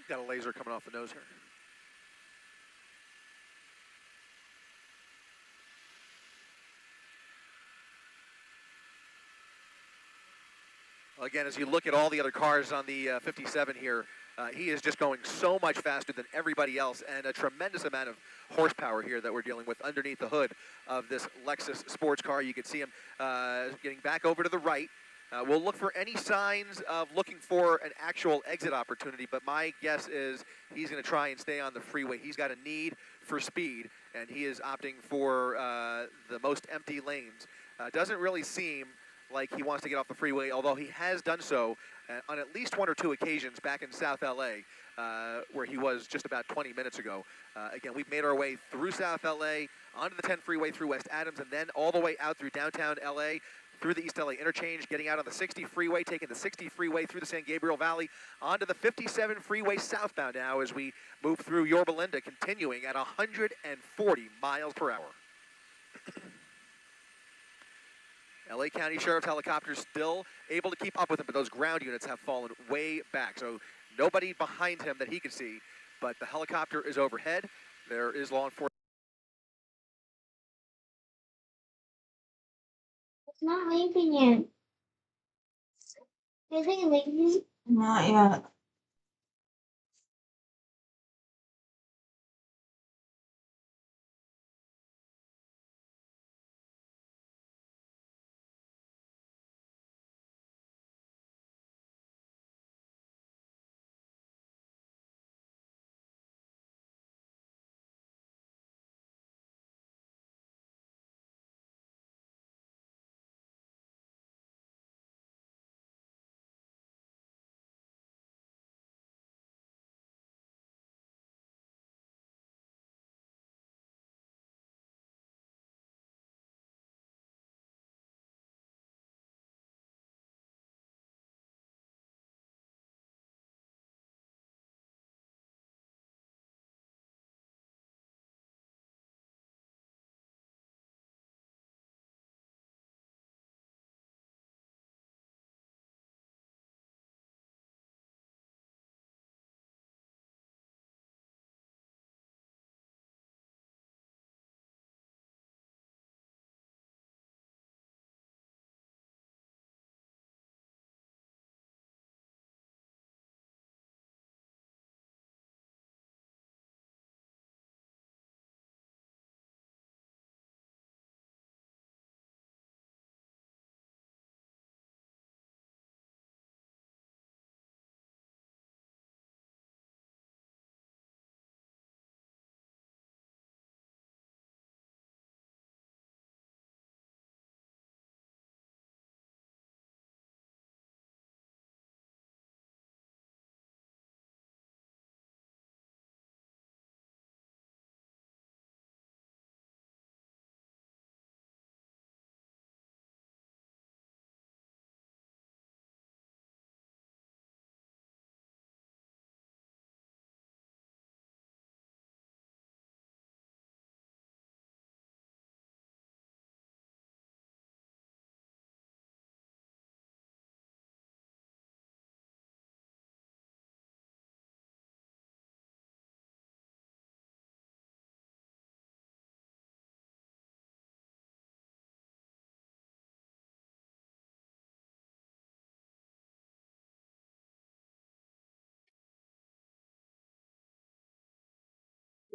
Got a laser coming off the nose here. Again, as you look at all the other cars on the 57 here, he is just going so much faster than everybody else, and a tremendous amount of horsepower here that we're dealing with underneath the hood of this Lexus sports car. You can see him getting back over to the right. We'll look for any signs of looking for an actual exit opportunity, but my guess is he's going to try and stay on the freeway. He's got a need for speed, and he is opting for the most empty lanes. Doesn't really seem like he wants to get off the freeway, although he has done so on at least 1 or 2 occasions back in South LA. where he was just about 20 minutes ago. Again, we've made our way through South LA, onto the 10 freeway through West Adams, and then all the way out through downtown LA, through the East LA interchange, getting out on the 60 freeway, taking the 60 freeway through the San Gabriel Valley, onto the 57 freeway southbound now as we move through Yorba Linda, continuing at 140 miles per hour. LA County Sheriff's helicopters still able to keep up with him, but those ground units have fallen way back. So nobody behind him that he can see, but the helicopter is overhead. There is law enforcement. It's not leaving yet. Is it leaving? Not yet.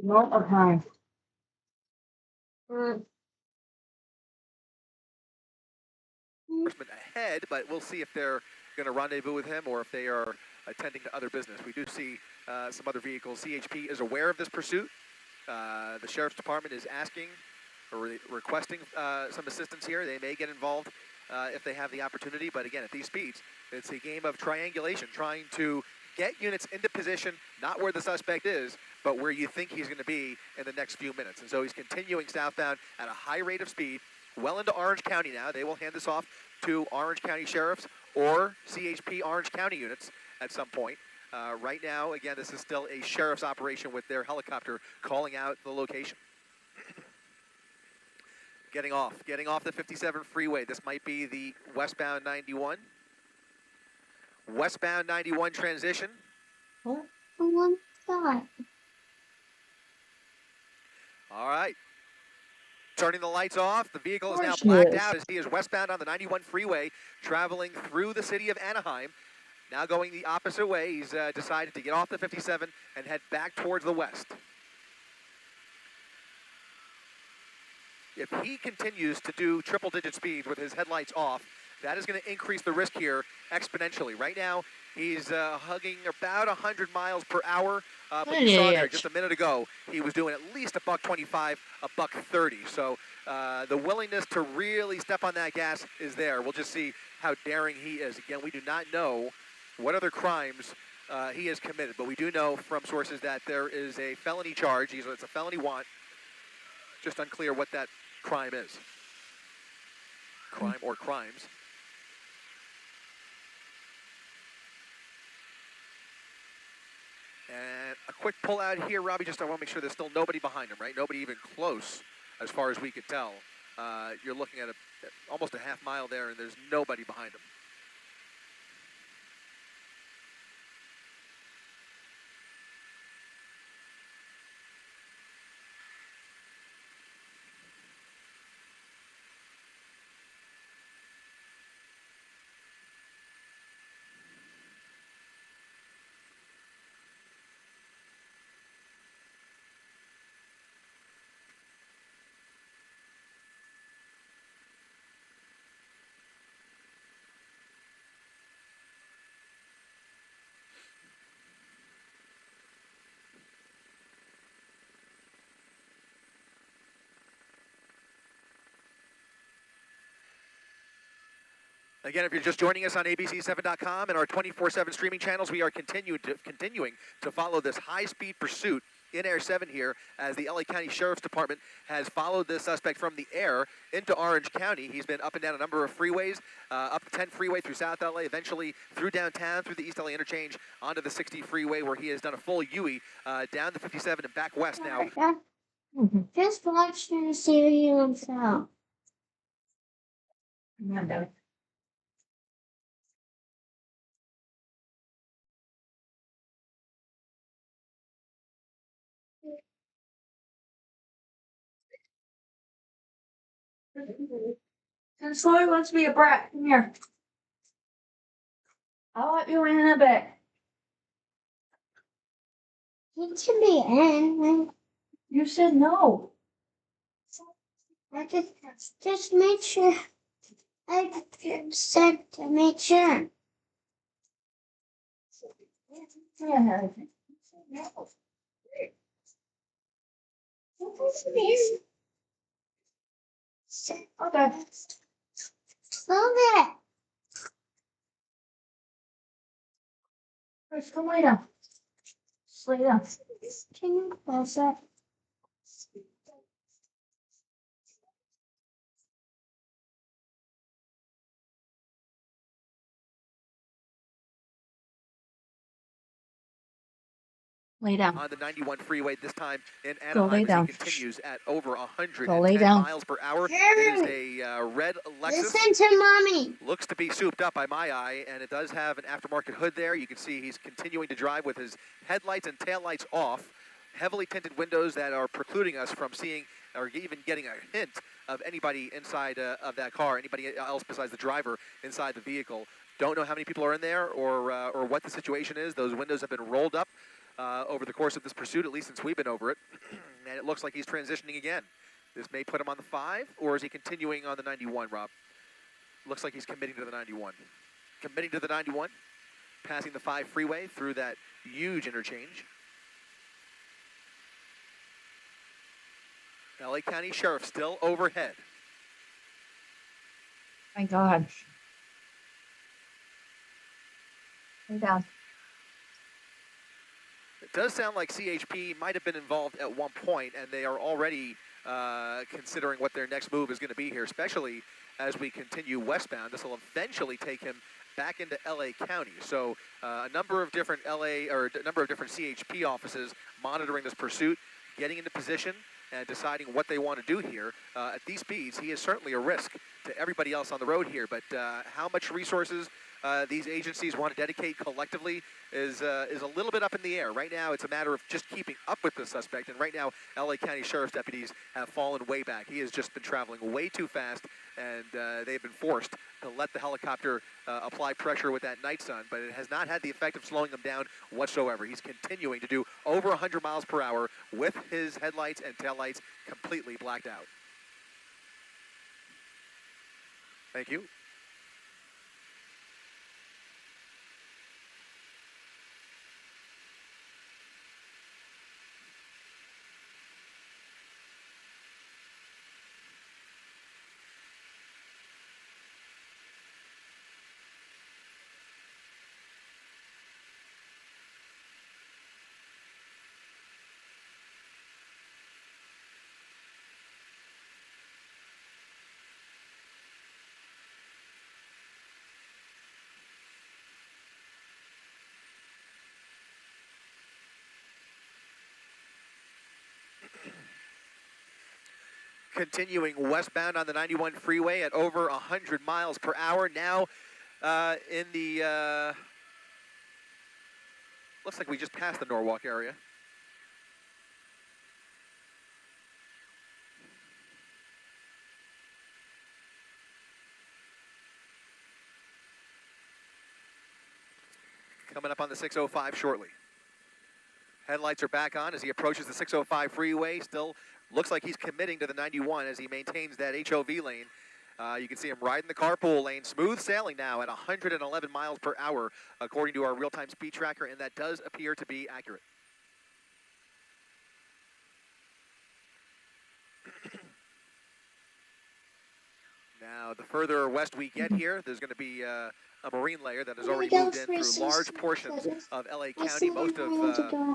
No, okay. Ahead, but we'll see if they're going to rendezvous with him or if they are attending to other business. We do see some other vehicles. CHP is aware of this pursuit. The Sheriff's Department is asking or requesting some assistance here. They may get involved if they have the opportunity, but again, at these speeds, it's a game of triangulation, trying to get units into position, not where the suspect is, but where you think he's going to be in the next few minutes. And so he's continuing southbound at a high rate of speed, well into Orange County now. They will hand this off to Orange County Sheriffs or CHP Orange County units at some point. Right now, again, this is still a sheriff's operation with their helicopter calling out the location. Getting off the 57 freeway. This might be the westbound 91. Westbound 91 transition. What? One thought. All right. Turning the lights off. The vehicle is now blacked out as he is westbound on the 91 freeway, traveling through the city of Anaheim. Now going the opposite way. He's decided to get off the 57 and head back towards the west. If he continues to do triple-digit speeds with his headlights off, that is going to increase the risk here exponentially. Right now, he's hugging about 100 miles per hour. But you saw there just a minute ago, he was doing at least a $125, a $130. So the willingness to really step on that gas is there. We'll just see how daring he is. Again, we do not know what other crimes he is committed. But we do know from sources that there is a felony charge. It's a felony want. Just unclear what that crime is. Crime or crimes. And a quick pull out here, Robbie. Just I want to make sure there's still nobody behind him, right? Nobody even close, as far as we could tell. You're looking at almost a half mile there, and there's nobody behind him. Again, if you're just joining us on ABC7.com and our 24/7 streaming channels, we are continuing to follow this high-speed pursuit in Air 7 here as the LA County Sheriff's Department has followed this suspect from the air into Orange County. He's been up and down a number of freeways, up the 10 freeway through South LA, eventually through downtown, through the East LA interchange, onto the 60 freeway where he has done a full U-turn down the 57 and back west now. Just watch the series himself. Since Chloe wants to be a brat, come here. I'll let you in a bit. He should be in. You said no. I just make sure. I said to make sure. Yeah. Okay. Slow it. Let's come lay down. Just lay down. Can you close it? Lay down. On the 91 freeway, this time in Go lay Anaheim, as down. he continues at over 110 Go lay down. miles per hour. It is a red Lexus. Listen to mommy. Looks to be souped up by my eye, and it does have an aftermarket hood there. You can see he's continuing to drive with his headlights and taillights off. Heavily tinted windows that are precluding us from seeing or even getting a hint of anybody inside of that car, anybody else besides the driver inside the vehicle. Don't know how many people are in there or what the situation is. Those windows have been rolled up over the course of this pursuit, at least since we've been over it. And it looks like he's transitioning again. This may put him on the 5, or is he continuing on the 91, Rob? Looks like he's committing to the 91. Committing to the 91, passing the 5 freeway through that huge interchange. LA County Sheriff still overhead. My God. Lay down. It does sound like CHP might have been involved at one point, and they are already considering what their next move is going to be here, especially as we continue westbound. This will eventually take him back into LA County. So a number of different CHP offices monitoring this pursuit, getting into position, and deciding what they want to do here. At these speeds, he is certainly a risk to everybody else on the road here, but how much resources these agencies want to dedicate collectively is a little bit up in the air. Right now, it's a matter of just keeping up with the suspect, and right now, LA County Sheriff's deputies have fallen way back. He has just been traveling way too fast, and they've been forced to let the helicopter apply pressure with that night sun, but it has not had the effect of slowing him down whatsoever. He's continuing to do over 100 miles per hour with his headlights and taillights completely blacked out. Thank you. Continuing westbound on the 91 freeway at over 100 miles per hour. Now in the, looks like we just passed the Norwalk area. Coming up on the 605 shortly. Headlights are back on as he approaches the 605 freeway. Still looks like he's committing to the 91 as he maintains that HOV lane. You can see him riding the carpool lane. Smooth sailing now at 111 miles per hour, according to our real-time speed tracker, and that does appear to be accurate. Now, the further west we get here, there's going to be a marine layer that has already moved in through large portions of LA County. Most of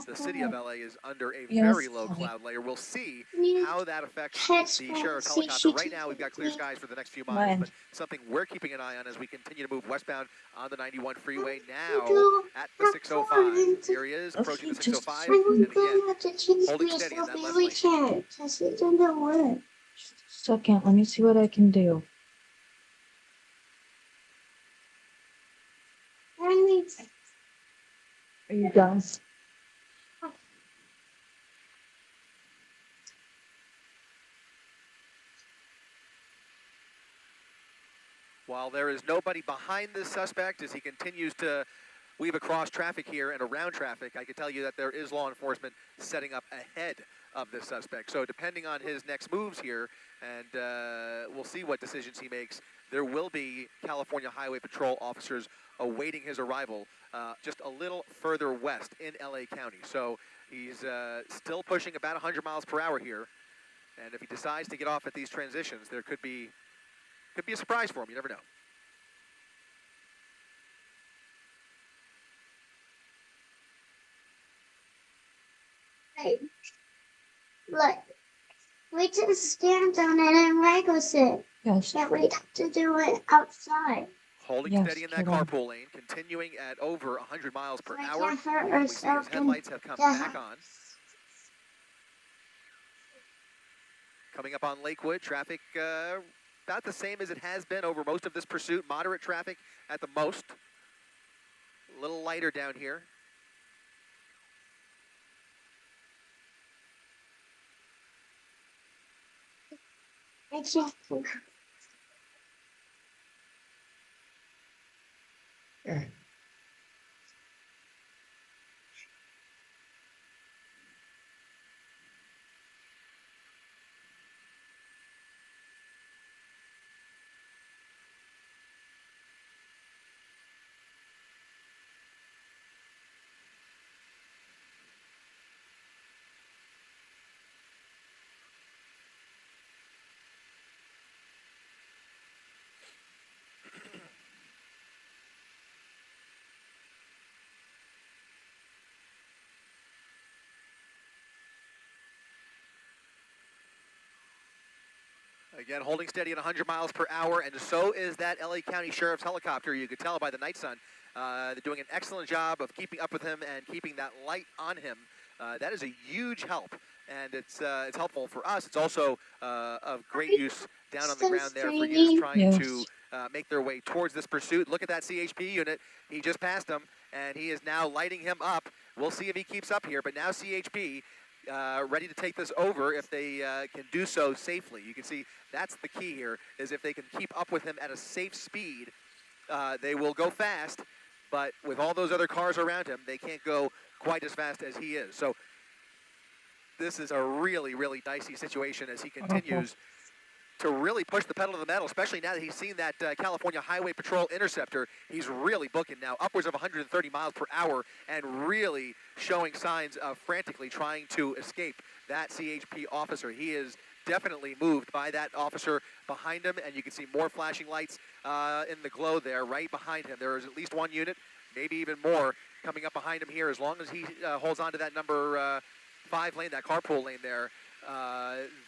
the city of LA is under a very low cloud layer. We'll see how that affects the sheriff's helicopter. Right now, we've got clear skies for the next few miles, but something we're keeping an eye on as we continue to move westbound on the 91 freeway. Now at the 605. Here he is, approaching the 605, and again, holding steady in that left lane. Second, let me see what I can do. Are you done? While there is nobody behind this suspect as he continues to weave across traffic here and around traffic, I can tell you that there is law enforcement setting up ahead of this suspect. So depending on his next moves here, and we'll see what decisions he makes, there will be California Highway Patrol officers awaiting his arrival just a little further west in LA County. So he's still pushing about 100 miles per hour here. And if he decides to get off at these transitions, there could be a surprise for him. You never know. Hey, look, we just stand on it and Legos it. Yes. Yeah, we have to do it outside. Holding steady in that carpool lane, continuing at over 100 miles per hour. We see his headlights have come back on. Coming up on Lakewood, traffic about the same as it has been over most of this pursuit. Moderate traffic at the most. A little lighter down here. Exactly. Again, holding steady at 100 miles per hour, and so is that LA County Sheriff's helicopter. You could tell by the night sun. They're doing an excellent job of keeping up with him and keeping that light on him. That is a huge help, and it's helpful for us. It's also of great use down on the ground there for youth trying to make their way towards this pursuit. Look at that CHP unit. He just passed him, and he is now lighting him up. We'll see if he keeps up here, but now CHP ready to take this over if they can do so safely. You can see that's the key here, is if they can keep up with him at a safe speed, they will go fast, but with all those other cars around him, they can't go quite as fast as he is. So this is a really, really dicey situation as he continues to really push the pedal to the metal, especially now that he's seen that California Highway Patrol Interceptor. He's really booking now upwards of 130 miles per hour and really showing signs of frantically trying to escape that CHP officer. He is definitely moved by that officer behind him, and you can see more flashing lights in the glow there right behind him. There is at least one unit, maybe even more, coming up behind him here. As long as he holds on to that number 5 lane, that carpool lane there,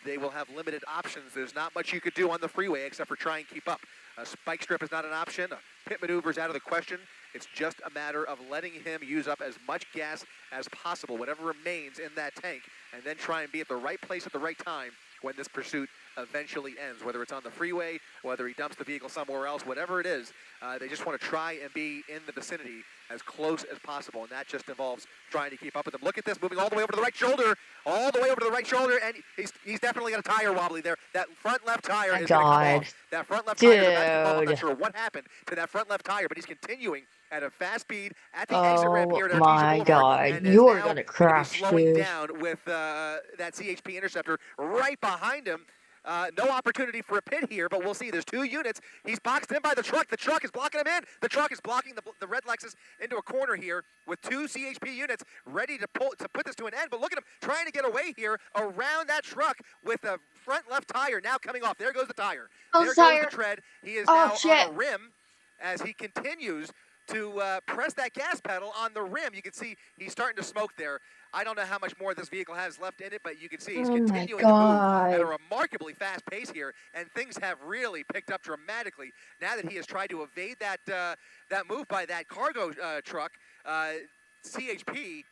they will have limited options. There's not much you could do on the freeway except for try and keep up. A spike strip is not an option. A pit maneuver is out of the question. It's just a matter of letting him use up as much gas as possible, whatever remains in that tank, and then try and be at the right place at the right time when this pursuit eventually ends, whether it's on the freeway, whether he dumps the vehicle somewhere else, whatever it is. They just want to try and be in the vicinity as close as possible, and that just involves trying to keep up with them. Look at this, moving all the way over to the right shoulder, all the way over to the right shoulder, and he's definitely got a tire wobbly there. That front left tire is going to come off. That front left tire is about to come off. I'm not sure what happened to that front left tire, but he's continuing at a fast speed at the exit ramp here at Oh Artesia my Boulevard, God, and is you're now gonna gonna be crash, slowing dude. down with that CHP Interceptor right behind him. No opportunity for a pit here, but we'll see. There's 2 units. He's boxed in by the truck. The truck is blocking him in. The truck is blocking the red Lexus into a corner here with 2 CHP units ready to put this to an end. But look at him trying to get away here around that truck with a front left tire now coming off. There goes the tire. There goes the tread. He is now on a rim as he continues to press that gas pedal on the rim. You can see he's starting to smoke there. I don't know how much more this vehicle has left in it, but you can see he's continuing to move at a remarkably fast pace here, and things have really picked up dramatically now that he has tried to evade that that move by that cargo truck. CHP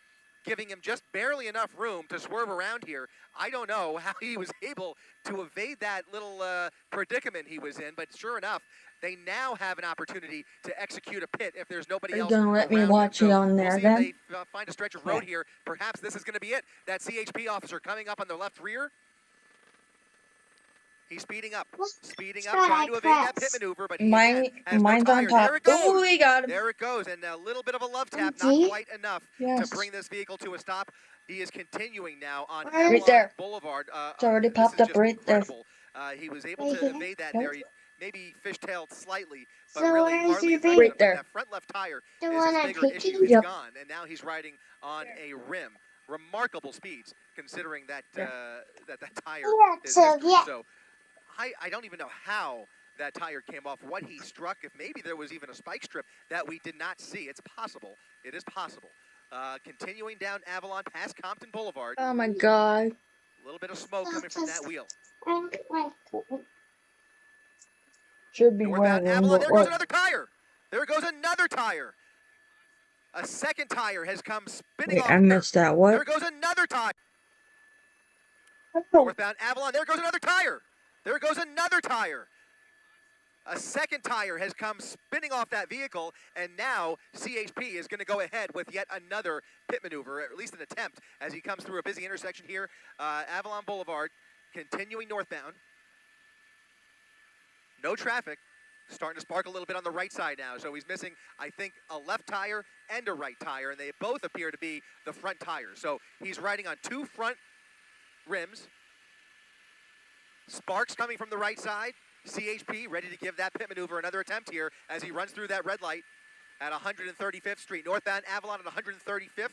giving him just barely enough room to swerve around here. I don't know how he was able to evade that little predicament he was in, but sure enough, they now have an opportunity to execute a pit if there's nobody else. Are you gonna let me around watch him. it So on there we'll see then? if they find a stretch of road here. Perhaps this is going to be it. That CHP officer coming up on the left rear. He's speeding up, trying to evade that pit maneuver, but he has Mine's no on tires. top. There it goes. Oh, we got him. There it goes, and a little bit of a love tap, not quite enough Yes. to bring this vehicle to a stop. He is continuing now on Right Avalon there. Boulevard. It's already This popped is up just right there. incredible. He was able to evade that there. He maybe fishtailed slightly, but So really where's hardly your affected Right him. there. That front left tire The is one his I'm bigger picking? issue. It's Yep. gone, and now he's riding on a rim. Remarkable speeds, considering that that tire is history. So I don't even know how that tire came off, what he struck, if maybe there was even a spike strip that we did not see. It's possible. It is possible. Continuing down Avalon past Compton Boulevard. Oh my God. A little bit of smoke coming from that wheel. Should be one of Northbound them, Avalon, but there goes what? another tire. There goes another tire. A second tire has come spinning Wait, off. I missed that. There What? goes another tire. Oh, Northbound Avalon, there goes another tire. There goes another tire. A second tire has come spinning off that vehicle, and now CHP is going to go ahead with yet another pit maneuver, or at least an attempt, as he comes through a busy intersection here, Avalon Boulevard, continuing northbound. No traffic. Starting to spark a little bit on the right side now, so he's missing, I think, a left tire and a right tire, and they both appear to be the front tires. So he's riding on 2 front rims. Sparks coming from the right side. CHP ready to give that pit maneuver another attempt here as he runs through that red light at 135th Street. Northbound Avalon at 135th.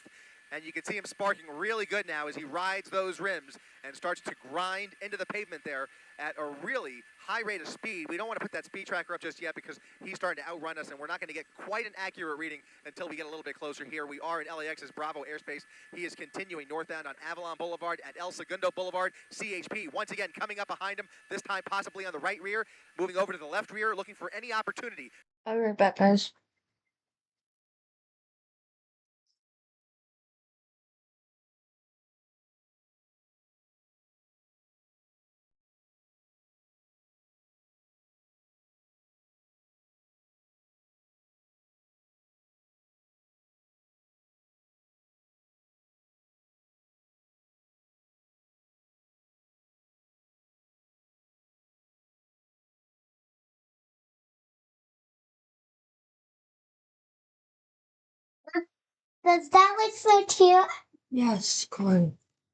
And you can see him sparking really good now as he rides those rims and starts to grind into the pavement there at a really high rate of speed. We don't want to put that speed tracker up just yet because he's starting to outrun us, and we're not going to get quite an accurate reading until we get a little bit closer here. We are in LAX's Bravo airspace. He is continuing northbound on Avalon Boulevard at El Segundo Boulevard. CHP once again coming up behind him, this time possibly on the right rear, moving over to the left rear, looking for any opportunity. I'll be right back, guys. Does that look so cute? Yes, Corey.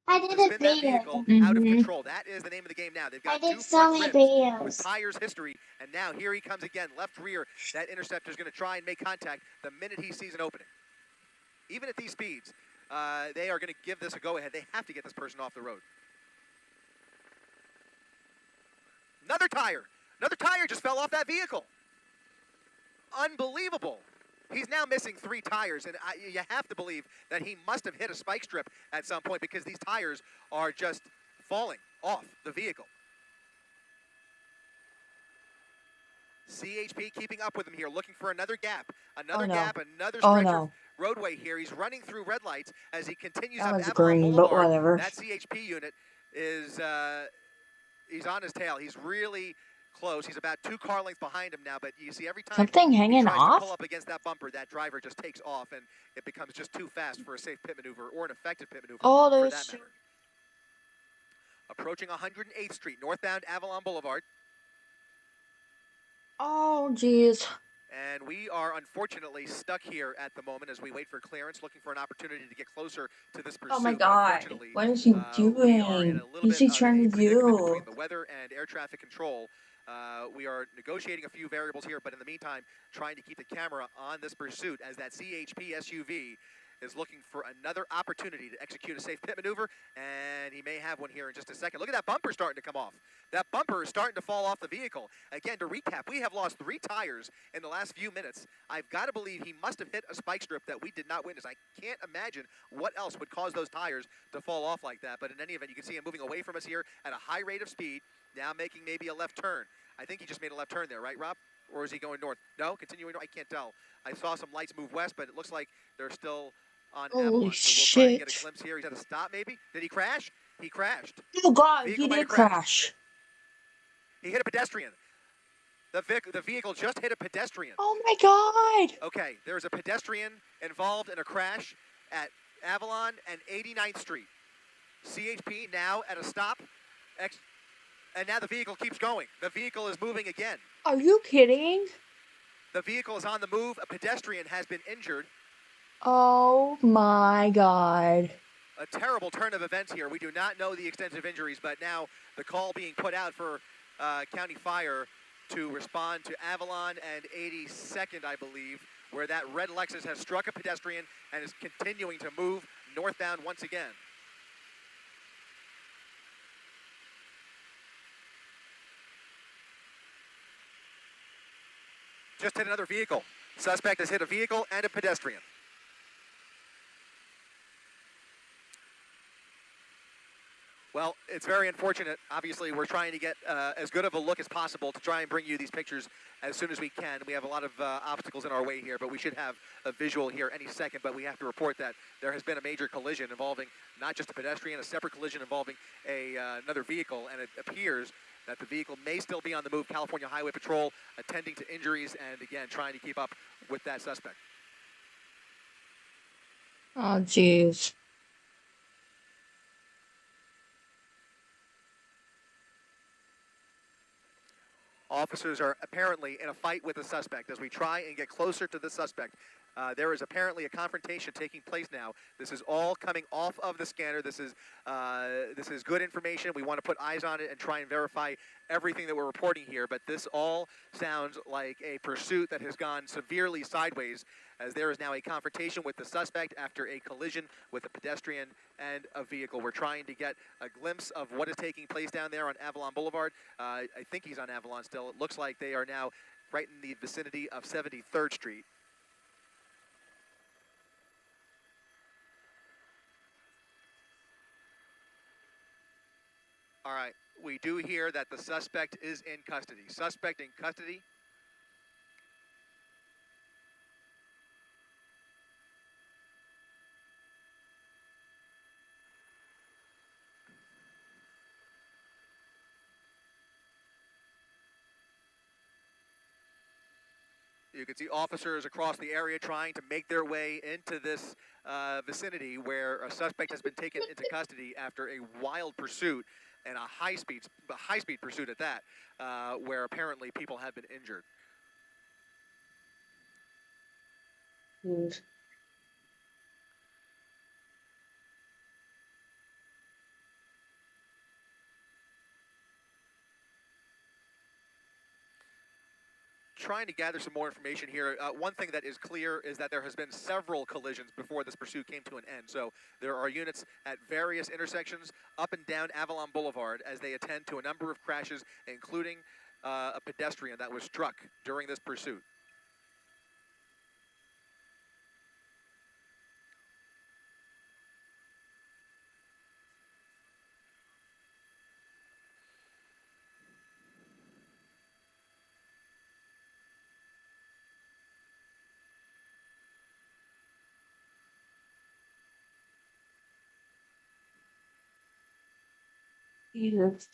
I did To a spin that vehicle video. out of control. That is the name of the game now. They've I got did 2 so front many rims with videos. tires history, and now here he comes again, left rear. That Interceptor is going to try and make contact the minute he sees an opening. Even at these speeds, they are going to give this a go-ahead. They have to get this person off the road. Another tire just fell off that vehicle. Unbelievable. He's now missing 3 tires, and you have to believe that he must have hit a spike strip at some point because these tires are just falling off the vehicle. CHP keeping up with him here, looking for another gap, another stretch of roadway here. He's running through red lights as he continues up Avalon green, Boulevard. but whatever. That CHP unit is He's on his tail. He's really close. He's about 2 car lengths behind him now, but you see every time Something he hanging tries to off? pull up against that bumper, that driver just takes off, and it becomes just too fast for a safe pit maneuver or an effective pit maneuver Oh, for there's. that matter. Approaching 108th Street, northbound Avalon Boulevard. Oh, jeez. And we are unfortunately stuck here at the moment as we wait for clearance, looking for an opportunity to get closer to this pursuit. Oh my But God. unfortunately, What is he we are in doing? a little What's bit he trying a to predicament do? between the weather and air traffic control. We are negotiating a few variables here, but in the meantime, trying to keep the camera on this pursuit as that CHP SUV is looking for another opportunity to execute a safe pit maneuver, and he may have one here in just a second. Look at that bumper starting to come off. That bumper is starting to fall off the vehicle. Again, to recap, we have lost 3 tires in the last few minutes. I've got to believe he must have hit a spike strip that we did not witness. I can't imagine what else would cause those tires to fall off like that, but in any event, you can see him moving away from us here at a high rate of speed, now making maybe a left turn. I think he just made a left turn there, right, Rob? Or is he going north? No, continuing north. I can't tell. I saw some lights move west, but it looks like they're still on Avalon. Holy So we'll try and get a shit. glimpse here. He's at a stop, maybe? Did he crash? He crashed. Oh God, Vehicle he might did have crashed. crash. He hit a pedestrian. The vehicle just hit a pedestrian. Oh my God. Okay, there's a pedestrian involved in a crash at Avalon and 89th Street. CHP now at a stop. And now the vehicle keeps going. The vehicle is moving again. Are you kidding? The vehicle is on the move. A pedestrian has been injured. Oh my God. A terrible turn of events here. We do not know the extent of injuries, but now the call being put out for County Fire to respond to Avalon and 82nd, I believe, where that red Lexus has struck a pedestrian and is continuing to move northbound once again. Just hit another vehicle. Suspect has hit a vehicle and a pedestrian. Well, it's very unfortunate. Obviously, we're trying to get as good of a look as possible to try and bring you these pictures as soon as we can. We have a lot of obstacles in our way here, but we should have a visual here any second. But we have to report that there has been a major collision involving not just a pedestrian, a separate collision involving another vehicle, and it appears that the vehicle may still be on the move. California Highway Patrol attending to injuries and, again, trying to keep up with that suspect. Oh, jeez. Officers are apparently in a fight with the suspect as we try and get closer to the suspect. There is apparently a confrontation taking place now. This is all coming off of the scanner. This is good information. We want to put eyes on it and try and verify everything that we're reporting here. But this all sounds like a pursuit that has gone severely sideways, as there is now a confrontation with the suspect after a collision with a pedestrian and a vehicle. We're trying to get a glimpse of what is taking place down there on Avalon Boulevard. I think he's on Avalon still. It looks like they are now right in the vicinity of 73rd Street. All right, we do hear that the suspect is in custody. Suspect in custody. You can see officers across the area trying to make their way into this vicinity where a suspect has been taken into custody after a wild pursuit and a high-speed pursuit at that, where apparently people have been injured. Trying to gather some more information here. One thing that is clear is that there has been several collisions before this pursuit came to an end. So there are units at various intersections up and down Avalon Boulevard as they attend to a number of crashes, including a pedestrian that was struck during this pursuit. Jesus.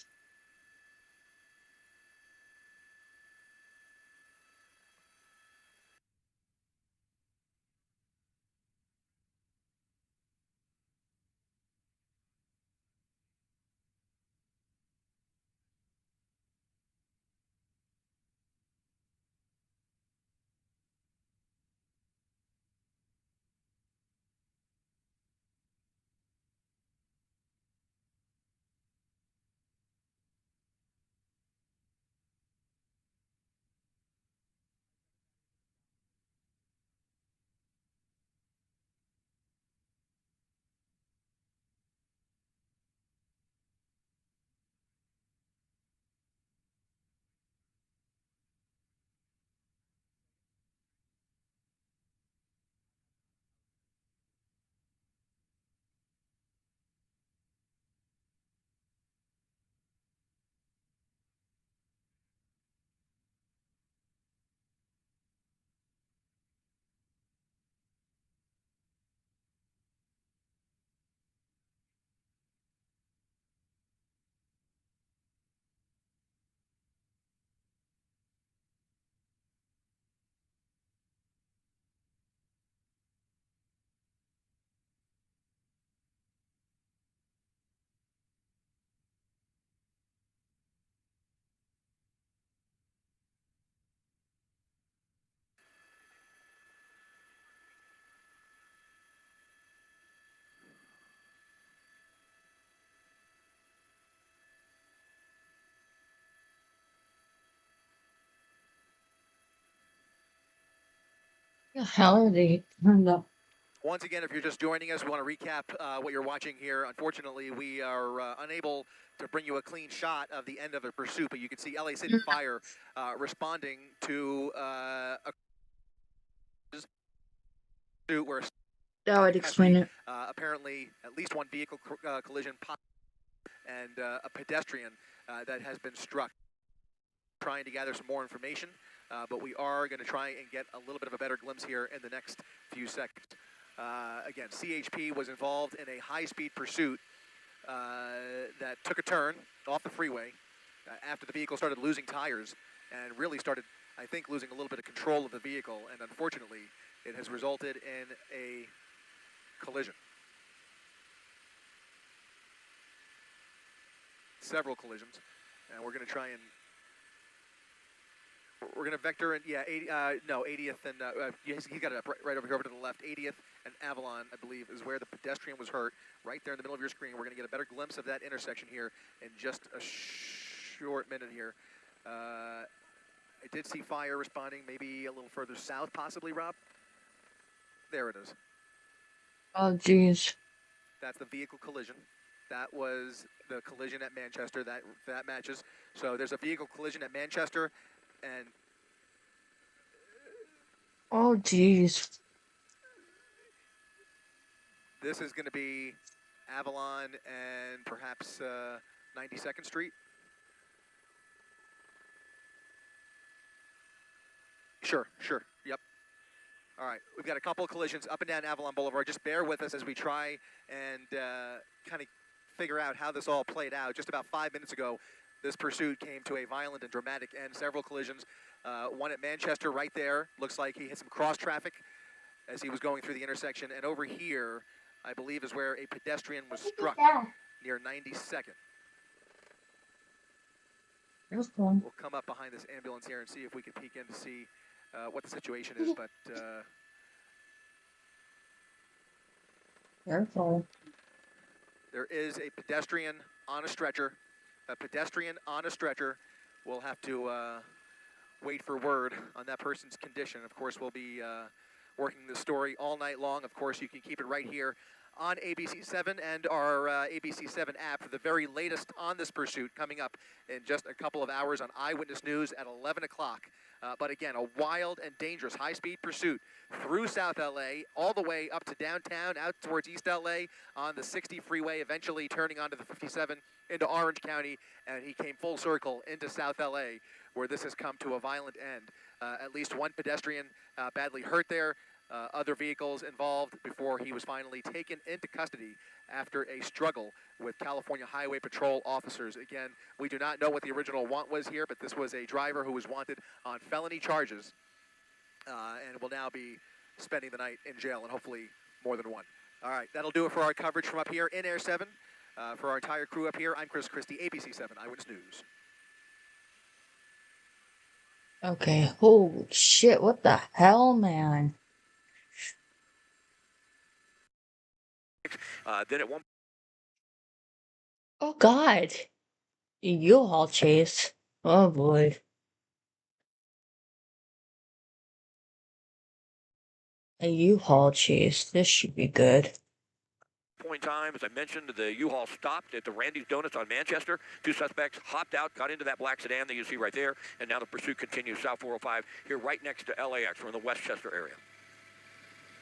The hell are they turned up? Once again, if you're just joining us, we want to recap what you're watching here. Unfortunately, we are unable to bring you a clean shot of the end of the pursuit, but you can see LA City Fire responding to a pursuit where That would explain it. apparently at least one vehicle collision and a pedestrian that has been struck. Trying to gather some more information, but we are going to try and get a little bit of a better glimpse here in the next few seconds. Again, CHP was involved in a high-speed pursuit that took a turn off the freeway after the vehicle started losing tires and really started, I think, losing a little bit of control of the vehicle, and unfortunately, it has resulted in a collision. Several collisions, and we're going to try and we're going to vector in, 80th and, he's got it up right over here over to the left. 80th and Avalon, I believe, is where the pedestrian was hurt, right there in the middle of your screen. We're going to get a better glimpse of that intersection here in just a short minute here. I did see fire responding, maybe a little further south, possibly, Rob. There it is. Oh, jeez. That's the vehicle collision. That was the collision at Manchester. That matches. So there's a vehicle collision at Manchester. And oh, jeez. This is going to be Avalon and perhaps 92nd Street. Sure. Yep. All right. We've got a couple of collisions up and down Avalon Boulevard. Just bear with us as we try and kind of figure out how this all played out. Just about 5 minutes ago, this pursuit came to a violent and dramatic end. Several collisions. One at Manchester right there. Looks like he hit some cross traffic as he was going through the intersection. And over here, I believe, is where a pedestrian was struck near 92nd. We'll come up behind this ambulance here and see if we can peek in to see what the situation is. But Careful. There is a pedestrian on a stretcher. A pedestrian on a stretcher. We'll have to wait for word on that person's condition. Of course, we'll be working this story all night long. Of course, you can keep it right here on ABC7 and our ABC7 app for the very latest on this pursuit coming up in just a couple of hours on Eyewitness News at 11 o'clock. But again, a wild and dangerous high-speed pursuit through South LA, all the way up to downtown, out towards East LA on the 60 freeway, eventually turning onto the 57 into Orange County, and he came full circle into South LA, where this has come to a violent end. At least one pedestrian badly hurt there. Other vehicles involved before he was finally taken into custody after a struggle with California Highway Patrol officers. Again, we do not know what the original want was here, but this was a driver who was wanted on felony charges and will now be spending the night in jail, and hopefully more than one. All right, that'll do it for our coverage from up here in Air 7. For our entire crew up here, I'm Chris Christie, ABC7 Eyewitness News. Okay, holy shit, what the hell, man? Then at one. Oh god. A U-Haul chase. Oh boy. A U-Haul chase. This should be good. Point in time, as I mentioned, the U-Haul stopped at the Randy's Donuts on Manchester. Two suspects hopped out, got into that black sedan that you see right there, and now the pursuit continues south 405 here right next to LAX. We're in the Westchester area.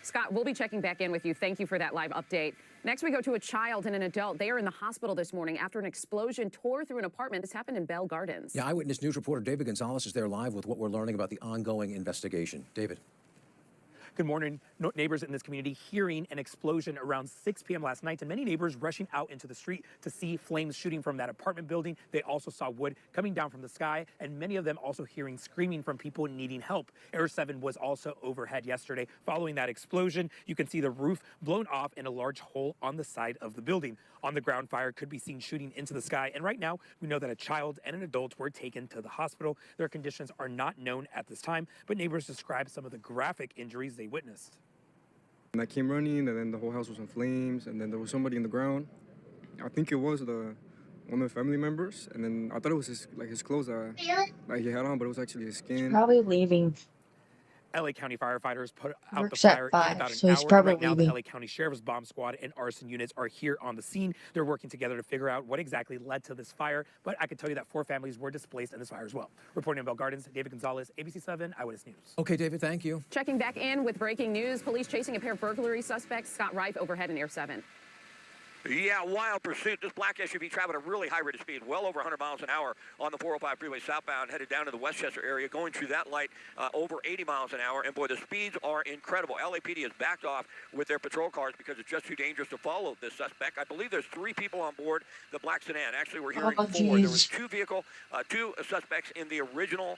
Scott, we'll be checking back in with you. Thank you for that live update. Next, we go to a child and an adult. They are in the hospital this morning after an explosion tore through an apartment. This happened in Bell Gardens. Yeah, Eyewitness News reporter David Gonzalez is there live with what we're learning about the ongoing investigation. David. Good morning. Neighbors in this community hearing an explosion around 6 p.m. last night, and many neighbors rushing out into the street to see flames shooting from that apartment building. They also saw wood coming down from the sky, and many of them also hearing screaming from people needing help. Air 7 was also overhead yesterday. Following that explosion, you can see the roof blown off in a large hole on the side of the building. On the ground, fire could be seen shooting into the sky, and right now, we know that a child and an adult were taken to the hospital. Their conditions are not known at this time, but neighbors describe some of the graphic injuries they witnessed. And I came running, and then the whole house was in flames, and then there was somebody in the ground. I think it was one of the family members, and then I thought it was his clothes that he had on, but it was actually his skin. Probably leaving. LA County firefighters put out Works the at fire in 5, about an so he's hour. probably Right now, the leaving. LA County Sheriff's Bomb Squad and arson units are here on the scene. They're working together to figure out what exactly led to this fire. But I can tell you that 4 families were displaced in this fire as well. Reporting in Bell Gardens, David Gonzalez, ABC 7 Eyewitness News. Okay, David, thank you. Checking back in with breaking news. Police chasing a pair of burglary suspects. Scott Reif overhead in Air 7. Yeah, wild pursuit. This black SUV traveling at a really high rate of speed, well over 100 miles an hour on the 405 freeway southbound, headed down to the Westchester area, going through that light over 80 miles an hour. And boy, the speeds are incredible. LAPD has backed off with their patrol cars because it's just too dangerous to follow this suspect. I believe there's 3 people on board the black sedan. Actually, we're hearing 4. There was 2 suspects in the original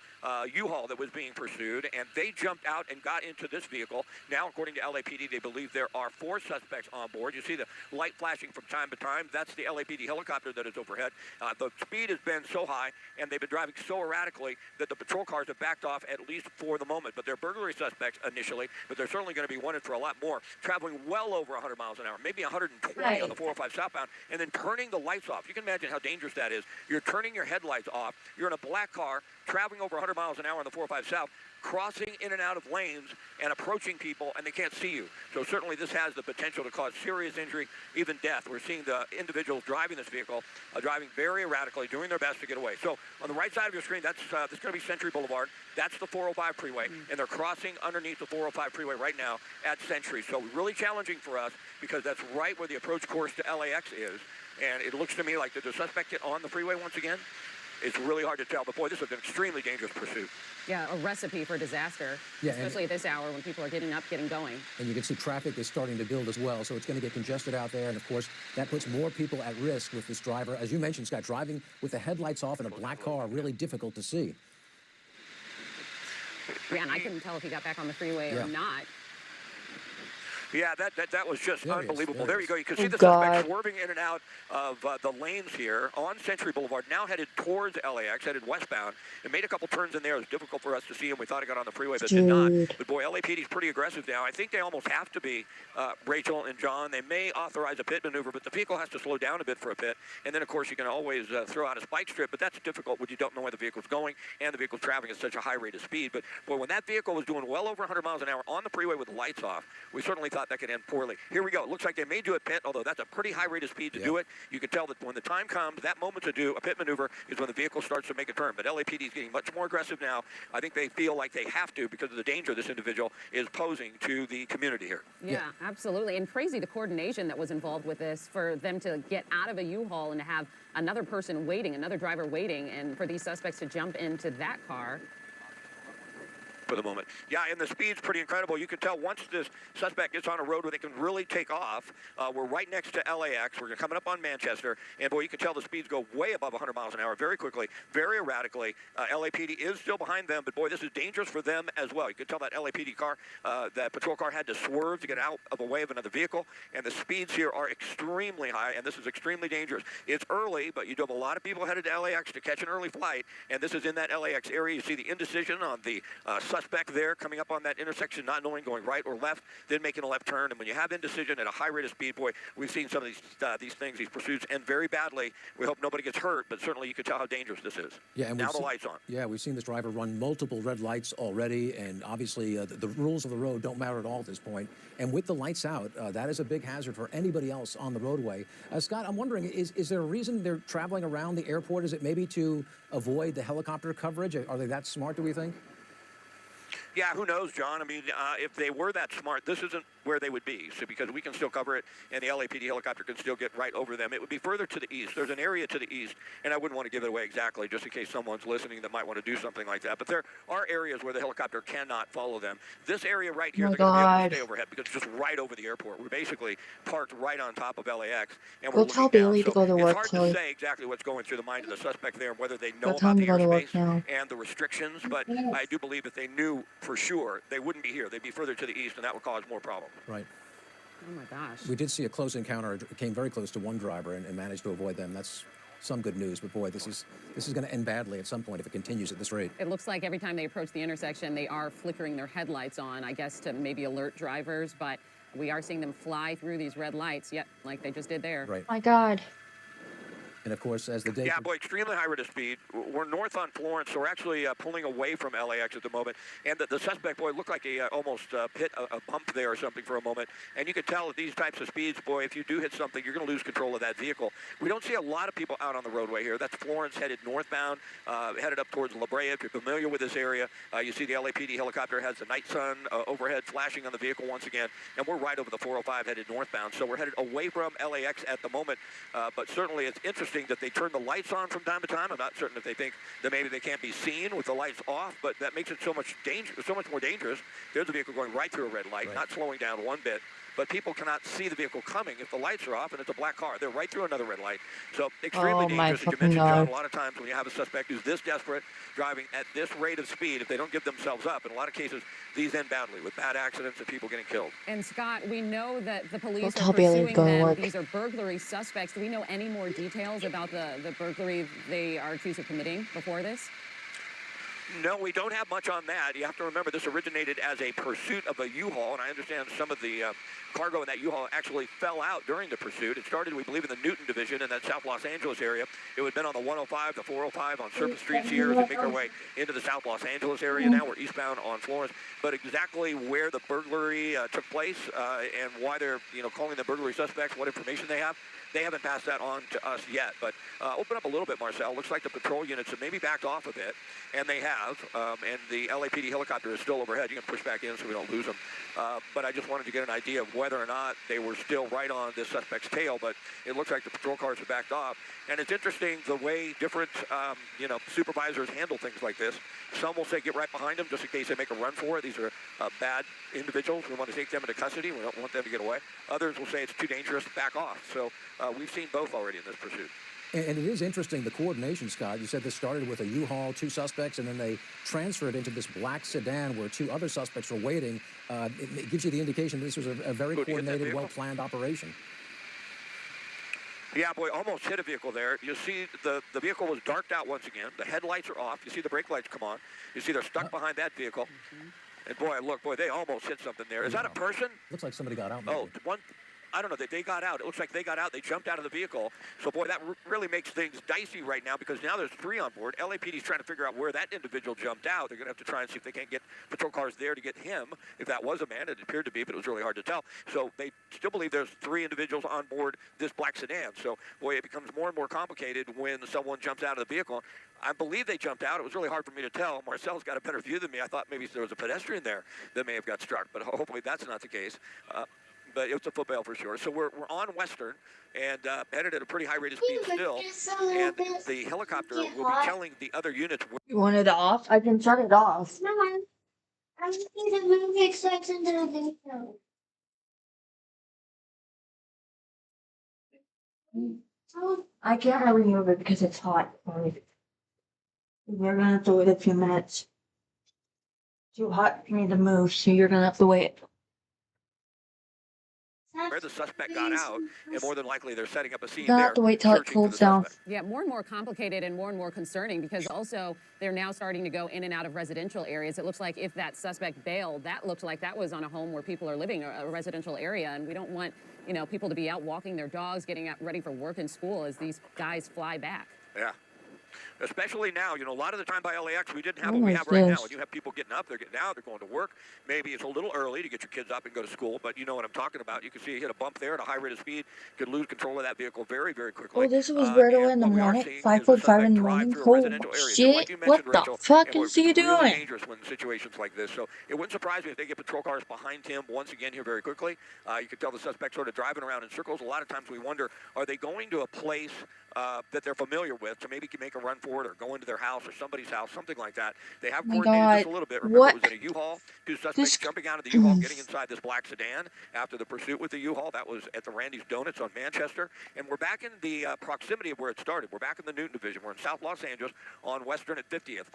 U-Haul that was being pursued, and they jumped out and got into this vehicle. Now, according to LAPD, they believe there are 4 suspects on board. You see the light flashing from time to time. That's the LAPD helicopter that is overhead. The speed has been so high, and they've been driving so erratically that the patrol cars have backed off at least for the moment. But they're burglary suspects initially, but they're certainly going to be wanted for a lot more, traveling well over 100 miles an hour, maybe 120 on the 405 southbound, and then turning the lights off. You can imagine how dangerous that is. You're turning your headlights off. You're in a black car, traveling over 100 miles an hour on the 405 south, crossing in and out of lanes and approaching people, and they can't see you. So certainly this has the potential to cause serious injury, even death. We're seeing the individuals driving this vehicle driving very erratically, doing their best to get away. So on the right side of your screen, that's going to be Century Boulevard. That's the 405 freeway, and they're crossing underneath the 405 freeway right now at Century. So really challenging for us because that's right where the approach course to LAX is. And it looks to me like did the suspect get on the freeway once again? It's really hard to tell, but boy, this is an extremely dangerous pursuit. Yeah, a recipe for disaster, especially at this hour when people are getting up, getting going. And you can see traffic is starting to build as well, so it's going to get congested out there. And, of course, that puts more people at risk with this driver. As you mentioned, Scott, driving with the headlights off in a black car, really difficult to see. Yeah, and I couldn't tell if he got back on the freeway or not. Yeah, that was just unbelievable. There you go. You can see the God. suspect swerving in and out of the lanes here on Century Boulevard, now headed towards LAX, headed westbound. It made a couple turns in there. It was difficult for us to see him. We thought he got on the freeway, but did not. But boy, LAPD's pretty aggressive now. I think they almost have to be, Rachel and John. They may authorize a pit maneuver, but the vehicle has to slow down a bit for a pit. And then, of course, you can always throw out a spike strip, but that's difficult when you don't know where the vehicle's going and the vehicle's traveling at such a high rate of speed. But boy, when that vehicle was doing well over 100 miles an hour on the freeway with the lights off, we certainly thought that could end poorly. Here we go. It looks like they may do a pit, although that's a pretty high rate of speed to do it. You can tell that when the time comes, that moment to do a pit maneuver is when the vehicle starts to make a turn. But LAPD is getting much more aggressive now. I think they feel like they have to because of the danger this individual is posing to the community here. Yeah, absolutely. And crazy the coordination that was involved with this for them to get out of a U-Haul and to have another person waiting, another driver waiting, and for these suspects to jump into that car. For the moment. Yeah, and the speed's pretty incredible. You can tell once this suspect gets on a road where they can really take off. We're right next to LAX. We're coming up on Manchester. And boy, you can tell the speeds go way above 100 miles an hour very quickly, very erratically. LAPD is still behind them, but boy, this is dangerous for them as well. You can tell that LAPD car, that patrol car had to swerve to get out of the way of another vehicle. And the speeds here are extremely high, and this is extremely dangerous. It's early, but you do have a lot of people headed to LAX to catch an early flight. And this is in that LAX area. You see the indecision on the suspect there coming up on that intersection, not knowing going right or left, then making a left turn. And when you have indecision at a high rate of speed, boy, we've seen some of these things, these pursuits end very badly. We hope nobody gets hurt, but certainly you can tell how dangerous this is. Yeah, and now the lights on. Yeah, we've seen this driver run multiple red lights already, and obviously the rules of the road don't matter at all at this point. And with the lights out, that is a big hazard for anybody else on the roadway. Scott, I'm wondering, is there a reason they're traveling around the airport? Is it maybe to avoid the helicopter coverage? Are they that smart, do we think? Yeah, who knows, John? I mean, if they were that smart, this isn't where they would be. So because we can still cover it, and the LAPD helicopter can still get right over them. It would be further to the east. There's an area to the east, and I wouldn't want to give it away exactly, just in case someone's listening that might want to do something like that. But there are areas where the helicopter cannot follow them. This area right here, they're going to be able to stay overhead because it's just right over the airport. We're basically parked right on top of LAX, and we're tell looking down. Bailey to go to work, it's hard to say exactly what's going through the mind of the suspect there and whether they know about the airspace and the restrictions. But I do believe if they knew for sure, they wouldn't be here. They'd be further to the east, and that would cause more problems. Right. Oh, my gosh. We did see a close encounter. It came very close to one driver and managed to avoid them. That's some good news. But, boy, this is going to end badly at some point if it continues at this rate. It looks like every time they approach the intersection, they are flickering their headlights on, I guess, to maybe alert drivers. But we are seeing them fly through these red lights, yet, like they just did there. Right. My God. And of course, as the day... Yeah, boy, extremely high rate of speed. We're north on Florence, so we're actually pulling away from LAX at the moment. And the suspect, boy, looked like he almost hit a bump there or something for a moment. And you can tell at these types of speeds, boy, if you do hit something, you're going to lose control of that vehicle. We don't see a lot of people out on the roadway here. That's Florence headed northbound, headed up towards La Brea. If you're familiar with this area, you see the LAPD helicopter has the night sun overhead flashing on the vehicle once again. And we're right over the 405 headed northbound. So we're headed away from LAX at the moment. But certainly it's interesting that they turn the lights on from time to time. I'm not certain if they think that maybe they can't be seen with the lights off, but that makes it so much more dangerous. There's a vehicle going right through a red light, not slowing down one bit. But people cannot see the vehicle coming if the lights are off and it's a black car. They're right through another red light. So extremely dangerous. As you mentioned, John, a lot of times when you have a suspect who's this desperate, driving at this rate of speed, if they don't give themselves up, in a lot of cases, these end badly with bad accidents and people getting killed. And Scott, we know that the police are pursuing them. These are burglary suspects. Do we know any more details about the burglary they are accused of committing before this? No, we don't have much on that. You have to remember this originated as a pursuit of a U-Haul, and I understand some of the cargo in that U-Haul actually fell out during the pursuit. It started, we believe, in the Newton division in that South Los Angeles area. It would have been on the 105, the 405 on surface streets here as we make our way into the South Los Angeles area. Now we're eastbound on Florence. But exactly where the burglary took place and why they're calling them burglary suspects, what information they haven't passed that on to us yet. But open up a little bit, Marcel. Looks like the patrol units have maybe backed off a bit, and they have. And the LAPD helicopter is still overhead. You can push back in so we don't lose them. But I just wanted to get an idea of whether or not they were still right on this suspect's tail. But it looks like the patrol cars are backed off. And it's interesting the way different, supervisors handle things like this. Some will say get right behind them just in case they make a run for it. These are bad individuals. We want to take them into custody. We don't want them to get away. Others will say it's too dangerous, back off. So we've seen both already in this pursuit. And it is interesting, the coordination, Scott. You said this started with a U-Haul, 2 suspects, and then they transferred into this black sedan where 2 other suspects were waiting. It gives you the indication this was a very coordinated, well-planned operation. Yeah, boy, almost hit a vehicle there. You see the vehicle was darked out once again. The headlights are off. You see the brake lights come on. You see they're stuck behind that vehicle. And boy, look, they almost hit something there. Is that a person? Looks like somebody got out. Maybe. Oh, one. I don't know, they got out. It looks like they got out. They jumped out of the vehicle. So, boy, that really makes things dicey right now because now there's 3 on board. LAPD's trying to figure out where that individual jumped out. They're going to have to try and see if they can't get patrol cars there to get him. If that was a man, it appeared to be, but it was really hard to tell. So they still believe there's 3 individuals on board this black sedan. So, boy, it becomes more and more complicated when someone jumps out of the vehicle. I believe they jumped out. It was really hard for me to tell. Marcel's got a better view than me. I thought maybe there was a pedestrian there that may have got struck, but hopefully that's not the case. But it's a football for sure. So we're on Western and headed at a pretty high rate of speed still. And the helicopter will be telling the other units. You want it off? I can shut it off. No, I need to move it so it's into the video. I can't really move it because it's hot. We're gonna have to wait a few minutes. Too hot for me to move, so you're gonna have to wait. Where the suspect got out, and more than likely they're setting up a scene You're gonna there. have to wait till it cools down. Yeah, more and more complicated and more concerning because also they're now starting to go in and out of residential areas. It looks like if that suspect bailed, that looked like that was on a home where people are living, a residential area, and we don't want, people to be out walking their dogs, getting out ready for work and school as these guys fly back. Yeah. Especially now, a lot of the time by LAX, we didn't have what we have right now. When you have people getting up, they're getting out, they're going to work. Maybe it's a little early to get your kids up and go to school, but you know what I'm talking about. You can see you hit a bump there at a high rate of speed, could lose control of that vehicle very, very quickly. Oh, this was Berto in the morning, 5:45 in the morning. Holy shit, what the fuck is he doing? Really dangerous when situations like this. So it wouldn't surprise me if they get patrol cars behind him once again here very quickly. You could tell the suspect sort of driving around in circles. A lot of times we wonder, are they going to a place that they're familiar with to maybe make a run for it or go into their house or somebody's house, something like that. They have coordinated this a little bit. Remember, it was in a U-Haul. 2 suspects jumping out of the U-Haul, getting inside this black sedan after the pursuit with the U-Haul. That was at the Randy's Donuts on Manchester. And we're back in the proximity of where it started. We're back in the Newton division. We're in South Los Angeles on Western at 50th.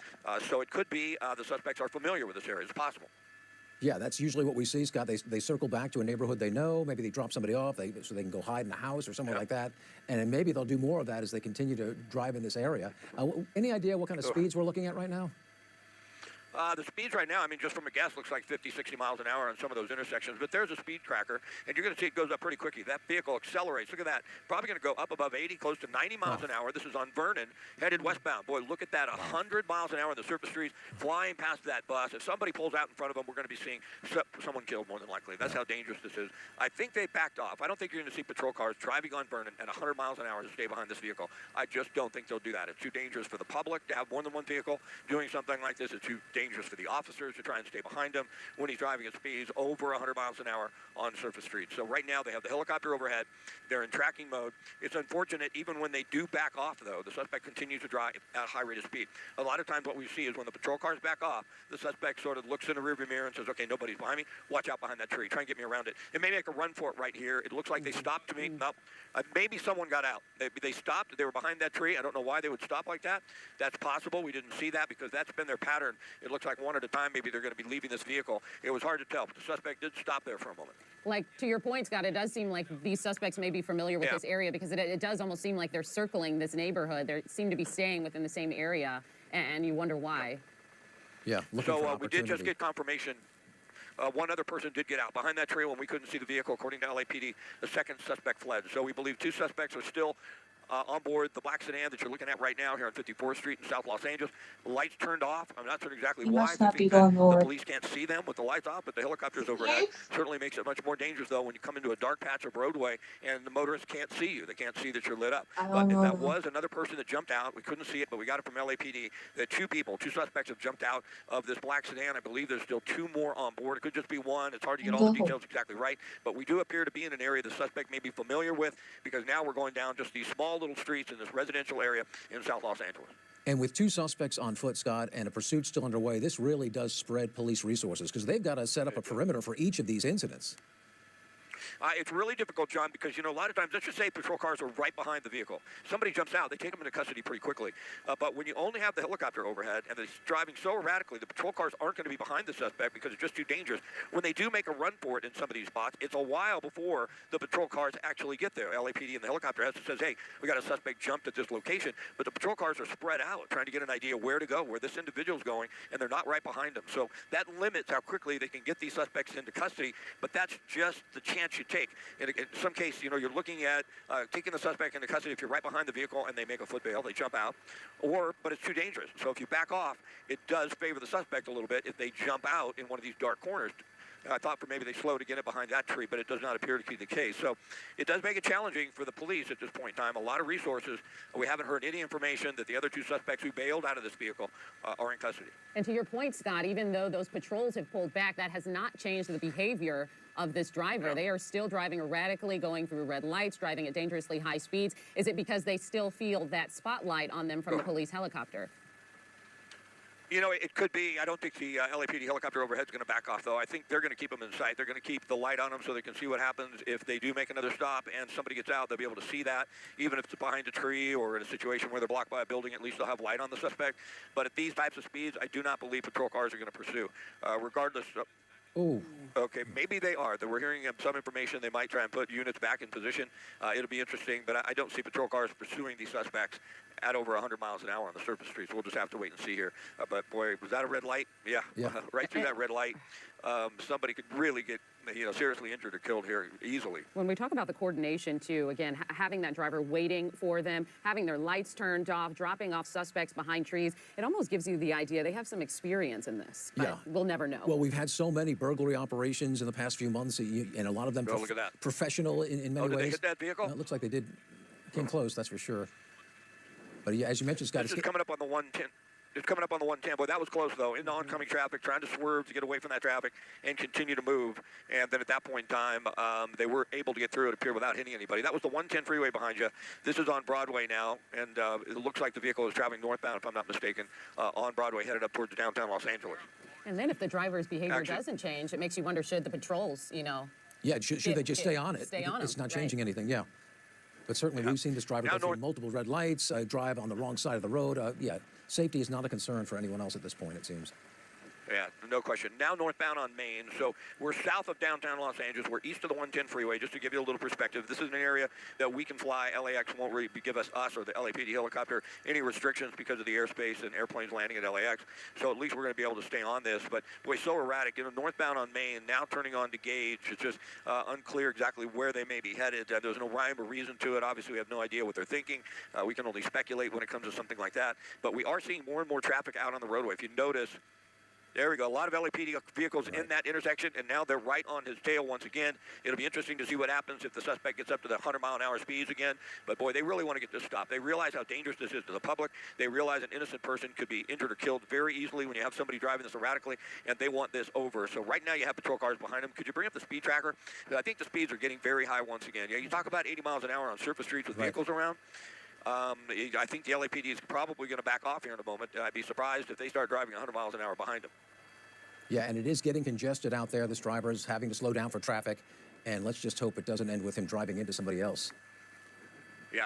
So it could be the suspects are familiar with this area. It's possible. Yeah, that's usually what we see, Scott. They circle back to a neighborhood they know. Maybe they drop somebody off so they can go hide in a house or somewhere like that. And then maybe they'll do more of that as they continue to drive in this area. Any idea what kind of speeds we're looking at right now? The speeds right now, I mean, just from a guess, looks like 50, 60 miles an hour on some of those intersections. But there's a speed tracker, and you're going to see it goes up pretty quickly. That vehicle accelerates. Look at that. Probably going to go up above 80, close to 90 miles an hour. This is on Vernon, headed westbound. Boy, look at that. 100 miles an hour on the surface streets, flying past that bus. If somebody pulls out in front of them, we're going to be seeing someone killed, more than likely. That's how dangerous this is. I think they backed off. I don't think you're going to see patrol cars driving on Vernon at 100 miles an hour to stay behind this vehicle. I just don't think they'll do that. It's too dangerous for the public to have more than one vehicle doing something like this. It's too dangerous for the officers to try and stay behind him when he's driving at speeds over 100 miles an hour on surface streets. So right now they have the helicopter overhead. They're in tracking mode. It's unfortunate, even when they do back off, though, the suspect continues to drive at a high rate of speed. A lot of times what we see is when the patrol cars back off, the suspect sort of looks in the rearview mirror and says, okay, nobody's behind me. Watch out behind that tree. Try and get me around it. It may make a run for it right here. It looks like they stopped to me. No, maybe someone got out. They stopped. They were behind that tree. I don't know why they would stop like that. That's possible. We didn't see that because that's been their pattern. It looks like one at a time. Maybe they're going to be leaving this vehicle. It was hard to tell, but the suspect did stop there for a moment. Like, to your point, Scott, it does seem like these suspects may be familiar with this area because it does almost seem like they're circling this neighborhood. They seem to be staying within the same area, and you wonder why. Yeah, so we did just get confirmation. One other person did get out. Behind that tree when we couldn't see the vehicle, according to LAPD, the second suspect fled. So we believe 2 suspects are still on board the black sedan that you're looking at right now here on 54th Street in South Los Angeles. The lights turned off. I'm not sure exactly You why. must not be going The forward. police can't see them with the lights off, but the helicopter's overhead. Certainly makes it much more dangerous, though, when you come into a dark patch of roadway and the motorists can't see you. They can't see that you're lit up. But that was another person that jumped out. We couldn't see it, but we got it from LAPD. That 2 suspects have jumped out of this black sedan. I believe there's still 2 more on board. It could just be 1. It's hard to get all the details exactly right, but we do appear to be in an area the suspect may be familiar with because now we're going down just these small little streets in this residential area in South Los Angeles. And with 2 suspects on foot, Scott, and a pursuit still underway, this really does spread police resources because they've got to set up a perimeter for each of these incidents. It's really difficult, John, because, you know, a lot of times, let's just say patrol cars are right behind the vehicle. Somebody jumps out, they take them into custody pretty quickly. But when you only have the helicopter overhead and it's driving so erratically, the patrol cars aren't going to be behind the suspect because it's just too dangerous. When they do make a run for it in some of these spots, it's a while before the patrol cars actually get there. LAPD and the helicopter says, hey, we got a suspect jumped at this location, but the patrol cars are spread out trying to get an idea where to go, where this individual's going, and they're not right behind them. So that limits how quickly they can get these suspects into custody, but that's just the chance you take. In some case, you know, you're looking at taking the suspect into custody if you're right behind the vehicle and they make a foot bail, they jump out, but it's too dangerous. So if you back off, it does favor the suspect a little bit if they jump out in one of these dark corners. I thought maybe they slowed to get it behind that tree, but it does not appear to be the case. So it does make it challenging for the police at this point in time. A lot of resources. We haven't heard any information that the other 2 suspects who bailed out of this vehicle are in custody. And to your point, Scott, even though those patrols have pulled back, that has not changed the behavior of this driver. They are still driving erratically, going through red lights, driving at dangerously high speeds. Is it because they still feel that spotlight on them from the police helicopter? You know, it could be. I don't think the LAPD helicopter overhead is going to back off, though. I think they're going to keep them in sight. They're going to keep the light on them so they can see what happens. If they do make another stop and somebody gets out, they'll be able to see that. Even if it's behind a tree or in a situation where they're blocked by a building, at least they'll have light on the suspect. But at these types of speeds, I do not believe patrol cars are going to pursue. Regardless of... Oh. Okay, maybe they are. We're hearing some information. They might try and put units back in position. It'll be interesting, but I don't see patrol cars pursuing these suspects at over 100 miles an hour on the surface streets. We'll just have to wait and see here. But boy, was that a red light? Yeah. Right through that red light. Somebody could really get, seriously injured or killed here easily. When we talk about the coordination, too, again, having that driver waiting for them, having their lights turned off, dropping off suspects behind trees, it almost gives you the idea they have some experience in this. But we'll never know. Well, we've had so many burglary operations in the past few months, and a lot of them look at that. Professional in many ways. Did they hit that vehicle? It looks like they did. Came close, that's for sure. But as you mentioned, Scott, it's coming up on the 110. It's coming up on the 110. Boy, that was close, though. In oncoming traffic, trying to swerve to get away from that traffic and continue to move. And then at that point in time, they were able to get through, it appeared, without hitting anybody. That was the 110 freeway behind you. This is on Broadway now, and it looks like the vehicle is traveling northbound, if I'm not mistaken, on Broadway, headed up towards downtown Los Angeles. And then if the driver's behavior doesn't change, it makes you wonder, should the patrols, Yeah, should they just stay on it? It's not changing anything, yeah. But certainly we've seen this driver go through multiple red lights, drive on the wrong side of the road. Safety is not a concern for anyone else at this point, it seems. Yeah, no question. Now northbound on Main. So we're south of downtown Los Angeles. We're east of the 110 freeway, just to give you a little perspective. This is an area that we can fly. LAX won't really give us or the LAPD helicopter any restrictions because of the airspace and airplanes landing at LAX. So at least we're going to be able to stay on this. But boy, so erratic. You know, northbound on Main, now turning on to Gage. It's just unclear exactly where they may be headed. There's no rhyme or reason to it. Obviously, we have no idea what they're thinking. We can only speculate when it comes to something like that. But we are seeing more and more traffic out on the roadway. If you notice, there we go. A lot of LAPD vehicles in that intersection, and now they're right on his tail once again. It'll be interesting to see what happens if the suspect gets up to the 100-mile-an-hour speeds again. But, boy, they really want to get this stopped. They realize how dangerous this is to the public. They realize an innocent person could be injured or killed very easily when you have somebody driving this erratically, and they want this over. So right now you have patrol cars behind them. Could you bring up the speed tracker? I think the speeds are getting very high once again. You talk about 80 miles an hour on surface streets with vehicles around. I think the LAPD is probably going to back off here in a moment. I'd be surprised if they start driving 100 miles an hour behind them. Yeah, and it is getting congested out there. This driver is having to slow down for traffic, and let's just hope it doesn't end with him driving into somebody else. Yeah,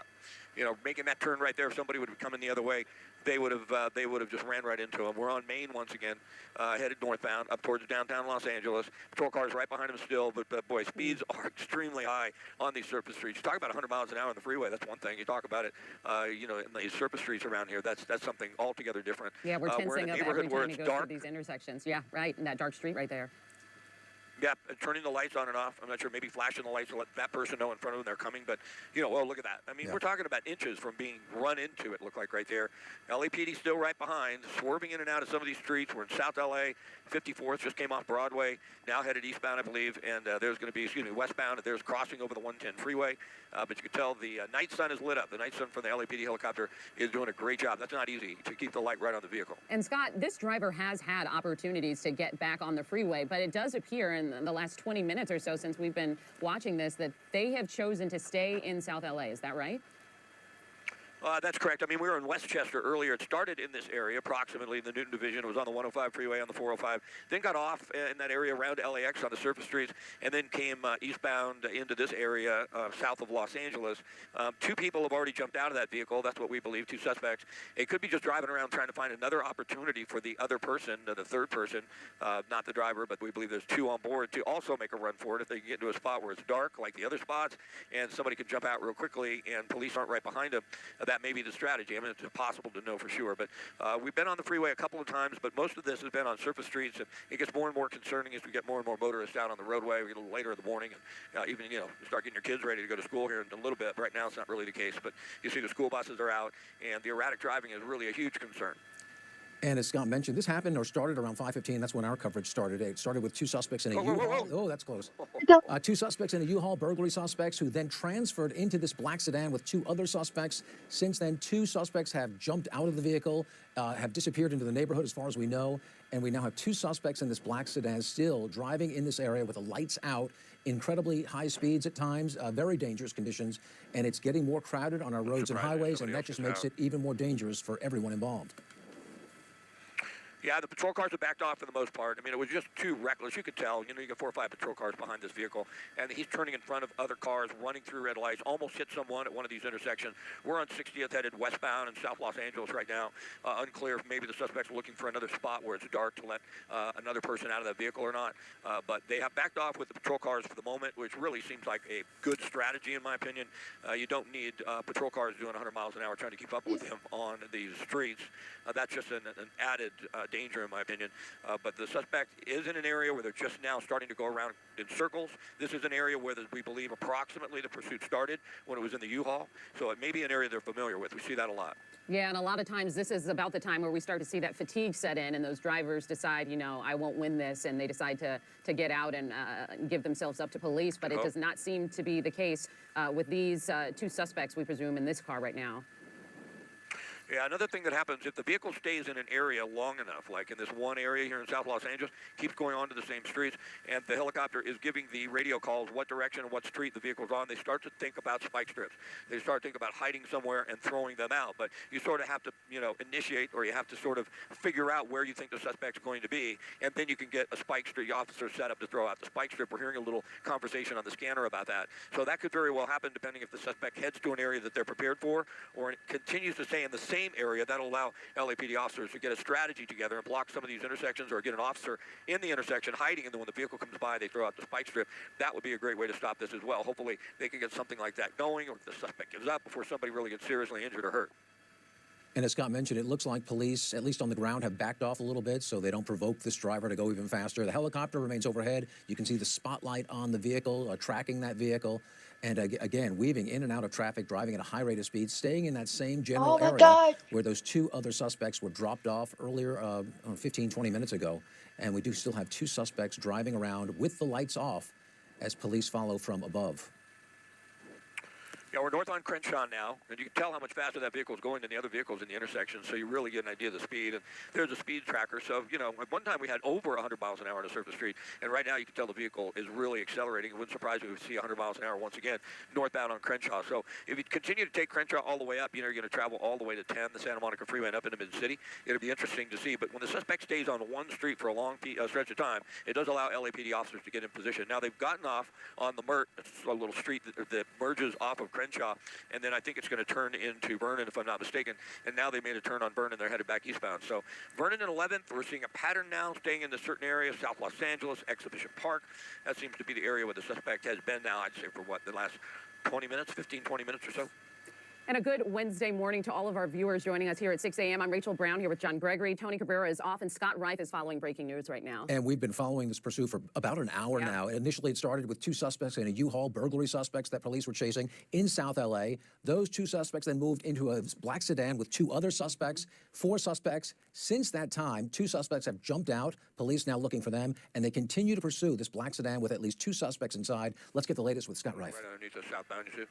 you know, making that turn right there, if somebody would have come in the other way, they would have just ran right into him. We're on Main once again, headed northbound up towards downtown Los Angeles. Patrol cars right behind him still, but boy, speeds are extremely high on these surface streets. You talk about 100 miles an hour on the freeway, that's one thing. You talk about it, you know, in these surface streets around here, that's something altogether different. Yeah, we're tensing up every time you go dark. through these intersections. Yeah, right, in that dark street right there. Yeah, turning the lights on and off. I'm not sure, maybe flashing the lights to let that person know in front of them they're coming. But, you know, well, look at that. I mean, we're talking about inches from being run into, it looked like right there. LAPD still right behind, swerving in and out of some of these streets. We're in South LA. 54th just came off Broadway, now headed eastbound, I believe. And there's going to be, westbound. There's crossing over the 110 freeway. But you can tell the night sun is lit up. The night sun from the LAPD helicopter is doing a great job. That's not easy to keep the light right on the vehicle. And Scott, this driver has had opportunities to get back on the freeway, but it does appear in the last 20 minutes or so since we've been watching this that they have chosen to stay in South LA. Is that right? That's correct. I mean, we were in Westchester earlier. It started in this area, approximately in the Newton Division. It was on the 105 freeway, on the 405. Then got off in that area around LAX on the surface streets, and then came eastbound into this area south of Los Angeles. Two people have already jumped out of that vehicle. That's what we believe, two suspects. It could be just driving around trying to find another opportunity for the other person, the third person, not the driver, but we believe there's two on board to also make a run for it if they can get into a spot where it's dark, like the other spots, and somebody can jump out real quickly and police aren't right behind them. That may be the strategy. I mean, it's impossible to know for sure, but we've been on the freeway a couple of times, but most of this has been on surface streets, and it gets more and more concerning as we get more and more motorists out on the roadway. We get a little later in the morning, and even, you start getting your kids ready to go to school here in a little bit. Right now, it's not really the case, but you see the school buses are out, and the erratic driving is really a huge concern. And as Scott mentioned, this happened or started around 5:15. That's when our coverage started. It started with two suspects in a U-Haul. Oh, that's close. Two suspects in a U-Haul, burglary suspects, who then transferred into this black sedan with two other suspects. Since then, two suspects have jumped out of the vehicle, have disappeared into the neighborhood as far as we know. And we now have two suspects in this black sedan still driving in this area with the lights out, incredibly high speeds at times, very dangerous conditions. And it's getting more crowded on our roads and highways, and that just makes it even more dangerous for everyone involved. Yeah, the patrol cars have backed off for the most part. I mean, it was just too reckless. You could tell, you got 4 or 5 patrol cars behind this vehicle, and he's turning in front of other cars, running through red lights, almost hit someone at one of these intersections. We're on 60th headed westbound in South Los Angeles right now. Unclear if maybe the suspect's looking for another spot where it's dark to let another person out of that vehicle or not. But they have backed off with the patrol cars for the moment, which really seems like a good strategy in my opinion. You don't need patrol cars doing 100 miles an hour trying to keep up with him on these streets. That's just an added danger in my opinion. But the suspect is in an area where they're just now starting to go around in circles. This is an area where we believe approximately the pursuit started when it was in the U-Haul. So it may be an area they're familiar with. We see that a lot. Yeah, and a lot of times this is about the time where we start to see that fatigue set in and those drivers decide, I won't win this, and they decide to get out and give themselves up to police. But it does not seem to be the case with these two suspects, we presume, in this car right now. Yeah, another thing that happens, if the vehicle stays in an area long enough, like in this one area here in South Los Angeles, keeps going on to the same streets, and the helicopter is giving the radio calls what direction and what street the vehicle's on, they start to think about spike strips. They start to think about hiding somewhere and throwing them out. But you sort of have to, initiate, or you have to sort of figure out where you think the suspect's going to be, and then you can get a spike strip, the officer set up to throw out the spike strip. We're hearing a little conversation on the scanner about that. So that could very well happen depending if the suspect heads to an area that they're prepared for, or it continues to stay in the same same area. That'll allow LAPD officers to get a strategy together and block some of these intersections, or get an officer in the intersection hiding, and then when the vehicle comes by, they throw out the spike strip. That would be a great way to stop this as well. Hopefully they can get something like that going, or if the suspect gives up before somebody really gets seriously injured or hurt. And as Scott mentioned, it looks like police, at least on the ground, have backed off a little bit so they don't provoke this driver to go even faster. The helicopter remains overhead. You can see the spotlight on the vehicle, tracking that vehicle. And again, weaving in and out of traffic, driving at a high rate of speed, staying in that same general area where those 2 other suspects were dropped off earlier, 15, 20 minutes ago. And we do still have 2 suspects driving around with the lights off as police follow from above. Yeah, we're north on Crenshaw now, and you can tell how much faster that vehicle is going than the other vehicles in the intersection, so you really get an idea of the speed. And there's a speed tracker, so, you know, at one time we had over 100 miles an hour on a surface street, and right now you can tell the vehicle is really accelerating. It wouldn't surprise me if we see 100 miles an hour once again northbound on Crenshaw. So if you continue to take Crenshaw all the way up, you know, you're going to travel all the way to 10, the Santa Monica Freeway, and up into Mid-City. It'll be interesting to see, but when the suspect stays on one street for a long stretch of time, it does allow LAPD officers to get in position. Now they've gotten off on the Mert, it's a little street that merges off of Crenshaw, and then I think it's going to turn into Vernon, if I'm not mistaken. And now they made a turn on Vernon. They're headed back eastbound. So Vernon and 11th, we're seeing a pattern now, staying in the certain area, South Los Angeles, Exhibition Park. That seems to be the area where the suspect has been now, I'd say, for what, the last 20 minutes, 15, 20 minutes or so. And a good Wednesday morning to all of our viewers joining us here at 6 a.m. I'm Rachel Brown here with John Gregory. Tony Cabrera is off, and Scott Reif is following breaking news right now. And we've been following this pursuit for about an hour now. Initially, it started with 2 suspects in a U-Haul, burglary suspects that police were chasing in South L.A. Those 2 suspects then moved into a black sedan with 2 other suspects, 4 suspects. Since that time, 2 suspects have jumped out. Police now looking for them, and they continue to pursue this black sedan with at least 2 suspects inside. Let's get the latest with Scott Reif. Right underneath the southbound, you see?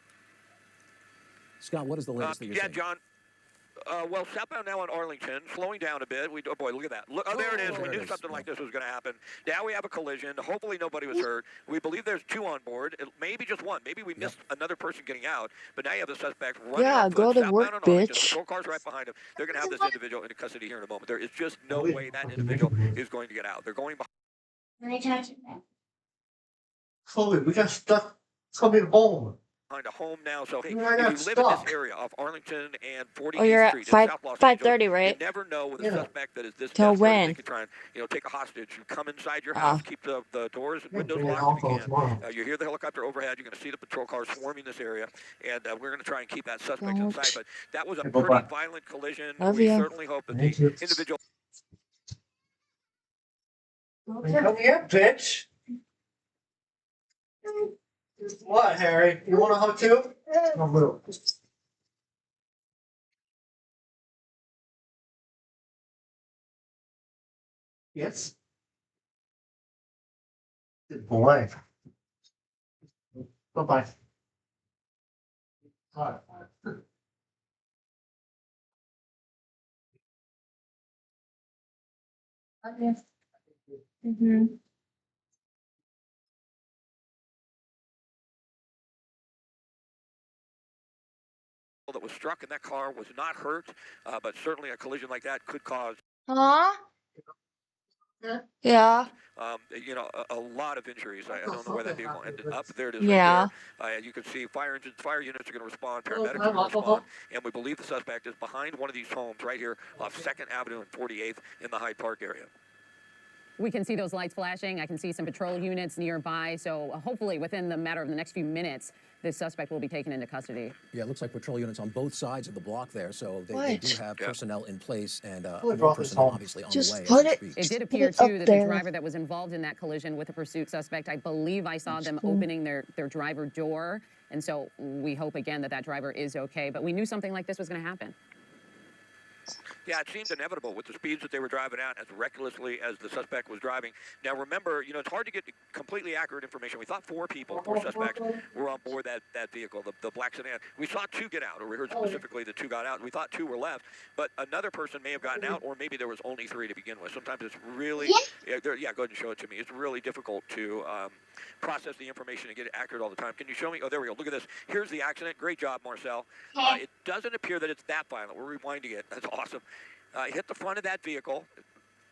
Scott, what is the latest that you're seeing? John. Well, southbound now on Arlington, slowing down a bit. Oh boy, look at that. Look, there it is. We knew something like this was going to happen. Now we have a collision. Hopefully nobody was hurt. We believe there's 2 on board. Maybe just 1. Maybe we missed another person getting out. But now you have the suspect running on foot, go to southbound work, on Arlington. bitch. The patrol car's right behind him. They're going to have this individual into custody here in a moment. There is just no way that individual is going to get out. They're going behind. Chloe, we got stuck coming home. Behind a home now, so hey, if you I got live in stuck. this area of Arlington and 48th Oh, you're Street at in South Los 5:30, Angeles, right? you never know with a suspect that is this Till desperate. when? They can try and, you know, take a hostage. You come inside your house, keep the doors and windows locked if you can. You hear the helicopter overhead. You're going to see the patrol cars swarming this area, and we're going to try and keep that suspect inside. But that was a pretty violent collision. We certainly hope that the individual. Come here, bitch. What, Harry? You want a hug too? A little. Yes. Good boy. Bye-bye. Hi. Mm-hmm. That was struck, and that car was not hurt, but certainly a collision like that could cause. Huh? Yeah. You know, a lot of injuries. I don't know where that vehicle ended up. There it is Yeah. right there. You can see fire units are going to respond, paramedics are going to respond, and we believe the suspect is behind one of these homes right here off 2nd Avenue and 48th in the Hyde Park area. We can see those lights flashing. I can see some patrol units nearby. So hopefully within the matter of the next few minutes, this suspect will be taken into custody. Yeah, it looks like patrol units on both sides of the block there, so they do have personnel in place and Put more this personnel home. obviously on Just the way. put as it- we speak. It did appear, it up too, that there. the driver that was involved in that collision with the pursuit suspect, I believe I saw them opening their driver door. And so we hope, again, that driver is okay. But we knew something like this was going to happen. Yeah, it seemed inevitable with the speeds that they were driving at as recklessly as the suspect was driving. Now, remember, you know, it's hard to get completely accurate information. We thought 4 suspects were on board that vehicle, the black sedan. We saw 2 get out, or we heard specifically that 2 got out. We thought 2 were left, but another person may have gotten out, or maybe there was only 3 to begin with. Sometimes it's really, yeah, go ahead and show it to me. It's really difficult to process the information and get it accurate all the time. Can you show me? Oh, there we go. Look at this. Here's the accident. Great job, Marcel. It doesn't appear that it's that violent. We're rewinding it. That's awesome. It hit the front of that vehicle.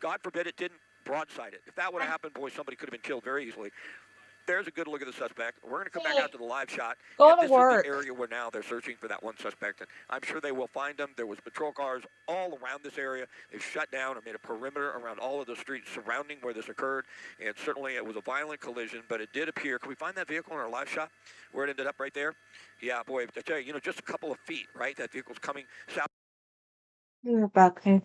God forbid it didn't broadside it. If that would have happened, boy, somebody could have been killed very easily. there's a good look at the suspect. We're going to come back out to the live shot. Go and to this work. is the area where now they're searching for that one suspect. And I'm sure they will find him. There was patrol cars all around this area. They shut down and made a perimeter around all of the streets surrounding where this occurred. And certainly it was a violent collision, but it did appear. Can we find that vehicle in our live shot where it ended up right there? Yeah, boy, I tell you, just a couple of feet, right? That vehicle's coming south. You're back here.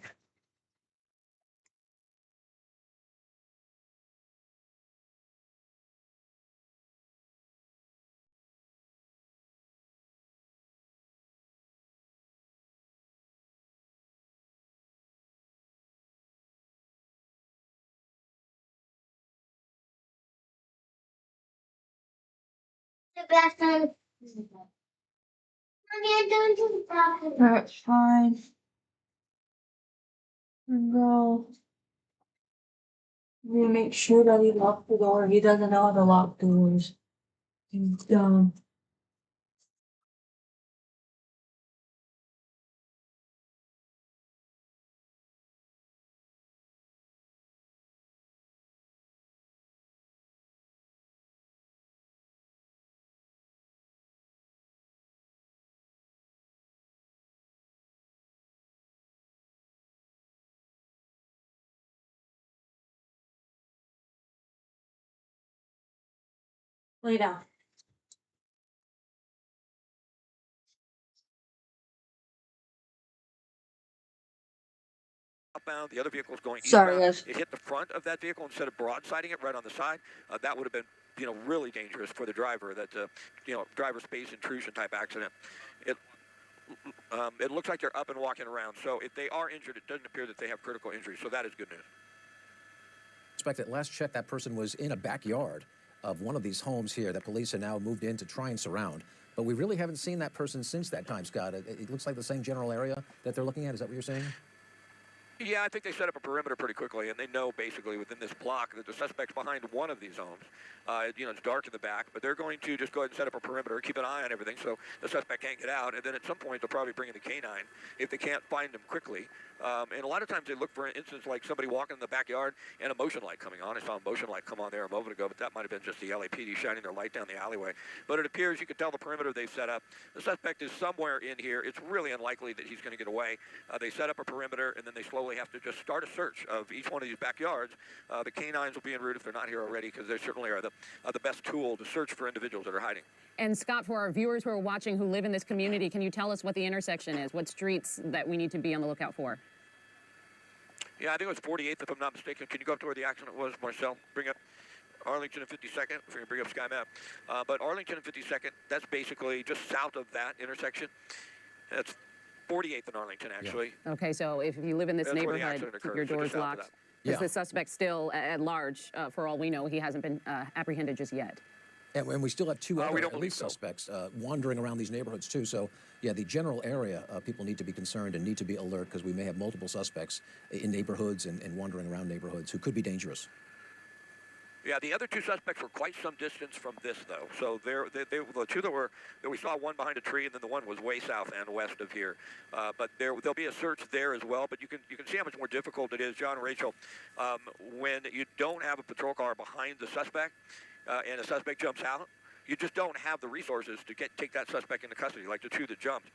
The bathroom. Mommy, I'm going to the bathroom. That's fine. No. We make sure that he locked the door. He doesn't know how to lock doors. He's dumb. Lay down. Outbound, the other vehicle is going Sorry, eastbound. guys. It hit the front of that vehicle instead of broadsiding it right on the side. That would have been, really dangerous for the driver. That, driver space intrusion type accident. It looks like they're up and walking around. So if they are injured, it doesn't appear that they have critical injuries. So that is good news. Suspect at last check, that person was in a backyard of one of these homes here that police have now moved in to try and surround. But we really haven't seen that person since that time, Scott. It looks like the same general area that they're looking at. Is that what you're saying? Yeah, I think they set up a perimeter pretty quickly, and they know basically within this block that the suspect's behind one of these homes. It's dark in the back, but they're going to just go ahead and set up a perimeter, keep an eye on everything so the suspect can't get out, and then at some point they'll probably bring in the canine if they can't find him quickly. And a lot of times they look for an instance like somebody walking in the backyard and a motion light coming on. I saw a motion light come on there a moment ago, but that might have been just the LAPD shining their light down the alleyway. But it appears you can tell the perimeter they've set up. The suspect is somewhere in here. It's really unlikely that he's going to get away. They set up a perimeter, and then they slowly have to just start a search of each one of these backyards. The canines will be en route if they're not here already, because they certainly are the best tool to search for individuals that are hiding. And Scott, for our viewers who are watching who live in this community, can you tell us what the intersection is? What streets that we need to be on the lookout for? Yeah, I think it was 48th, if I'm not mistaken. Can you go up to where the accident was, Marcel? Bring up Arlington and 52nd, if you're going to bring up Sky Map. But Arlington and 52nd, that's basically just south of that intersection. That's 48th in Arlington, actually. Yeah. Okay, so if you live in this neighborhood, keep your doors locked. Is the suspect still at large? For all we know, he hasn't been apprehended just yet. And we still have two other police suspects wandering around these neighborhoods, too. So, yeah, the general area, people need to be concerned and need to be alert, because we may have multiple suspects in neighborhoods and wandering around neighborhoods who could be dangerous. Yeah, the other two suspects were quite some distance from this, though. So the two that we saw, one behind a tree, and then the one was way south and west of here. But there'll be a search there as well. But you can see how much more difficult it is, John and Rachel, when you don't have a patrol car behind the suspect, and a suspect jumps out. You just don't have the resources to take that suspect into custody, like the two that jumped.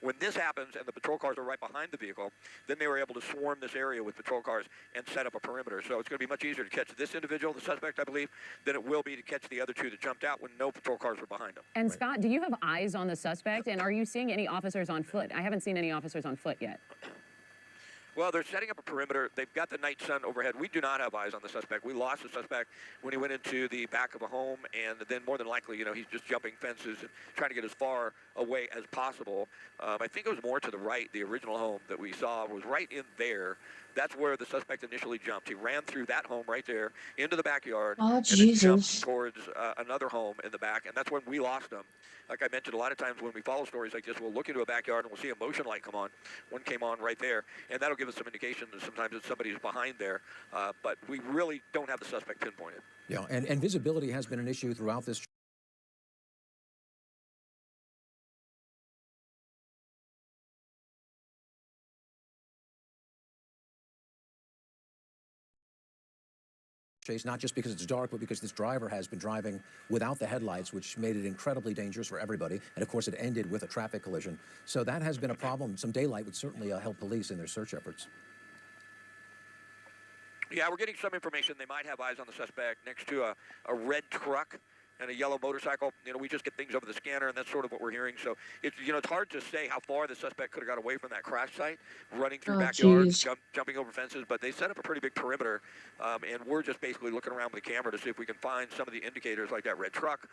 When this happens and the patrol cars are right behind the vehicle, then they were able to swarm this area with patrol cars and set up a perimeter. So it's going to be much easier to catch this individual, the suspect, I believe, than it will be to catch the other two that jumped out when no patrol cars were behind them. And Scott, do you have eyes on the suspect? And are you seeing any officers on foot? I haven't seen any officers on foot yet. Well, they're setting up a perimeter. They've got the night sun overhead. We do not have eyes on the suspect. We lost the suspect when he went into the back of a home, and then more than likely, he's just jumping fences and trying to get as far away as possible. I think it was more to the right. The original home that we saw was right in there. That's where the suspect initially jumped. He ran through that home right there into the backyard. Oh, and Jesus. then jumped towards another home in the back, and that's when we lost him. Like I mentioned, a lot of times when we follow stories like this, we'll look into a backyard and we'll see a motion light come on. One came on right there, and that'll give us some indication that sometimes it's somebody who's behind there. But we really don't have the suspect pinpointed. Yeah, and visibility has been an issue throughout this. chase, not just because it's dark, but because this driver has been driving without the headlights, which made it incredibly dangerous for everybody. And of course, it ended with a traffic collision. So that has been a problem. Some daylight would certainly help police in their search efforts. Yeah, we're getting some information. They might have eyes on the suspect next to a red truck and a yellow motorcycle. You know, we just get things over the scanner, and that's sort of what we're hearing. So it's, you know, it's hard to say how far the suspect could have got away from that crash site, running through backyards, jumping over fences. But they set up a pretty big perimeter, and we're just basically looking around with the camera to see if we can find some of the indicators, like that red truck,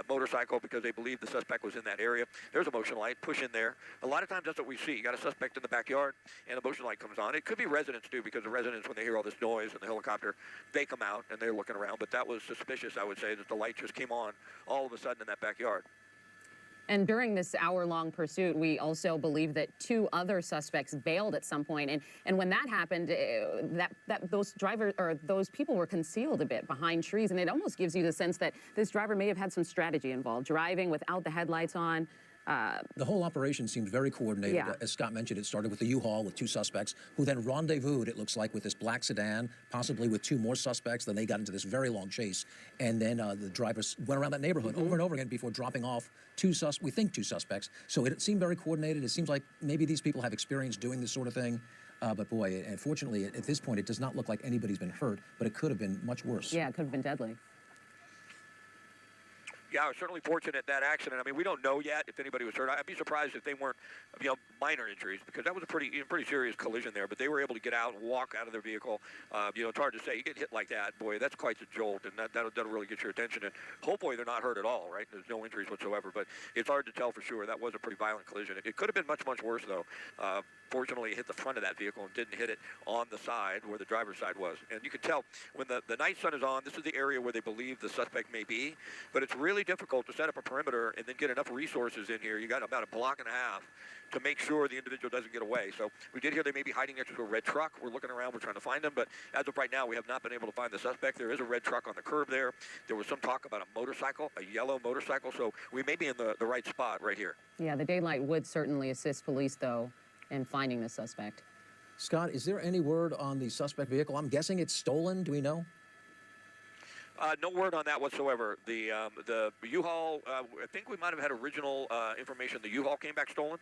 motorcycle, because they believe the suspect was in that area. There's a motion light. Push in there. A lot of times that's what we see. You got a suspect in the backyard, and a motion light comes on. It could be residents too, because the residents, when they hear all this noise and the helicopter, they come out and they're looking around. But that was suspicious, I would say, that the light just came on all of a sudden in that backyard. And during this hour-long pursuit, we also believe that 2 other suspects bailed at some point. And when that happened, those drivers or those people were concealed a bit behind trees. And it almost gives you the sense that this driver may have had some strategy involved, driving without the headlights on. The whole operation seemed very coordinated. Yeah. As Scott mentioned, it started with the U-Haul with 2 suspects, who then rendezvoused, it looks like, with this black sedan, possibly with 2 more suspects. Then they got into this very long chase. And then the drivers went around that neighborhood over and over again before dropping off 2 suspects. So it seemed very coordinated. It seems like maybe these people have experience doing this sort of thing. But boy, unfortunately, at this point, it does not look like anybody's been hurt, but it could have been much worse. Yeah, it could have been deadly. Yeah, I was certainly fortunate that accident. I mean, we don't know yet if anybody was hurt. I'd be surprised if they weren't, you know, minor injuries, because that was a pretty serious collision there. But they were able to get out and walk out of their vehicle. You know, it's hard to say. You get hit like that, boy, that's quite a jolt, and that'll really get your attention. And hopefully they're not hurt at all, right? There's no injuries whatsoever. But it's hard to tell for sure. That was a pretty violent collision. It could have been much, much worse, though. Fortunately, it hit the front of that vehicle and didn't hit it on the side where the driver's side was. And you can tell when the night sun is on, this is the area where they believe the suspect may be. But it's really difficult to set up a perimeter and then get enough resources in here. You got about a block and a half to make sure the individual doesn't get away. So we did hear they may be hiding next to a red truck. We're looking around. We're trying to find them. But as of right now, we have not been able to find the suspect. There is a red truck on the curb there. There was some talk about a motorcycle, a yellow motorcycle. So we may be in the right spot right here. Yeah, the daylight would certainly assist police, though, in finding the suspect. Scott, is there any word on the suspect vehicle? I'm guessing it's stolen. Do we know? No word on that whatsoever. The U-Haul, I think we might have had original information. The U-Haul came back stolen,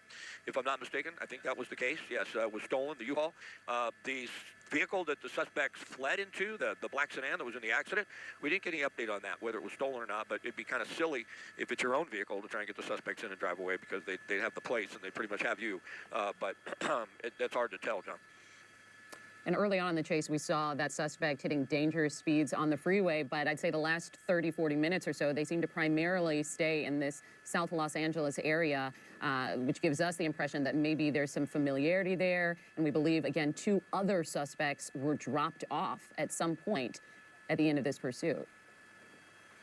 if I'm not mistaken. I think that was the case. Yes, it was stolen, the U-Haul. The vehicle that the suspects fled into, the black sedan that was in the accident, we didn't get any update on that, whether it was stolen or not, but it'd be kind of silly if it's your own vehicle to try and get the suspects in and drive away, because they'd have the plates and they pretty much have you. But that's hard to tell, John. And early on in the chase, we saw that suspect hitting dangerous speeds on the freeway, but I'd say the last 30, 40 minutes or so, they seem to primarily stay in this South Los Angeles area, which gives us the impression that maybe there's some familiarity there. And we believe, again, 2 other suspects were dropped off at some point at the end of this pursuit.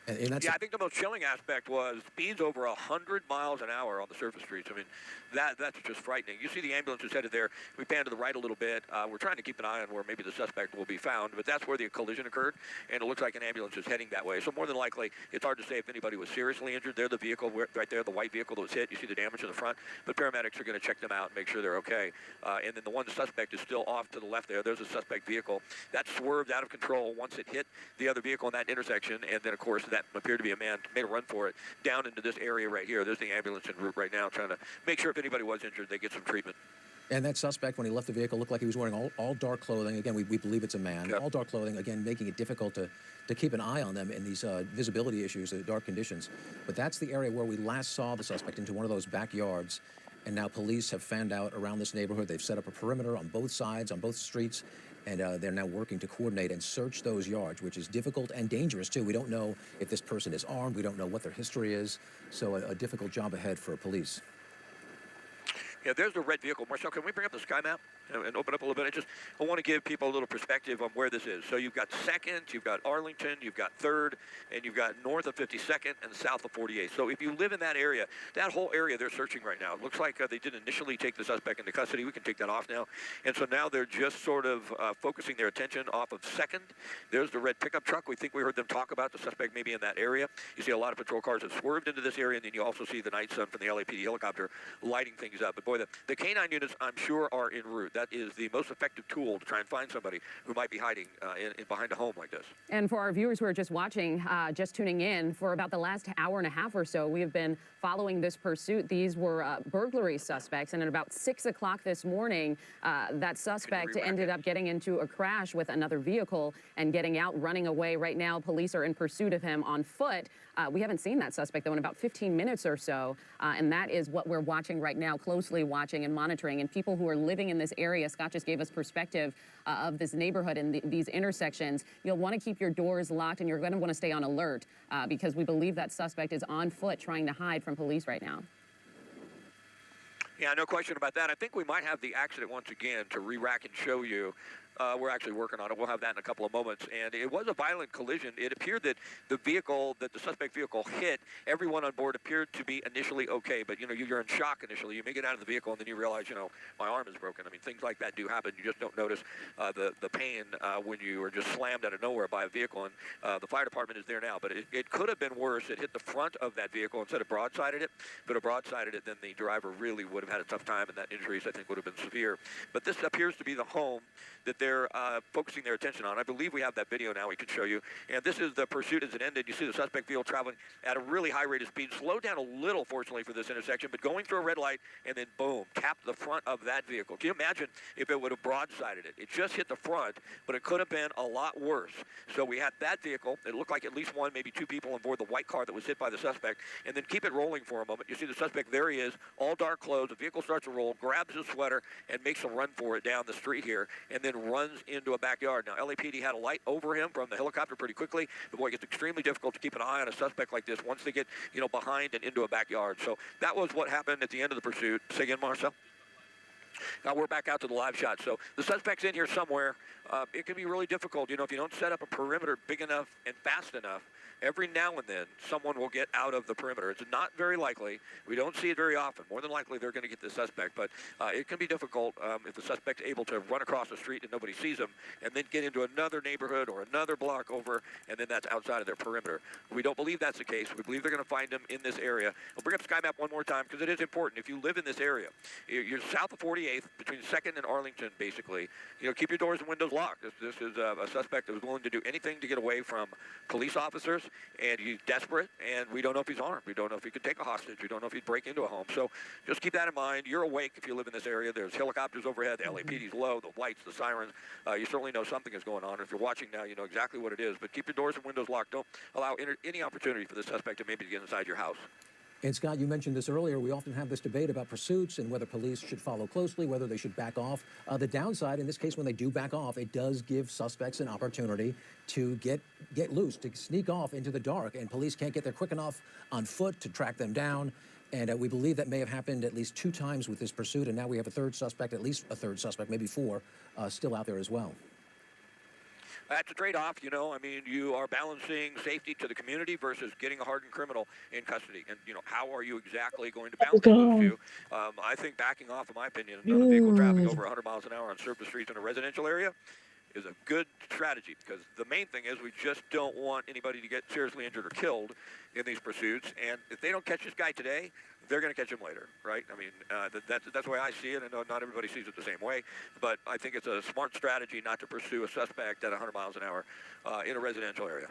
Yeah, I think the most chilling aspect was speeds over 100 miles an hour on the surface streets. I mean, that's just frightening. You see the ambulance is headed there. We pan to the right a little bit. We're trying to keep an eye on where maybe the suspect will be found, but that's where the collision occurred, and it looks like an ambulance is heading that way. So more than likely, it's hard to say if anybody was seriously injured. They're the vehicle right there, the white vehicle that was hit. You see the damage in the front, but paramedics are going to check them out and make sure they're okay. And then the one suspect is still off to the left there. There's a suspect vehicle that swerved out of control once it hit the other vehicle in that intersection, and then, of course, that appeared to be a man, made a run for it down into this area right here. There's the ambulance en route right now, trying to make sure if anybody was injured, they get some treatment. And that suspect, when he left the vehicle, looked like he was wearing all dark clothing. Again, we believe it's a man. Yep. All dark clothing, again, making it difficult to keep an eye on them in these visibility issues, dark conditions. But that's the area where we last saw the suspect, into one of those backyards. And now police have fanned out around this neighborhood. They've set up a perimeter on both sides, on both streets. And they're now working to coordinate and search those yards, which is difficult and dangerous, too. We don't know if this person is armed. We don't know what their history is. So a difficult job ahead for police. Yeah, there's the red vehicle. Marcel, can we bring up the sky map and open up a little bit? I want to give people a little perspective on where this is. So you've got 2nd, you've got Arlington, you've got 3rd, and you've got north of 52nd and south of 48th. So if you live in that area, that whole area they're searching right now. It looks like they did initially take the suspect into custody. We can take that off now. And so now they're just sort of focusing their attention off of 2nd. There's the red pickup truck. We think we heard them talk about the suspect maybe in that area. You see a lot of patrol cars have swerved into this area, and then you also see the night sun from the LAPD helicopter lighting things up. But boy, boy, the canine units, I'm sure, are en route. That is the most effective tool to try and find somebody who might be hiding in behind a home like this. And for our viewers who are just watching, just tuning in, for about the last hour and a half or so, we have been following this pursuit. These were burglary suspects, and at about 6 o'clock this morning, that suspect ended up getting into a crash with another vehicle and getting out, running away. Right now, police are in pursuit of him on foot. We haven't seen that suspect, though, in about 15 minutes or so, and that is what we're watching right now, closely watching and monitoring. And people who are living in this area, Scott just gave us perspective of this neighborhood and these intersections. You'll want to keep your doors locked, and you're going to want to stay on alert because we believe that suspect is on foot trying to hide from police right now. Yeah, no question about that. I think we might have the accident once again to re-rack and show you. We're actually working on it. We'll have that in a couple of moments. And it was a violent collision. It appeared that the vehicle, that the suspect vehicle hit, everyone on board appeared to be initially okay. But, you know, you're in shock initially. You may get out of the vehicle and then you realize, you know, my arm is broken. I mean, things like that do happen. You just don't notice the pain when you are just slammed out of nowhere by a vehicle. And the fire department is there now. But it could have been worse. It hit the front of that vehicle instead of broadsided it. But if broadsided it, then the driver really would have had a tough time, and that injuries, I think, would have been severe. But this appears to be the home that they're focusing their attention on. I believe we have that video now we can show you. And this is the pursuit as it ended. You see the suspect vehicle traveling at a really high rate of speed. Slowed down a little, fortunately, for this intersection, but going through a red light and then, boom, tapped the front of that vehicle. Can you imagine if it would have broadsided it? It just hit the front, but it could have been a lot worse. So we had that vehicle. It looked like at least one, maybe two people on board the white car that was hit by the suspect. And then keep it rolling for a moment. You see the suspect, there he is, all dark clothes. The vehicle starts to roll, grabs his sweater, and makes a run for it down the street here, and then runs into a backyard. Now, LAPD had a light over him from the helicopter pretty quickly. But boy, it gets extremely difficult to keep an eye on a suspect like this once they get, you know, behind and into a backyard. So that was what happened at the end of the pursuit. Say again, Marcel? Now we're back out to the live shot. So the suspect's in here somewhere. It can be really difficult, you know, if you don't set up a perimeter big enough and fast enough. Every now and then, someone will get out of the perimeter. It's not very likely. We don't see it very often. More than likely, they're going to get the suspect. But it can be difficult if the suspect's able to run across the street and nobody sees him, and then get into another neighborhood or another block over, and then that's outside of their perimeter. We don't believe that's the case. We believe they're going to find him in this area. I'll bring up SkyMap one more time because it is important. If you live in this area, you're south of 48th, between 2nd and Arlington, basically. You know, keep your doors and windows locked. This is a suspect that was willing to do anything to get away from police officers, and he's desperate, and we don't know if he's armed. We don't know if he could take a hostage. We don't know if he'd break into a home. So just keep that in mind. You're awake if you live in this area. There's helicopters overhead. The LAPD's low, the lights, the sirens. You certainly know something is going on. If you're watching now, you know exactly what it is. But keep your doors and windows locked. Don't allow any opportunity for the suspect to maybe get inside your house. And Scott, you mentioned this earlier. We often have this debate about pursuits and whether police should follow closely, whether they should back off. The downside, in this case, when they do back off, it does give suspects an opportunity to get loose, to sneak off into the dark, and police can't get there quick enough on foot to track them down. And we believe that may have happened at least 2 times with this pursuit, and now we have a third suspect, at least a third suspect, maybe 4, still out there as well. That's a trade-off, you know. I mean, you are balancing safety to the community versus getting a hardened criminal in custody. And, you know, how are you exactly going to balance those two? I think backing off, in my opinion, on a vehicle traveling over 100 miles an hour on surface streets in a residential area is a good strategy, because the main thing is we just don't want anybody to get seriously injured or killed in these pursuits. And if they don't catch this guy today, they're going to catch him later, right? I mean, that's the way I see it. I know not everybody sees it the same way, but I think it's a smart strategy not to pursue a suspect at 100 miles an hour in a residential area.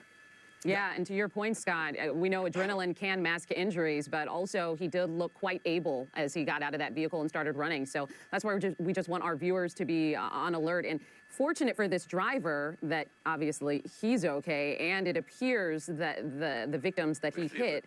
Yeah, and to your point, Scott, we know adrenaline can mask injuries, but also he did look quite able as he got out of that vehicle and started running. So that's why we just want our viewers to be on alert. And fortunate for this driver that obviously he's okay, and it appears that the victims that he hit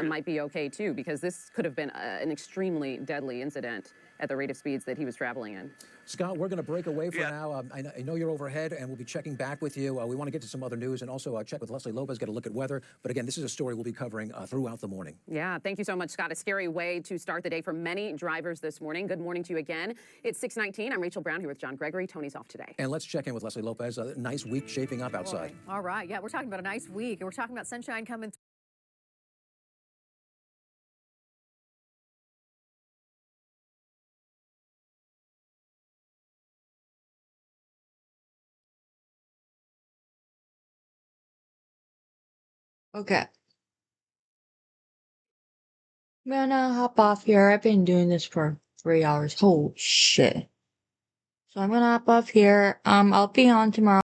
might be okay too, because this could have been an extremely deadly incident at the rate of speeds that he was traveling in. Scott, we're going to break away for now. I know you're overhead, and we'll be checking back with you. We want to get to some other news and also check with Leslie Lopez, get a look at weather. But again, this is a story we'll be covering throughout the morning. Yeah, thank you so much, Scott. A scary way to start the day for many drivers this morning. Good morning to you again. It's 6:19. I'm Rachel Brown here with John Gregory. Tony's off today. And let's check in with Leslie Lopez. A nice week shaping up outside. Boy. All right. Yeah, we're talking about a nice week, and we're talking about sunshine coming through. Okay. I'm gonna hop off here. I've been doing this for 3 hours. Holy shit. So I'm gonna hop off here. I'll be on tomorrow.